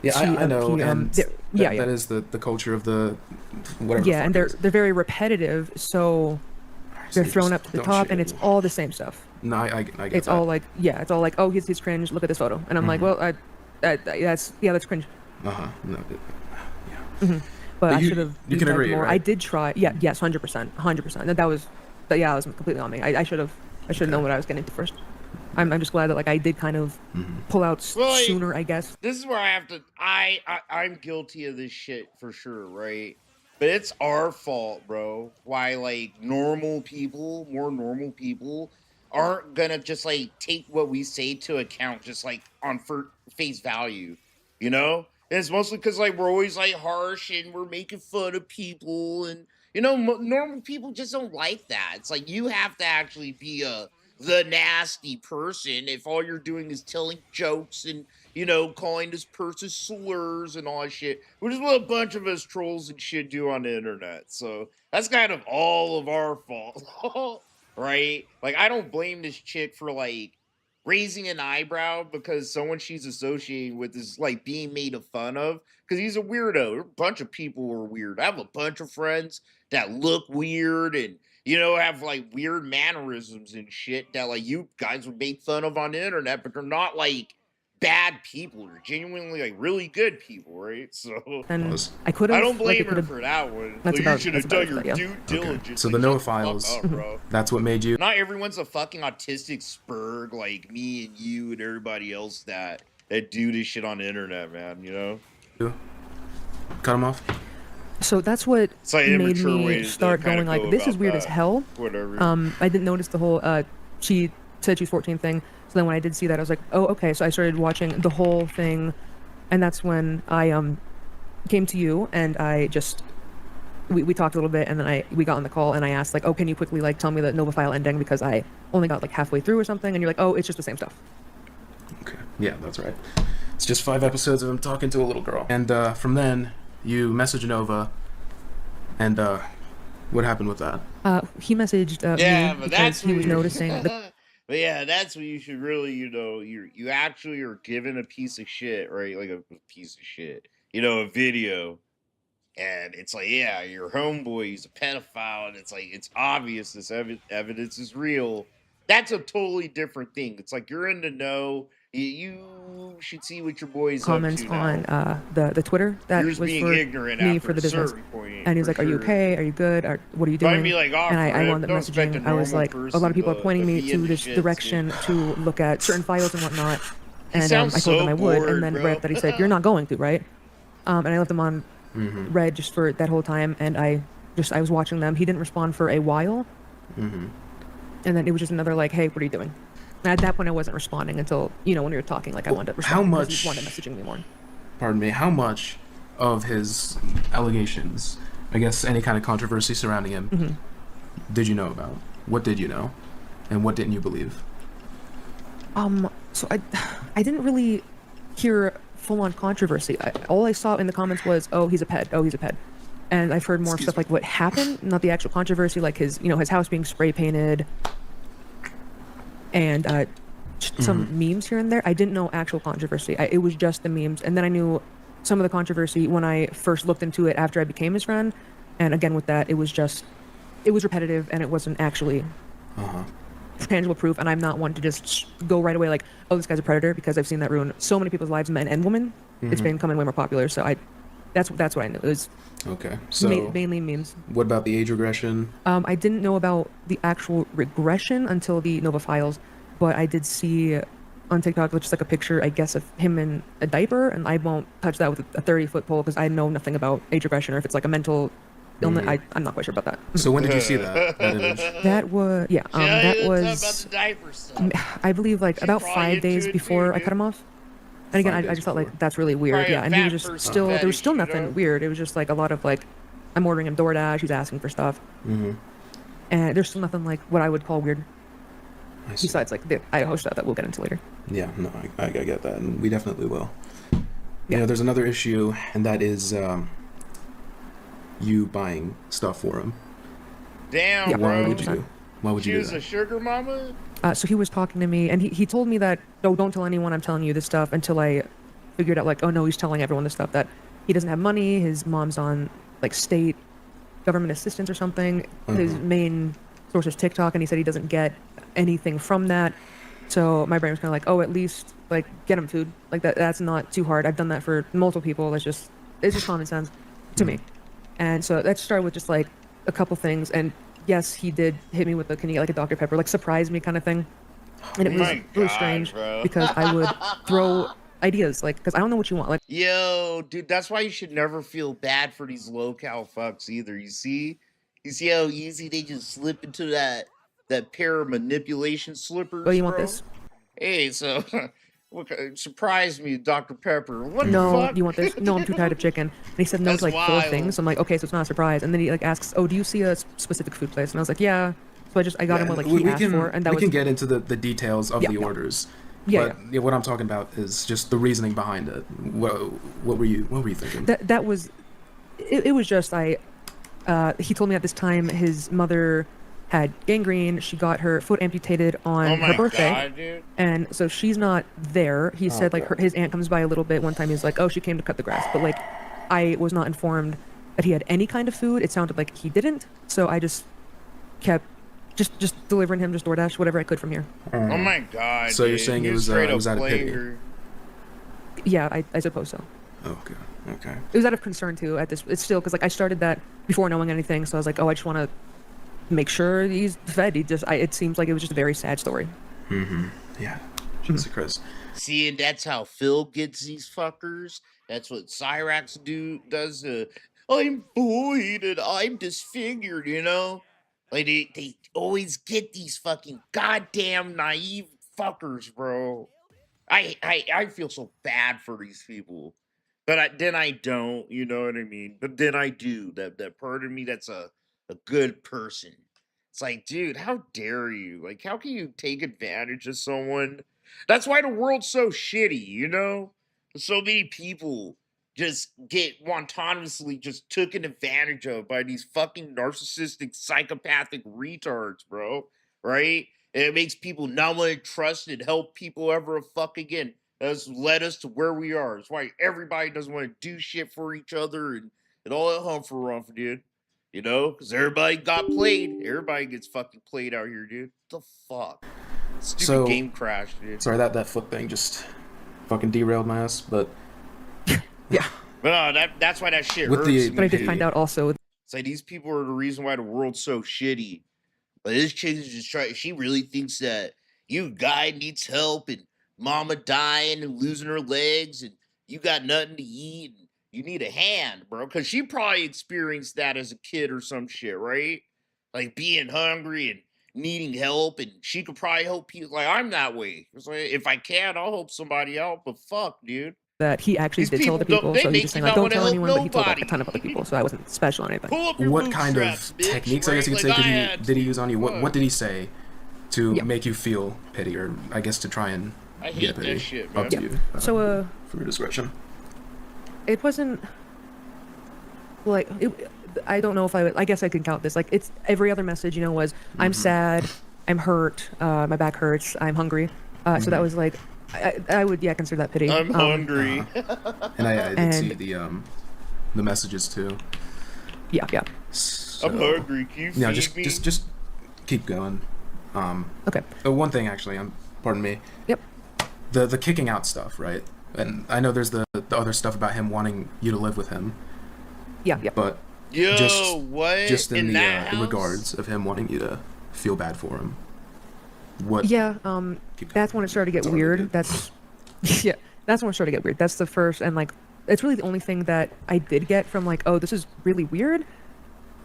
Speaker 10: Yeah, I know. And
Speaker 11: yeah,
Speaker 10: that is the culture of the whatever.
Speaker 11: Yeah, and they're very repetitive, so they're thrown up to the top, and it's all the same stuff.
Speaker 10: No, I get
Speaker 11: it's
Speaker 10: that.
Speaker 11: all like, yeah, it's all like, oh, he's cringe. Look at this photo, and I'm like, well, that's cringe.
Speaker 10: No,
Speaker 11: But I should have.
Speaker 10: You can agree,
Speaker 11: more.
Speaker 10: right?
Speaker 11: I did try. Yeah, yes, 100%. That was completely on me. I should have known what I was getting into first. I'm just glad that like I did kind of pull out sooner, I guess.
Speaker 1: This is where I have to. I'm guilty of this shit for sure, right? But it's our fault, bro. Why like more normal people, aren't gonna just like take what we say to account, just like on face value, you know? And it's mostly because like we're always like harsh and we're making fun of people, and you know, normal people just don't like that. It's like you have to actually be the nasty person if all you're doing is telling jokes and, you know, calling this person slurs and all that shit, which is what a bunch of us trolls and shit do on the internet. So that's kind of all of our fault, right? Like, I don't blame this chick for like raising an eyebrow because someone she's associating with is like being made fun of because he's a weirdo. A bunch of people are weird. I have a bunch of friends that look weird and, you know, have like weird mannerisms and shit that like you guys would make fun of on the internet, but they're not like bad people. They're genuinely like really good people, right? So
Speaker 11: and I could have.
Speaker 1: I don't blame her for that one. Like, you should have done your due diligence.
Speaker 10: Okay. So the Nova Files, that's what made you.
Speaker 1: Not everyone's a fucking autistic spurg like me and you and everybody else that do this shit on the internet, man. You know.
Speaker 10: Cut him off.
Speaker 11: So that's what made me start going like, this is weird as hell.
Speaker 1: Whatever.
Speaker 11: I didn't notice the whole she said she's 14 thing. So then when I did see that, I was like, oh, okay. So I started watching the whole thing, and that's when I came to you, and I just we talked a little bit, and then we got on the call, and I asked like, oh, can you quickly like tell me the Nova file ending because I only got like halfway through or something, and you're like, oh, it's just the same stuff.
Speaker 10: Okay. Yeah, that's right. It's just 5 episodes of him talking to a little girl, and from then. You messaged Nova, and what happened with that?
Speaker 11: He messaged me because he was noticing.
Speaker 1: But yeah, that's what you should really, you know, you actually are given a piece of shit, right? Like a piece of shit, you know, a video, and it's like, yeah, your homeboy, he's a pedophile, and it's like, it's obvious this evidence is real. That's a totally different thing. It's like you're in the know. You should see what your boy's
Speaker 11: comments
Speaker 1: up to now.
Speaker 11: On the Twitter that was for me for the business, and he was like, "Are you okay? Are you good? What are you doing?"
Speaker 1: Like,
Speaker 11: and I wound up messaging. I was like, a lot of people are pointing me to this direction to look at certain files and whatnot, and I told them I would, and then right after that he said, "You're not going to, right?" And I left him on red just for that whole time, and I was watching them. He didn't respond for a while, and then it was just another like, "Hey, what are you doing?" And at that point, I wasn't responding until, you know, when we were talking, like I wanted to respond.
Speaker 10: How much?
Speaker 11: He wanted messaging me more.
Speaker 10: Pardon me. How much of his allegations, I guess, any kind of controversy surrounding him, did you know about? What did you know, and what didn't you believe?
Speaker 11: So I didn't really hear full-on controversy. All I saw in the comments was, "Oh, he's a ped. Oh, he's a ped." And I've heard more stuff like what happened, not the actual controversy, like his house being spray painted. And some memes here and there. I didn't know actual controversy. It was just the memes. And then I knew some of the controversy when I first looked into it after I became his friend. And again, with that, it was repetitive and it wasn't actually tangible proof. And I'm not one to just go right away like, oh, this guy's a predator, because I've seen that ruin so many people's lives, men and women. It's becoming way more popular. So that's what I knew. It was
Speaker 10: so
Speaker 11: mainly memes.
Speaker 10: What about the age regression?
Speaker 11: I didn't know about the actual regression until the Nova Files, but I did see on TikTok just like a picture, I guess, of him in a diaper, and I won't touch that with a 30-foot pole because I know nothing about age regression or if it's like a mental illness. I'm not quite sure about that.
Speaker 10: So when did you see that image?
Speaker 11: That was that was I believe like about 5 days before I cut him off. And again, I just felt like that's really weird. Yeah, and he was just there was still nothing weird. It was just like a lot of like, I'm ordering him DoorDash, he's asking for stuff. And there's still nothing like what I would call weird. Besides like I host that we'll get into later.
Speaker 10: Yeah, no, I get that, and we definitely will. You know, there's another issue, and that is you buying stuff for him.
Speaker 1: Damn,
Speaker 10: Why would you? Why would you do that?
Speaker 1: She was a sugar mama?
Speaker 11: So he was talking to me, and he told me that, no, don't tell anyone I'm telling you this stuff until I figured out like, oh no, he's telling everyone this stuff that he doesn't have money. His mom's on like state government assistance or something. His main source is TikTok, and he said he doesn't get anything from that. So my brain was kind of like, oh, at least like get him food. Like that's not too hard. I've done that for multiple people. It's just common sense to me. And so that started with just like a couple things. And yes, he did hit me with the, can you get like a Dr. Pepper, like surprise me kind of thing. And it was really strange because I would throw ideas, like, because I don't know what you want. Like,
Speaker 1: yo, dude, that's why you should never feel bad for these Lolcow fucks either. You see how easy they just slip into that pair of manipulation slippers.
Speaker 11: oh, you want this?
Speaker 1: Hey, so look, surprise me, Dr. Pepper. What
Speaker 11: No,
Speaker 1: the fuck?
Speaker 11: you want this? No, I'm too tired of chicken. And he said no to like four
Speaker 1: wild.
Speaker 11: things. I'm like, okay, so it's not a surprise. And then he like asks, oh, do you see a specific food place? And I was like, yeah. So I got him what like he asked for, and that
Speaker 10: we
Speaker 11: was.
Speaker 10: can get into the details of the orders.
Speaker 11: Yeah,
Speaker 10: but what I'm talking about is just the reasoning behind it. What were you thinking?
Speaker 11: That was, it was just he told me at this time his mother had gangrene. She got her foot amputated on her birthday,
Speaker 1: God, dude.
Speaker 11: and so she's not there. He said like his aunt comes by a little bit one time. He's like, oh, she came to cut the grass, but like I was not informed that he had any kind of food. It sounded like he didn't, so I just kept just delivering him just DoorDash whatever I could from here.
Speaker 1: Oh my God!
Speaker 10: So
Speaker 1: dude.
Speaker 10: you're saying it was out of pity?
Speaker 11: Yeah, I suppose so.
Speaker 10: Okay.
Speaker 11: It was out of concern too. It's still because like I started that before knowing anything, so I was like, oh, I just want to make sure he's fed. It seems like it was just a very sad story.
Speaker 10: Yeah. Jesus Christ.
Speaker 1: See, and that's how Phil gets these fuckers. That's what Cyrax does. I'm bullied and I'm disfigured, you know? Like, they always get these fucking goddamn naive fuckers, bro. I feel so bad for these people. But then I don't, you know what I mean? But then I do. That part of me that's a good person. It's like, dude, how dare you? Like, how can you take advantage of someone? That's why the world's so shitty, you know? So many people just get wantonously just taken advantage of by these fucking narcissistic, psychopathic retards, bro. Right? And it makes people not want to trust and help people ever a fuck again. That's led us to where we are. It's why everybody doesn't want to do shit for each other and all that humper-rump, dude. You know? Because everybody got played. Everybody gets fucking played out here, dude. What the fuck? Stupid game crash, dude.
Speaker 10: Sorry, that foot thing just fucking derailed my ass, but...
Speaker 11: Yeah.
Speaker 1: But no, that's why that shit hurts me.
Speaker 11: But I did find out also.
Speaker 1: It's like these people are the reason why the world's so shitty. But this chick is just trying. She really thinks that you guy needs help and mama dying and losing her legs and you got nothing to eat and you need a hand, bro. Because she probably experienced that as a kid or some shit, right? Like being hungry and needing help, and she could probably help people. Like I'm that way. It's like if I can, I'll help somebody out. But fuck, dude.
Speaker 11: That he actually did tell other people, so he's just saying like, don't tell anyone, but he told like a ton of other people, so I wasn't special or anything.
Speaker 10: What kind of techniques, I guess you could say, did he use on you? What did he say to make you feel pity, or I guess to try and get pity?
Speaker 1: That shit, man.
Speaker 10: Up to you.
Speaker 11: So
Speaker 10: for your discretion.
Speaker 11: It wasn't like I don't know if I guess I can count this. Like it's every other message, you know, was I'm sad, I'm hurt, my back hurts, I'm hungry. So that was like. I would consider that pity.
Speaker 1: I'm hungry.
Speaker 10: And I did see the messages too.
Speaker 11: Yeah.
Speaker 1: So, I'm hungry. Can you feed me?
Speaker 10: Just keep going.
Speaker 11: Okay.
Speaker 10: One thing actually, pardon me.
Speaker 11: Yep.
Speaker 10: The kicking out stuff, right? And I know there's the other stuff about him wanting you to live with him.
Speaker 11: Yeah.
Speaker 10: But
Speaker 1: what?
Speaker 10: Just in the regards of him wanting you to feel bad for him. What?
Speaker 11: Yeah, that's when it started to get weird. That's when it started to get weird. That's the first, and like, it's really the only thing that I did get from like, oh, this is really weird.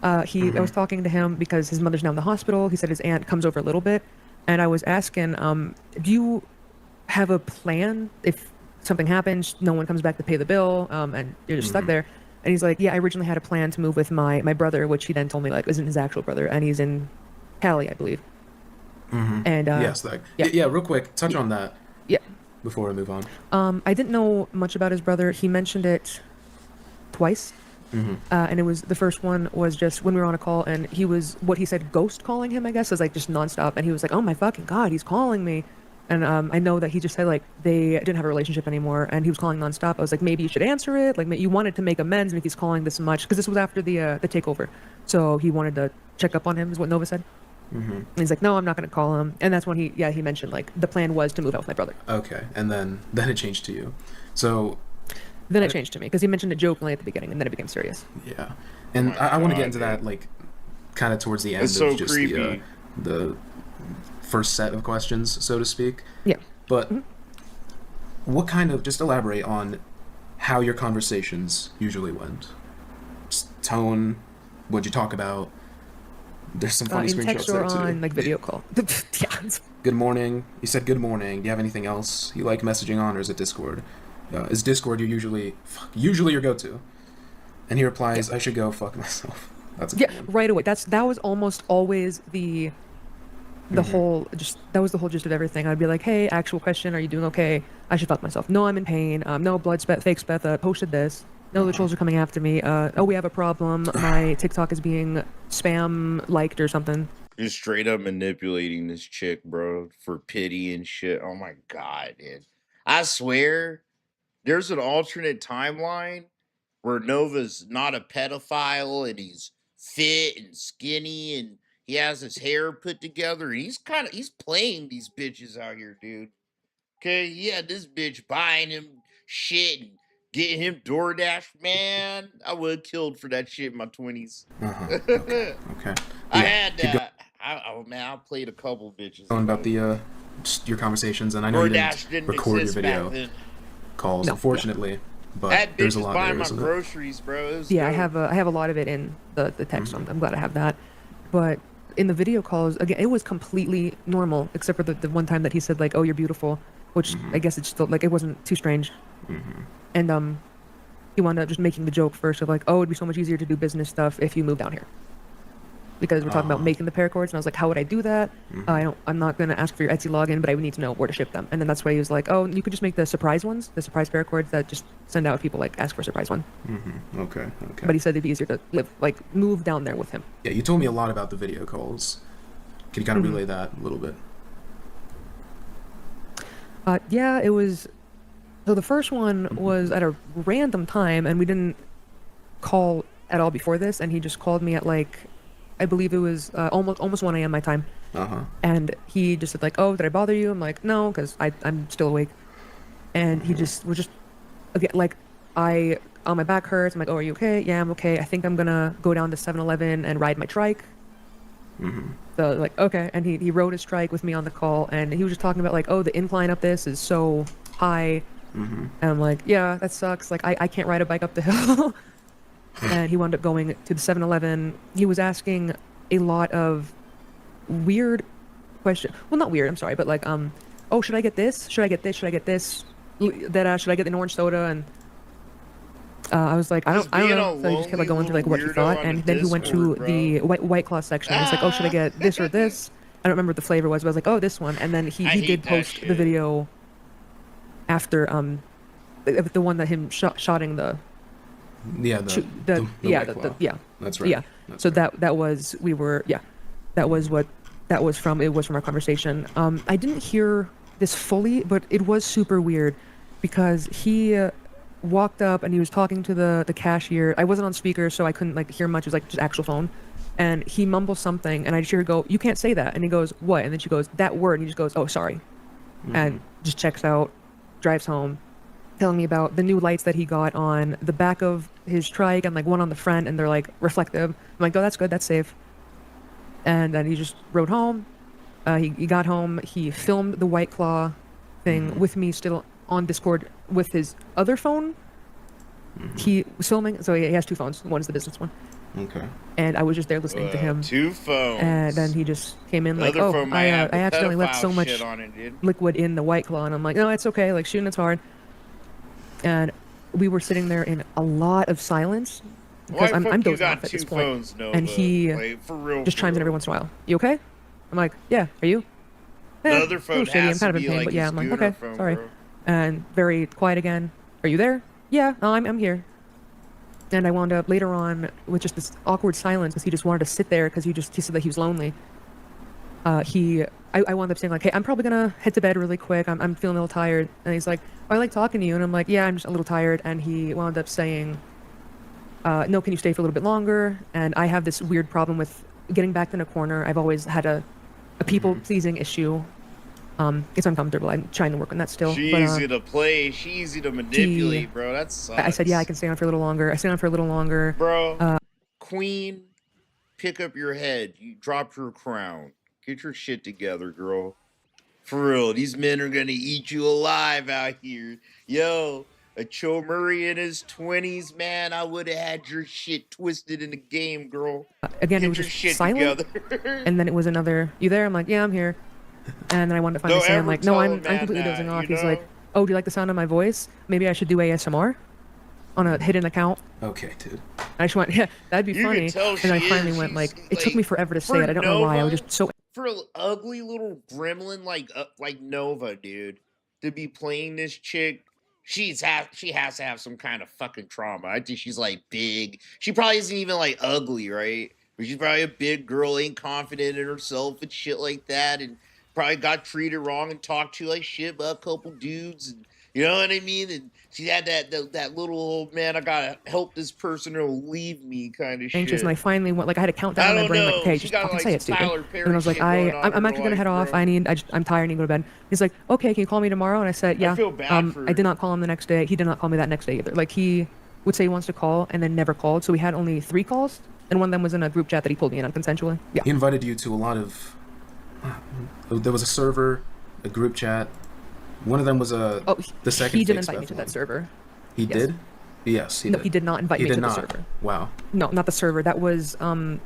Speaker 11: I was talking to him because his mother's now in the hospital. He said his aunt comes over a little bit, and I was asking, do you have a plan if something happens, no one comes back to pay the bill, and you're just stuck there? And he's like, yeah, I originally had a plan to move with my brother, which he then told me like isn't his actual brother, and he's in Cali, I believe. And
Speaker 10: yes, real quick, touch on that.
Speaker 11: Yeah.
Speaker 10: Before we move on.
Speaker 11: I didn't know much about his brother. He mentioned it twice, and it was the first one was just when we were on a call, and he was what he said ghost calling him. I guess was like just nonstop, and he was like, "Oh my fucking god, he's calling me," And I know that he just said like they didn't have a relationship anymore, and he was calling nonstop. I was like, maybe you should answer it. Like you wanted to make amends, and if he's calling this much, because this was after the takeover, so he wanted to check up on him, is what Nova said. And he's like, no, I'm not going to call him. And that's when he mentioned like the plan was to move out with my brother.
Speaker 10: Okay, and then it changed to you. So
Speaker 11: then it changed to me because he mentioned it jokingly at the beginning, and then it became serious.
Speaker 10: Yeah, and I want to get into that like kind of towards the end
Speaker 1: It's
Speaker 10: of
Speaker 1: so
Speaker 10: just
Speaker 1: creepy.
Speaker 10: the first set of questions, so to speak.
Speaker 11: Yeah.
Speaker 10: But what kind of, just elaborate on how your conversations usually went. Just tone, what'd you talk about? There's some funny
Speaker 11: in
Speaker 10: screenshots
Speaker 11: text or
Speaker 10: there too.
Speaker 11: on like video call. Yeah.
Speaker 10: Good morning. You said good morning. Do you have anything else you like messaging on, or is it Discord? Is Discord usually your go-to? And he replies, I should go fuck myself. That's a good one.
Speaker 11: Right away. That was almost always the whole that was the whole gist of everything. I'd be like, hey, actual question, are you doing okay? I should fuck myself. No, I'm in pain. No, fake Speth posted this. No, the trolls are coming after me. Oh, we have a problem. My TikTok is being spam liked or something.
Speaker 1: Just straight up manipulating this chick, bro, for pity and shit. Oh my god, dude. I swear, there's an alternate timeline where Nova's not a pedophile and he's fit and skinny and he has his hair put together. He's playing these bitches out here, dude. Okay, yeah, this bitch buying him shit and getting him DoorDash, man. I would have killed for that shit in my 20s.
Speaker 10: Okay.
Speaker 1: I had that. I played a couple bitches.
Speaker 10: Talking about the just your conversations, and I know you didn't record your video calls, unfortunately. But
Speaker 1: that
Speaker 10: there's
Speaker 1: bitch
Speaker 10: a
Speaker 1: was
Speaker 10: lot
Speaker 1: buying
Speaker 10: there,
Speaker 1: my groceries, bro. It was
Speaker 11: Yeah,
Speaker 1: dope.
Speaker 11: I have a lot of it in the text. So I'm glad I have that. But in the video calls, again, it was completely normal, except for the one time that he said like, "Oh, you're beautiful," which I guess it's still like it wasn't too strange. And he wound up just making the joke first of like, "Oh, it'd be so much easier to do business stuff if you moved down here." Because we're talking about making the paracords, and I was like, "How would I do that? I'm not gonna ask for your Etsy login, but I would need to know where to ship them." And then that's why he was like, "Oh, you could just make the surprise ones, the surprise paracords that just send out if people like ask for a surprise one."
Speaker 10: Okay.
Speaker 11: But he said it'd be easier to move down there with him.
Speaker 10: Yeah, you told me a lot about the video calls. Can you kind of relay that a little bit?
Speaker 11: Yeah, it was. So the first one was at a random time, and we didn't call at all before this. And he just called me at like, I believe it was almost 1 a.m. my time. And he just said like, "Oh, did I bother you?" I'm like, "No," because I'm still awake. And he just was just, again, like, my back hurts. I'm like, "Oh, are you okay?" "Yeah, I'm okay. I think I'm gonna go down to 7-Eleven and ride my trike." So like, okay. And he rode his trike with me on the call, and he was just talking about like, "Oh, the incline up this is so high." And I'm like, "Yeah, that sucks. Like, I can't ride a bike up the hill." And he wound up going to the 7-Eleven. He was asking a lot of weird questions. Well, not weird, I'm sorry, but like, "Oh, should I get this? Should I get this? Should I get this? Should I get an orange soda?" And I was like, I don't know. So he just kept like going through like what he thought, and then he went to the White Claw section. And he's like, "Oh, should I get this or this?" I don't remember what the flavor was, but I was like, "Oh, this one." And then he did post the video after the one that him shotting the
Speaker 10: That's right.
Speaker 11: So that was what that was from. It was from our conversation. I didn't hear this fully, but it was super weird because he walked up and he was talking to the cashier. I wasn't on speaker, so I couldn't like hear much. It was like just actual phone. And he mumbles something, and I just hear her go, "You can't say that." And he goes, "What?" And then she goes, "That word." And he just goes, "Oh, sorry." And just checks out, drives home, telling me about the new lights that he got on the back of his trike and like one on the front, and they're like reflective. I'm like, "Oh, that's good, that's safe." And then he just rode home. He got home, he filmed the White Claw thing with me still on Discord with his other phone. He was filming, so he has two phones. One is the business one.
Speaker 10: Okay.
Speaker 11: And I was just there listening to him.
Speaker 1: Two phones.
Speaker 11: And then he just came in like, "Oh, I accidentally left so much liquid in the White Claw." And I'm like, "No, it's okay. Like, shooting it's hard." And we were sitting there in a lot of silence because I'm dozing off at this point. And he just chimes in every once in a while. "You okay?" I'm like, "Yeah, are you?"
Speaker 1: The other phone
Speaker 11: shitty. I'm kind of in pain, but yeah, I'm like, "Okay, sorry." And very quiet again. "Are you there?" "Yeah, I'm here." And I wound up later on with just this awkward silence because he just wanted to sit there because he said that he was lonely. I wound up saying like, hey, I'm probably gonna head to bed really quick. I'm feeling a little tired. And he's like, oh, I like talking to you. And I'm like, yeah, I'm just a little tired. And he wound up saying, no, can you stay for a little bit longer? And I have this weird problem with getting backed in a corner. I've always had a people-pleasing issue. It's uncomfortable. I'm trying to work on that still.
Speaker 1: She's easy to play. She's easy to manipulate, bro. That sucks.
Speaker 11: I said, yeah, I can stay on for a little longer. I stayed on for a little longer.
Speaker 1: Bro, Queen, pick up your head. You dropped your crown. Get your shit together, girl. For real, these men are gonna eat you alive out here. Yo, a Cho Murray in his 20s, man, I would have had your shit twisted in the game, girl.
Speaker 11: Again,
Speaker 1: Get
Speaker 11: it was
Speaker 1: your
Speaker 11: just
Speaker 1: shit
Speaker 11: silent.
Speaker 1: together.
Speaker 11: And then it was another, you there? I'm like, yeah, I'm here. And then I wanted to finally say, I'm like, no, I'm completely dozing off. He's like, oh, do you like the sound of my voice? Maybe I should do ASMR on a hidden account.
Speaker 10: Okay, dude.
Speaker 11: I just went, yeah, that'd be funny. And I finally went like, it took me forever to say it. I don't know why. I was just so.
Speaker 1: For an ugly little gremlin like Nova, dude, to be playing this chick, she has to have some kind of fucking trauma. I think she's like big. She probably isn't even like ugly, right? But she's probably a big girl, ain't confident in herself and shit like that, and probably got treated wrong and talked to like shit by a couple dudes, and you know what I mean? And she had that little old man, I gotta help this person or he'll leave me kind of shit.
Speaker 11: Anxious, and I finally went like I had a countdown in my brain, like, okay, just fucking say it, stupid. And I was like, I'm actually gonna head off. I'm tired. I need to go to bed. He's like, okay, can you call me tomorrow? And I said, yeah.
Speaker 1: I feel bad for
Speaker 11: I did not call him the next day. He did not call me that next day either. Like he would say he wants to call and then never called. So we had only 3 calls, and one of them was in a group chat that he pulled me in on consensually. Yeah.
Speaker 10: He invited you to a lot of. There was a server, a group chat. One of them was the second.
Speaker 11: He didn't invite me to that server.
Speaker 10: He did? Yes, he did.
Speaker 11: No, he did not invite me to the server.
Speaker 10: Wow.
Speaker 11: No, not the server. That was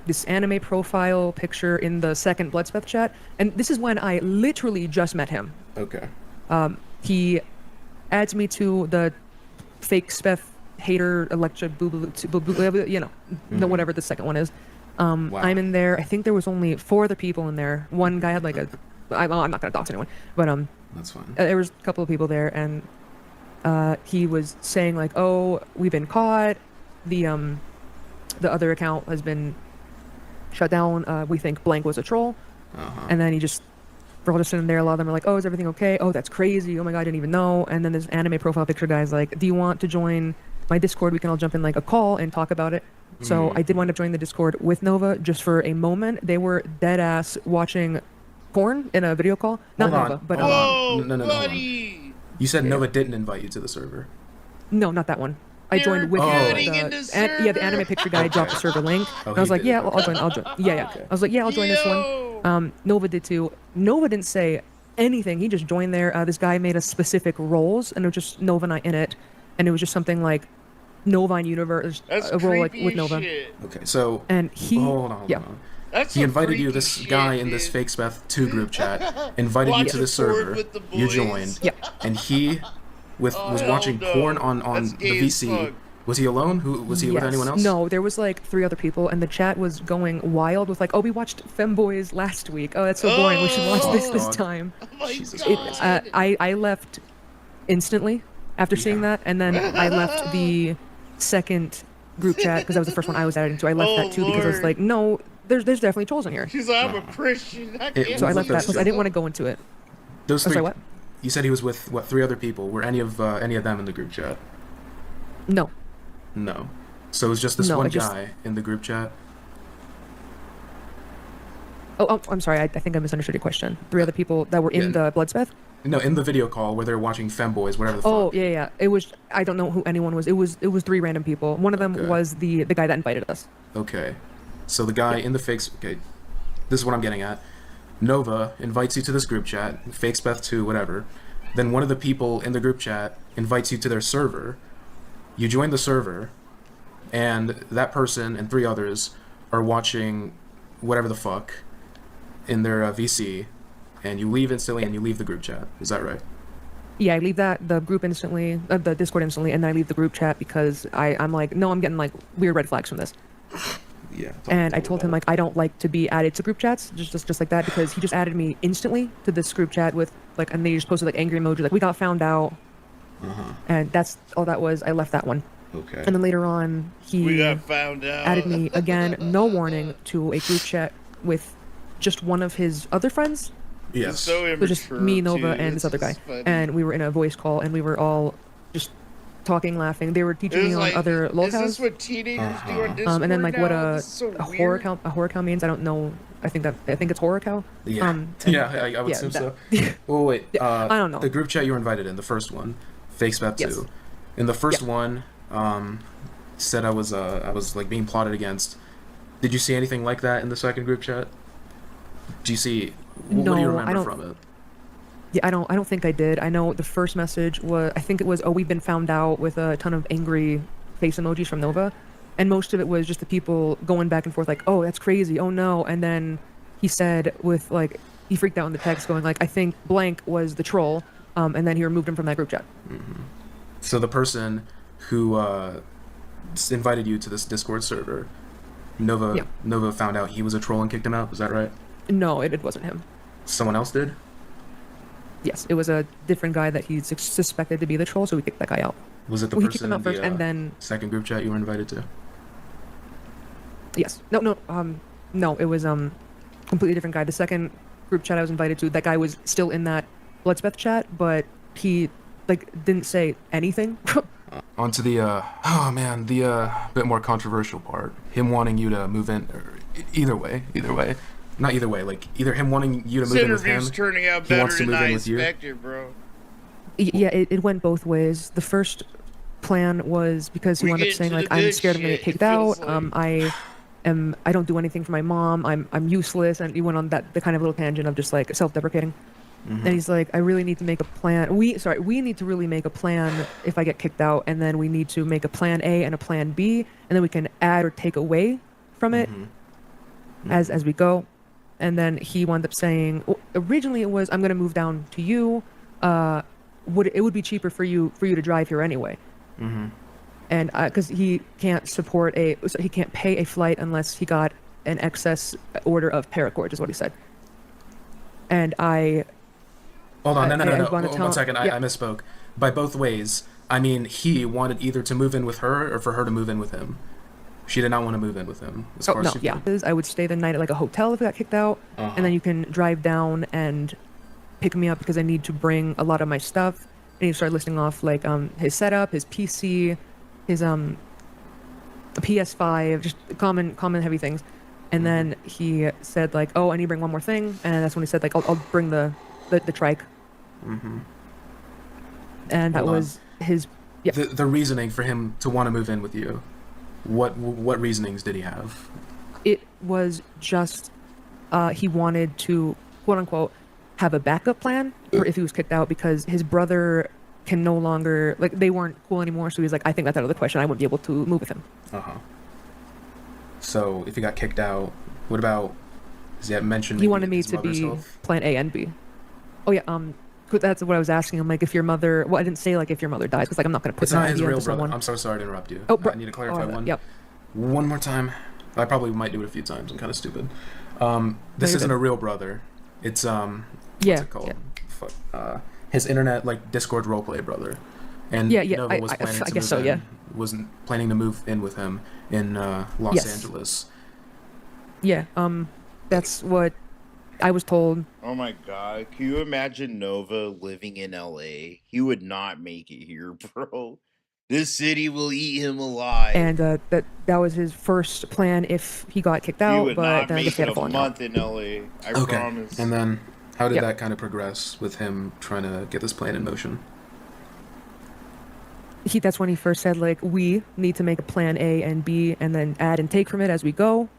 Speaker 11: this anime profile picture in the second Bloodspeth chat. And this is when I literally just met him.
Speaker 10: Okay.
Speaker 11: He adds me to the fake Speth hater Electra you know, whatever the second one is.
Speaker 10: Wow.
Speaker 11: I'm in there. I think there was only 4 other people in there. One guy had like I'm not gonna dox anyone, but
Speaker 10: that's fine.
Speaker 11: There was a couple of people there, and he was saying like, oh, we've been caught. The other account has been shut down. We think blank was a troll. And then we're all just sitting there. A lot of them are like, oh, is everything okay? Oh, that's crazy. Oh my god, I didn't even know. And then this anime profile picture guy's like, do you want to join my Discord? We can all jump in like a call and talk about it. So I did wind up joining the Discord with Nova just for a moment. They were dead ass watching porn in a video call. Not Nova, but
Speaker 10: no. You said Nova didn't invite you to the server.
Speaker 11: No, not that one. I joined with the anime picture guy dropped the server link. And I was like, yeah, well, I'll join. Yeah. Okay. I was like, yeah, I'll join this one. Nova did too. Nova didn't say anything. He just joined there. This guy made us specific roles, and it was just Nova and I in it, and it was just something like Nova in Universe, a role like with Nova.
Speaker 10: Okay, so
Speaker 11: and he
Speaker 10: hold on. He invited you, this guy in this fake Speth 2 group chat, invited you to the server. You joined.
Speaker 11: Yeah.
Speaker 10: And he was watching porn on the VC. Was he alone? Was he with anyone else?
Speaker 11: No, there was like 3 other people, and the chat was going wild with like, oh, we watched Femboys last week. Oh, that's so boring. We should watch this time. I left instantly after seeing that, and then I left the second group chat because that was the first one I was added into. I left that too because I was like, no, there's definitely trolls in here.
Speaker 1: She's like, I'm a Christian.
Speaker 11: So I left that because I didn't want to go into it.
Speaker 10: Those 3.
Speaker 11: Sorry, what?
Speaker 10: You said he was with 3 other people. Were any of them in the group chat?
Speaker 11: No.
Speaker 10: No. So it was just this one guy in the group chat.
Speaker 11: Oh, I'm sorry. I think I misunderstood your question. 3 other people that were in the Bloodspeth?
Speaker 10: No, in the video call where they were watching Femboys, whatever the fuck.
Speaker 11: Oh, yeah. It was. I don't know who anyone was. It was 3 random people. One of them was the guy that invited us.
Speaker 10: Okay. So the guy in the fakes. Okay. This is what I'm getting at. Nova invites you to this group chat, fake Speth 2, whatever. Then one of the people in the group chat invites you to their server. You join the server, and that person and 3 others are watching whatever the fuck in their VC, and you leave instantly and you leave the group chat. Is that right?
Speaker 11: Yeah, I leave the group instantly, the Discord instantly, and then I leave the group chat because I'm like, no, I'm getting like weird red flags from this.
Speaker 10: Yeah.
Speaker 11: And I told him like I don't like to be added to group chats just like that because he just added me instantly to this group chat with like, and they just posted like angry emoji like we got found out. And that's all that was. I left that one.
Speaker 10: Okay.
Speaker 11: And then later on, he
Speaker 1: we got found out.
Speaker 11: added me again, no warning, to a group chat with just one of his other friends.
Speaker 10: Yes.
Speaker 1: So
Speaker 11: just me, Nova, and this other guy, and we were in a voice call, and we were all just talking, laughing. They were teaching me on other Lolcows.
Speaker 1: Is this what teenagers do on Discord
Speaker 11: and then like what
Speaker 1: now?
Speaker 11: a horror cow means. I don't know. I think it's horror cow.
Speaker 10: Yeah. I would assume so. Oh wait.
Speaker 11: I don't know.
Speaker 10: The group chat you were invited in, the first one, Fake Spep 2.
Speaker 11: Yes.
Speaker 10: In the first one, said I was like being plotted against. Did you see anything like that in the second group chat? Do you see?
Speaker 11: No,
Speaker 10: what do you remember
Speaker 11: I don't,
Speaker 10: from it?
Speaker 11: Yeah, I don't think I did. I know the first message was, I think it was, oh, we've been found out, with a ton of angry face emojis from Nova, and most of it was just the people going back and forth like, oh, that's crazy, oh no, and then he said with like, he freaked out in the text going like, I think blank was the troll, and then he removed him from that group chat.
Speaker 10: Mm-hmm. So the person who invited you to this Discord server, Nova found out he was a troll and kicked him out. Is that right?
Speaker 11: No, it wasn't him.
Speaker 10: Someone else did?
Speaker 11: Yes, it was a different guy that he suspected to be the troll, so we kicked that guy out.
Speaker 10: Was it the
Speaker 11: he
Speaker 10: person
Speaker 11: kicked him out first, and then
Speaker 10: second group chat you were invited to?
Speaker 11: Yes. No, it was completely different guy. The second group chat I was invited to, that guy was still in that Bloodspeth chat, but he didn't say anything.
Speaker 10: On to the bit more controversial part. Him wanting you to move in, or either way. Not either way, like either him wanting you to move in with him,
Speaker 1: turning out
Speaker 10: he wants
Speaker 1: better
Speaker 10: to
Speaker 1: than
Speaker 10: move in
Speaker 1: I
Speaker 10: with you.
Speaker 1: expected, bro.
Speaker 11: Yeah, it went both ways. The first plan was because he wound up saying like, I'm scared I'm gonna get kicked out. I don't do anything for my mom. I'm useless, and he went on the kind of little tangent of just like self-deprecating. Mm-hmm. And he's like, I really need to make a plan. We need to really make a plan if I get kicked out, and then we need to make a plan A and a plan B, and then we can add or take away from it as we go. And then he wound up saying, originally it was, I'm going to move down to you. It would be cheaper for you to drive here anyway. Mm-hmm. And because he can't he can't pay a flight unless he got an excess order of paracord, is what he said. And
Speaker 10: hold on, no. 1 second, I misspoke. By both ways, I mean he wanted either to move in with her or for her to move in with him. She did not want to move in with him. I would stay the night at like a hotel if I got kicked out, and then you can drive down and pick me up because I need to bring a lot of my stuff. And he started listing off like his setup, his PC, his PS5, just common heavy things. And then he said like, oh, I need to bring one more thing, and that's when he said like, I'll bring the trike. Mm-hmm. And that was his. Yeah. The reasoning for him to want to move in with you. What reasonings did he have?
Speaker 11: It was just he wanted to, quote unquote, have a backup plan for if he was kicked out, because his brother can no longer, like, they weren't cool anymore. So he's like, I think that's out of the question. I wouldn't be able to move with him.
Speaker 10: So if he got kicked out, what about? Does he have mentioned?
Speaker 11: He wanted me to be plan A and B. Oh yeah. That's what I was asking him. Like, if your mother, I didn't say like if your mother dies, because like I'm not going to put
Speaker 10: it's
Speaker 11: that
Speaker 10: not his real
Speaker 11: brother.
Speaker 10: Someone. I'm so sorry to interrupt you. I need to clarify one more time. I probably might do it a few times. I'm kind of stupid. This isn't a real brother. It's what's it called? Yeah. His internet like Discord roleplay brother. And Nova was planning to move in. Wasn't planning to move in with him in Los Angeles.
Speaker 11: Yeah. That's what I was told.
Speaker 1: Oh my god, can you imagine Nova living in LA? He would not make it here, bro. This city will eat him alive.
Speaker 11: And that was his first plan if he got kicked out.
Speaker 1: He would
Speaker 11: but
Speaker 1: not
Speaker 11: then
Speaker 1: make
Speaker 11: he had
Speaker 1: it a month in LA. I promise.
Speaker 10: And then how did that kind of progress with him trying to get this plan in motion?
Speaker 11: That's when he first said like, we need to make a plan A and B and then add and take from it as we go.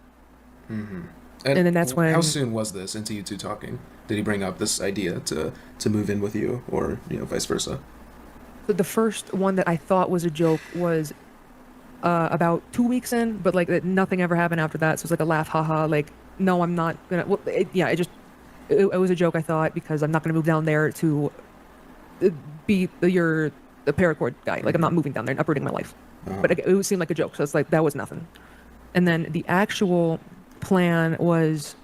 Speaker 10: Mm-hmm.
Speaker 11: And then that's when.
Speaker 10: How soon was this into you two talking? Did he bring up this idea to move in with you, or vice versa?
Speaker 11: The first one that I thought was a joke was about 2 weeks in, but like nothing ever happened after that. So it's like a laugh, haha. Like, no, I'm not gonna. Well, it was a joke. I thought, because I'm not gonna move down there to be the paracord guy. Like, I'm not moving down there and uprooting my life. But it seemed like a joke. So it's like that was nothing. And then the actual plan was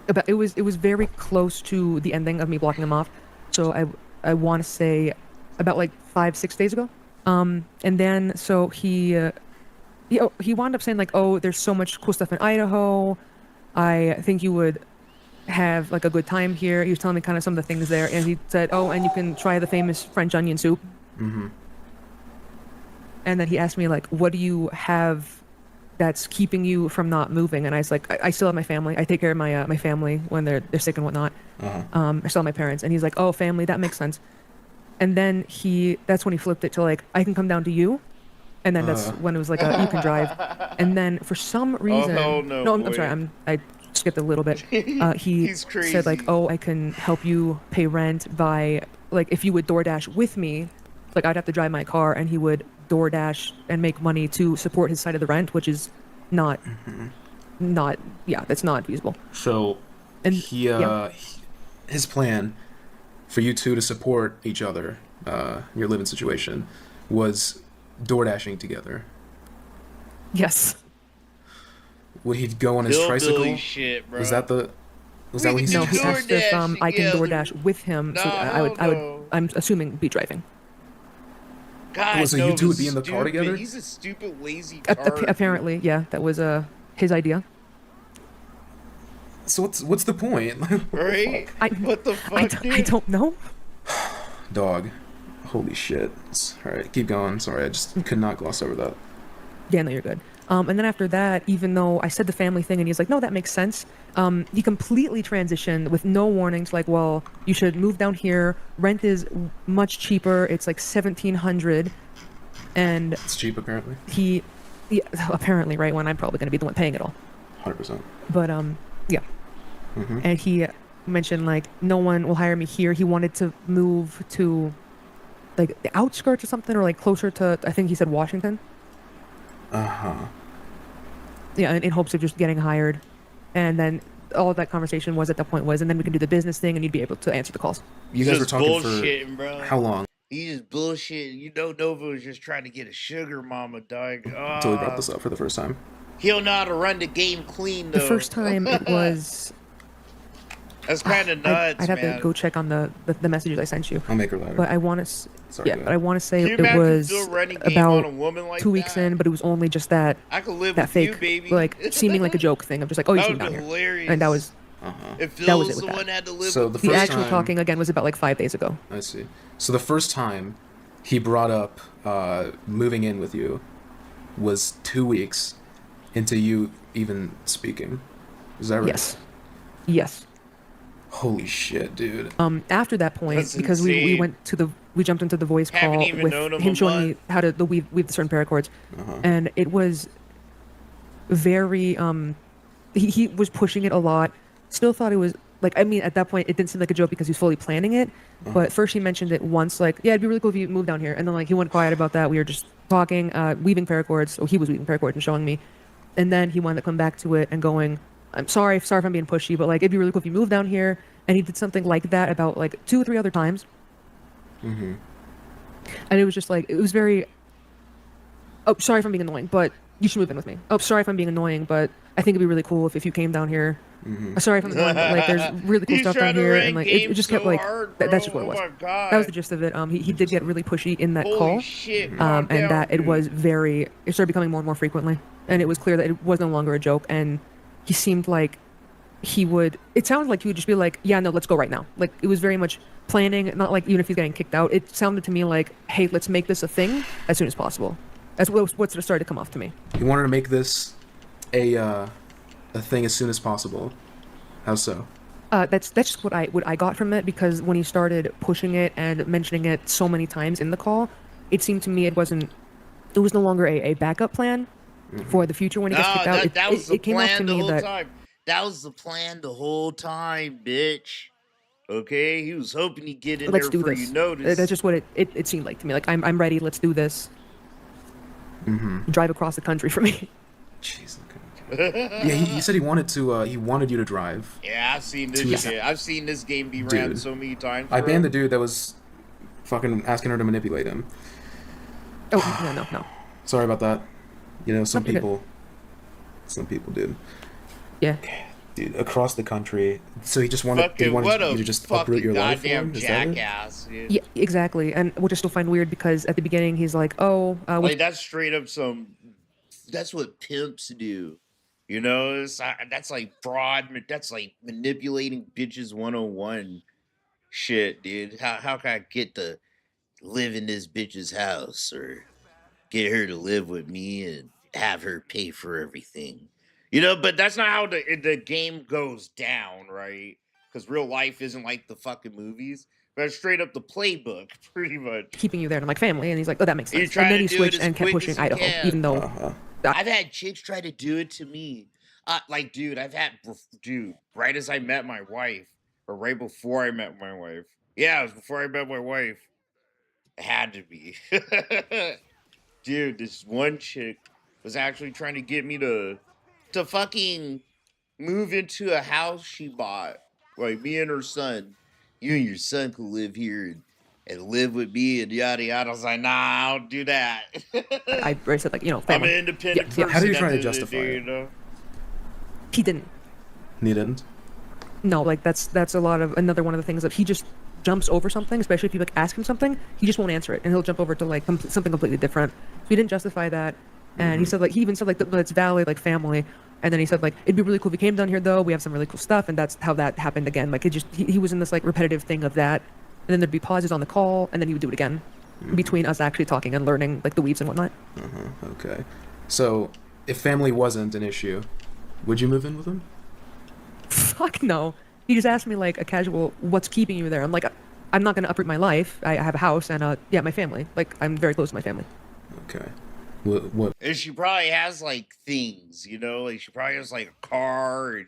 Speaker 11: about, it was very close to the ending of me blocking him off. So I want to say about like 5-6 days ago. And then so he wound up saying like, oh, there's so much cool stuff in Idaho. I think you would have like a good time here. He was telling me kind of some of the things there, and he said, "Oh, and you can try the famous French onion soup."
Speaker 10: Mm-hmm.
Speaker 11: And then he asked me like, "What do you have that's keeping you from not moving?" And I was like, "I still have my family. I take care of my my family when they're sick and whatnot. I still have my parents." And he's like, "Oh, family, that makes sense." And then that's when he flipped it to like, "I can come down to you." And then that's when it was like, "You can drive." And then for some reason, I'm sorry, I skipped a little bit. He said like, "Oh, I can help you pay rent by like if you would DoorDash with me, like I'd have to drive my car, and he would DoorDash and make money to support his side of the rent, which is not that's not feasible."
Speaker 10: So, and his plan for you two to support each other, your living situation, was DoorDashing together.
Speaker 11: Yes.
Speaker 10: Would he go on his tricycle?
Speaker 1: Shit, bro.
Speaker 10: Was that what he said?
Speaker 11: No, he asked if I can DoorDash with him, so I would. I'm assuming be driving.
Speaker 1: God,
Speaker 10: so you two would be in the car together?
Speaker 1: He's a stupid, lazy tart.
Speaker 11: Apparently, yeah, that was his idea.
Speaker 10: So what's the point?
Speaker 1: Right? What the fuck, dude?
Speaker 11: I don't know.
Speaker 10: Dog. Holy shit. All right, keep going. Sorry, I just could not gloss over that.
Speaker 11: Yeah, no, you're good. And then after that, even though I said the family thing, and he's like, "No, that makes sense," he completely transitioned with no warning to like, "Well, you should move down here. Rent is much cheaper. It's like $1,700, and
Speaker 10: it's cheap apparently."
Speaker 11: Yeah, apparently, right? When I'm probably going to be the one paying it all.
Speaker 10: 100%.
Speaker 11: But yeah.
Speaker 10: Mm-hmm.
Speaker 11: And he mentioned like, no one will hire me here. He wanted to move to like the outskirts or something, or like closer to, I think he said Washington. Yeah, in hopes of just getting hired. And then all of that conversation was at that point was, and then we can do the business thing and you'd be able to answer the calls.
Speaker 10: You guys were talking for
Speaker 1: bro.
Speaker 10: How long?
Speaker 1: He's just bullshitting. You know Nova was just trying to get a sugar mama, dog.
Speaker 10: Until he brought this up for the first time.
Speaker 1: He don't know how to run the game clean, though.
Speaker 11: The first time it was...
Speaker 1: That's kind of nuts,
Speaker 11: I'd have to go check on the messages I sent you.
Speaker 10: I'll make her louder.
Speaker 11: But I want to...
Speaker 10: Sorry,
Speaker 11: but I want to say
Speaker 1: it
Speaker 11: was about
Speaker 1: like
Speaker 11: 2 weeks in, but it was only just that
Speaker 1: I could live
Speaker 11: that
Speaker 1: with
Speaker 11: fake,
Speaker 1: you, baby.
Speaker 11: like seeming like a joke thing of just like, "Oh, you should come down here," and that was that was it with that.
Speaker 10: So
Speaker 11: the actual talking again was about like 5 days ago.
Speaker 10: I see. So the first time he brought up moving in with you was 2 weeks into you even speaking. Is that right?
Speaker 11: Yes. Yes.
Speaker 10: Holy shit, dude.
Speaker 11: After that point,
Speaker 1: That's
Speaker 11: because
Speaker 1: insane.
Speaker 11: we jumped into the voice call with him showing me how to weave the certain paracords, and it was very he was pushing it a lot. Still thought it was like, I mean, at that point it didn't seem like a joke because he was fully planning it. But first he mentioned it once, like, "Yeah, it'd be really cool if you moved down here," and then like he went quiet about that. We were just talking, weaving paracords, or he was weaving paracords and showing me, and then he wanted to come back to it and going, "I'm sorry if I'm being pushy, but like it'd be really cool if you moved down here." And he did something like that about like 2 or 3 other times. And it was just like, it was very, "Oh, sorry if I'm being annoying, but you should move in with me. Oh, sorry if I'm being annoying, but I think it'd be really cool if you came down here. Sorry if I'm annoying, but like there's really cool stuff down here." And like it just kept like, that's just what it was. That was the gist of it. He did get really pushy in that call. And that it was it started becoming more and more frequently. And it was clear that it was no longer a joke. And he seemed like it sounded like he would just be like, "Yeah, no, let's go right now." Like it was very much planning, not like even if he's getting kicked out. It sounded to me like, "Hey, let's make this a thing as soon as possible." That's what started to come off to me.
Speaker 10: He wanted to make this a thing as soon as possible. How so?
Speaker 11: That's just what I got from it, because when he started pushing it and mentioning it so many times in the call, it seemed to me it was no longer a backup plan for the future when he gets kicked out.
Speaker 1: That was the
Speaker 11: came off to
Speaker 1: plan the
Speaker 11: me
Speaker 1: whole
Speaker 11: that
Speaker 1: time. That was the plan the whole time, bitch. Okay, he was hoping he'd get in
Speaker 11: let's
Speaker 1: there
Speaker 11: do
Speaker 1: before
Speaker 11: this.
Speaker 1: you notice.
Speaker 11: That's just what it seemed like to me. Like I'm ready. Let's do this. Drive across the country for me.
Speaker 10: Jeez. Yeah, he said he wanted you to drive.
Speaker 1: Yeah, I've seen this shit. I've seen this game be ran so many times.
Speaker 10: I banned the dude that was fucking asking her to manipulate him.
Speaker 11: Oh, no.
Speaker 10: Sorry about that. You know, some people, dude.
Speaker 11: Yeah.
Speaker 10: Dude, across the country. So he just wanted you to just uproot your life for him? Is
Speaker 1: jackass, dude.
Speaker 11: Yeah, exactly. And which I still find weird, because at the beginning he's like, "Oh,
Speaker 1: like that's straight up that's what pimps do." You know, that's like fraud. That's like manipulating bitches 101 shit, dude. How can I get to live in this bitch's house or get her to live with me and have her pay for everything? You know, but that's not how the game goes down, right? Because real life isn't like the fucking movies. That's straight up the playbook, pretty much.
Speaker 11: Keeping you there, and I'm like, family, and he's like, oh, that makes sense.
Speaker 1: trying
Speaker 11: And then
Speaker 1: to
Speaker 11: he
Speaker 1: do it
Speaker 11: switched
Speaker 1: as
Speaker 11: and kept
Speaker 1: quick as
Speaker 11: pushing
Speaker 1: you
Speaker 11: Idaho,
Speaker 1: can.
Speaker 11: even though
Speaker 1: I've had chicks try to do it to me. Like, dude, right as I met my wife, or right before I met my wife. Yeah, it was before I met my wife. It had to be. Dude, this one chick was actually trying to get me to fucking move into a house she bought. Like, me and her son. You and your son could live here and live with me and yada yada. I was like, nah, I don't do that.
Speaker 11: I said, like, family.
Speaker 1: I'm an independent person.
Speaker 10: How did he try to
Speaker 1: at the end of the
Speaker 10: justify
Speaker 1: day,
Speaker 10: it?
Speaker 1: you know?
Speaker 11: He didn't.
Speaker 10: He didn't?
Speaker 11: No, like, that's another one of the things that he just jumps over something, especially if you like ask him something, he just won't answer it, and he'll jump over to like something completely different. So he didn't justify that, and he said like, he even said like that it's valid, like family, and then he said like, it'd be really cool if we came down here though, we have some really cool stuff, and that's how that happened again. Like, it just he was in this like repetitive thing of that, and then there'd be pauses on the call, and then he would do it again between us actually talking and learning like the weaves and whatnot.
Speaker 10: Okay. So if family wasn't an issue, would you move in with him?
Speaker 11: Fuck no. He just asked me like a casual, what's keeping you there? I'm like, I'm not going to uproot my life. I have a house and yeah, my family. Like, I'm very close to my family.
Speaker 10: Okay. What?
Speaker 1: And she probably has like things, you know, like she probably has like a car and,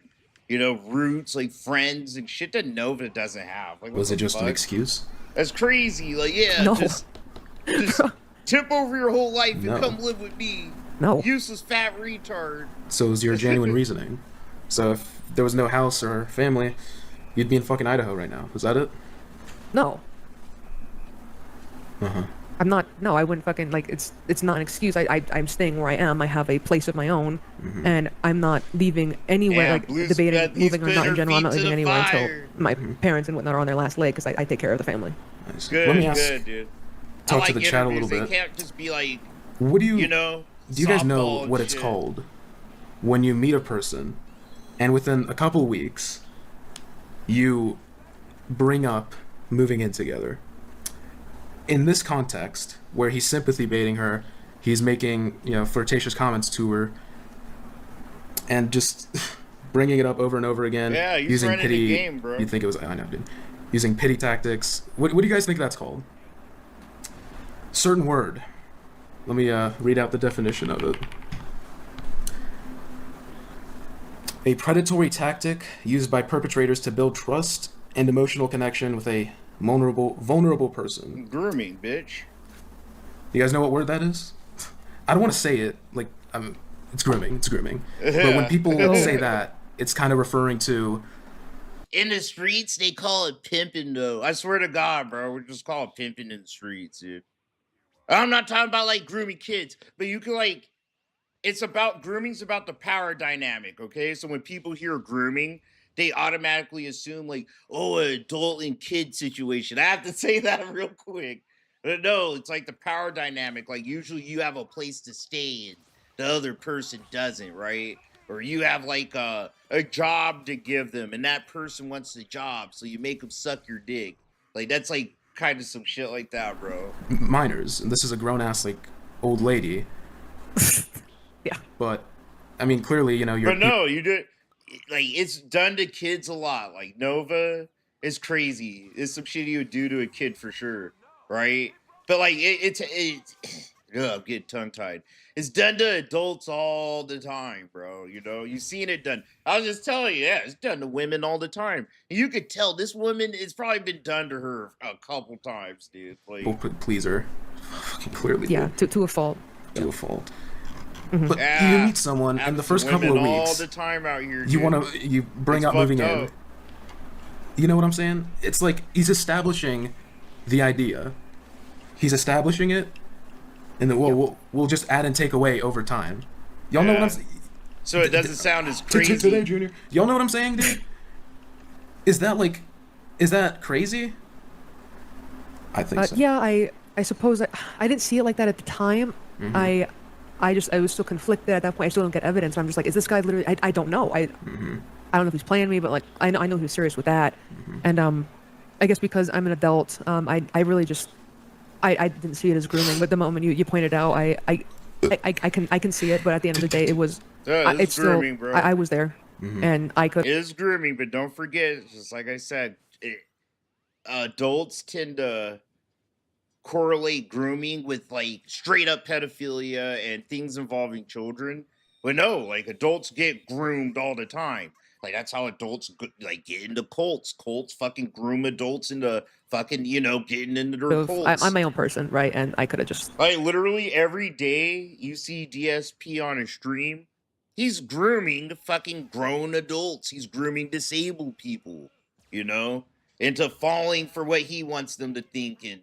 Speaker 1: you know, roots, like friends and shit that Nova doesn't have. Like,
Speaker 10: Was it just an excuse?
Speaker 1: That's crazy. Like, yeah,
Speaker 11: No.
Speaker 1: just tip over your whole life
Speaker 10: No.
Speaker 1: and come live with me.
Speaker 11: No.
Speaker 1: Useless fat retard.
Speaker 10: So it was your genuine reasoning. So if there was no house or family, you'd be in fucking Idaho right now. Is that it?
Speaker 11: No.
Speaker 10: Uh-huh.
Speaker 11: I'm not. No, I wouldn't fucking like. It's not an excuse. I'm staying where I am. I have a place of my own, and I'm not leaving anywhere.
Speaker 1: Yeah,
Speaker 11: like
Speaker 1: Blue's
Speaker 11: debating
Speaker 1: got- he's
Speaker 11: moving or
Speaker 1: put
Speaker 11: not in
Speaker 1: her
Speaker 11: general. I'm
Speaker 1: feet
Speaker 11: not
Speaker 1: to
Speaker 11: living
Speaker 1: the
Speaker 11: anywhere until
Speaker 1: fire.
Speaker 11: my parents and whatnot are on their last leg because I take care of the family.
Speaker 10: Nice.
Speaker 1: Good,
Speaker 10: Let me ask,
Speaker 1: good, dude.
Speaker 10: talk
Speaker 1: I
Speaker 10: to
Speaker 1: like
Speaker 10: the chat a little
Speaker 1: interviews.
Speaker 10: bit.
Speaker 1: They can't just be like,
Speaker 10: What do you,
Speaker 1: you know,
Speaker 10: do you guys know
Speaker 1: softball and
Speaker 10: what it's
Speaker 1: shit.
Speaker 10: called when you meet a person and within a couple weeks you bring up moving in together? In this context, where he's sympathy baiting her, he's making, flirtatious comments to her, and just bringing it up over and over again.
Speaker 1: Yeah, he's
Speaker 10: using
Speaker 1: running
Speaker 10: pity.
Speaker 1: the game, bro.
Speaker 10: You think it was? I know, dude. Using pity tactics. What do you guys think that's called? Certain word. Let me read out the definition of it. A predatory tactic used by perpetrators to build trust and emotional connection with a vulnerable person.
Speaker 1: Grooming, bitch.
Speaker 10: You guys know what word that is? I don't want to say it like it's grooming. It's grooming. But when people say that, it's kind of referring to.
Speaker 1: In the streets, they call it pimping, though. I swear to God, bro, we just call it pimping in the streets, dude. I'm not talking about like grooming kids, but you can like. It's about grooming's about the power dynamic, okay? So when people hear grooming, they automatically assume like, oh, an adult and kid situation. I have to say that real quick. But no, it's like the power dynamic. Like usually you have a place to stay and the other person doesn't, right? Or you have like a job to give them and that person wants the job, so you make them suck your dick. Like that's like kind of some shit like that, bro.
Speaker 10: Minors, and this is a grown-ass like old lady.
Speaker 11: Yeah.
Speaker 10: But I mean, clearly, you're.
Speaker 1: But no, you do. Like it's done to kids a lot. Like Nova is crazy. It's some shit you would do to a kid for sure, right? But like it's I'm getting tongue tied. It's done to adults all the time, bro. You've seen it done. I was just telling you, yeah, it's done to women all the time. You could tell this woman, it's probably been done to her a couple times, dude. Like,
Speaker 10: We'll please her. Fucking clearly.
Speaker 11: Yeah, to a fault.
Speaker 10: To a fault.
Speaker 11: Mm-hmm.
Speaker 10: But you meet someone, and the first couple of
Speaker 1: women
Speaker 10: weeks,
Speaker 1: all the time out here,
Speaker 10: you bring
Speaker 1: It's
Speaker 10: up moving
Speaker 1: fucked
Speaker 10: in.
Speaker 1: up.
Speaker 10: You know what I'm saying? It's like he's establishing the idea. He's establishing it, and then we'll just add and take away over time. Y'all know what I'm saying?
Speaker 1: So it doesn't sound as crazy.
Speaker 10: Today, Junior. Y'all know what I'm saying, dude? Is that crazy? I think so.
Speaker 11: Yeah, I suppose I didn't see it like that at the time.
Speaker 10: Mm-hmm.
Speaker 11: I I was still conflicted at that point. I still don't get evidence. I'm just like, is this guy literally? I don't know. I don't know if he's playing me, but like I know he was serious with that. And I guess because I'm an adult, I really just I didn't see it as grooming. But the moment you pointed out, I can see it. But at the end of the day, it was it's
Speaker 1: grooming,
Speaker 11: still
Speaker 1: bro.
Speaker 11: I was there, and I could.
Speaker 1: It is grooming, but don't forget, just like I said, adults tend to correlate grooming with like straight up pedophilia and things involving children. But no, like adults get groomed all the time. Like that's how adults like get into cults. Cults fucking groom adults into fucking, getting into their cults.
Speaker 11: I'm my own person, right? And I could have just
Speaker 1: like literally every day you see DSP on a stream, he's grooming fucking grown adults. He's grooming disabled people, into falling for what he wants them to think and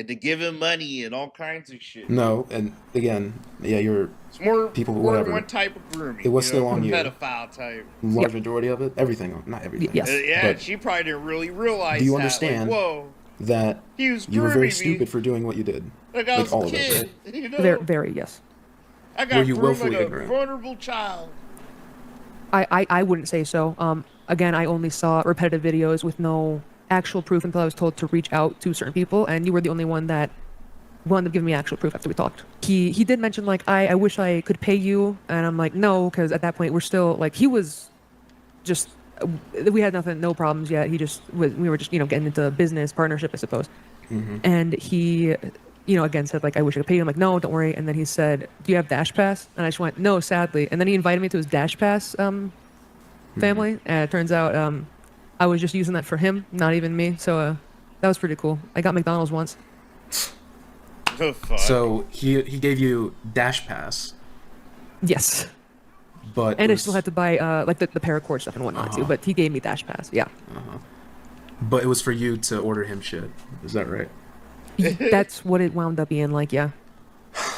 Speaker 1: to give him money and all kinds of shit.
Speaker 10: No, and again, yeah,
Speaker 1: it's more
Speaker 10: people,
Speaker 1: more
Speaker 10: whatever.
Speaker 1: one type of grooming.
Speaker 10: It was still on you.
Speaker 1: Pedophile type.
Speaker 10: Large majority of it, everything, not everything.
Speaker 11: Yes.
Speaker 1: Yeah,
Speaker 10: but
Speaker 1: she probably didn't really realize.
Speaker 10: do you
Speaker 1: that.
Speaker 10: understand
Speaker 1: Like, whoa,
Speaker 10: that
Speaker 1: he was
Speaker 10: you were very
Speaker 1: grooming
Speaker 10: stupid
Speaker 1: me.
Speaker 10: for doing what you did?
Speaker 1: Like I was
Speaker 10: all
Speaker 1: a
Speaker 10: of it,
Speaker 1: kid.
Speaker 10: right?
Speaker 11: very, very yes.
Speaker 1: I got
Speaker 10: Were you
Speaker 1: groomed
Speaker 10: willfully
Speaker 1: like a
Speaker 10: ignorant?
Speaker 1: vulnerable child.
Speaker 11: I wouldn't say so. Again, I only saw repetitive videos with no actual proof until I was told to reach out to certain people, and you were the only one that wound up giving me actual proof after we talked. He did mention like I wish I could pay you, and I'm like no, because at that point we're still like he was just we had no problems yet. We were just getting into business partnership, I suppose. And he again said like I wish I could pay you. I'm like no, don't worry. And then he said, do you have Dash Pass? And I just went no, sadly. And then he invited me to his Dash Pass family, and it turns out I was just using that for him, not even me. So that was pretty cool. I got McDonald's once.
Speaker 1: Oh, fuck.
Speaker 10: So he gave you Dash Pass.
Speaker 11: Yes.
Speaker 10: But
Speaker 11: and I still had to buy like the paracord stuff and whatnot too. But he gave me Dash Pass. Yeah.
Speaker 10: But it was for you to order him shit. Is that right?
Speaker 11: That's what it wound up being like. Yeah.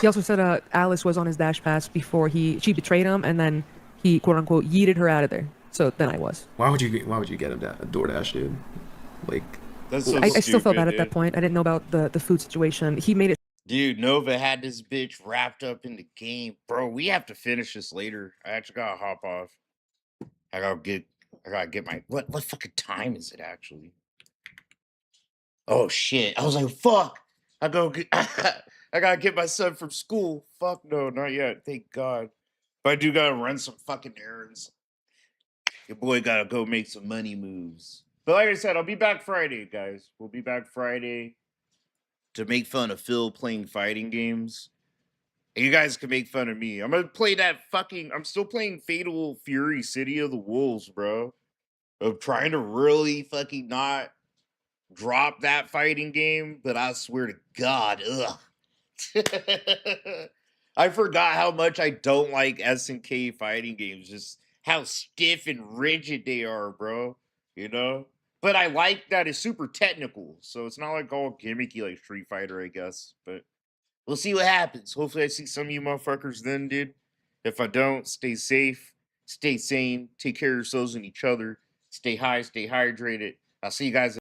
Speaker 11: He also said Alice was on his Dash Pass before she betrayed him, and then he quote unquote yeeted her out of there. So then I was.
Speaker 10: Why would you get a DoorDash, dude? Like,
Speaker 1: that's so
Speaker 11: I still felt bad
Speaker 1: dude.
Speaker 11: at that point. I didn't know about the food situation. He made it.
Speaker 1: Dude, Nova had this bitch wrapped up in the game. Bro, we have to finish this later. I actually gotta hop off. I gotta get my what fucking time is it actually? Oh shit. I was like, fuck. I gotta get my son from school. Fuck no, not yet. Thank God. But I do gotta run some fucking errands. Your boy gotta go make some money moves. But like I said, I'll be back Friday, guys. We'll be back Friday to make fun of Phil playing fighting games. And you guys can make fun of me. I'm gonna play I'm still playing Fatal Fury City of the Wolves, bro. I'm trying to really fucking not drop that fighting game, but I swear to God, ugh. I forgot how much I don't like SNK fighting games. Just how stiff and rigid they are, bro. But I like that it's super technical, so it's not like all gimmicky like Street Fighter, I guess. But we'll see what happens. Hopefully I see some of you motherfuckers then, dude. If I don't, stay safe, stay sane, take care of yourselves and each other, stay high, stay hydrated. I'll see you guys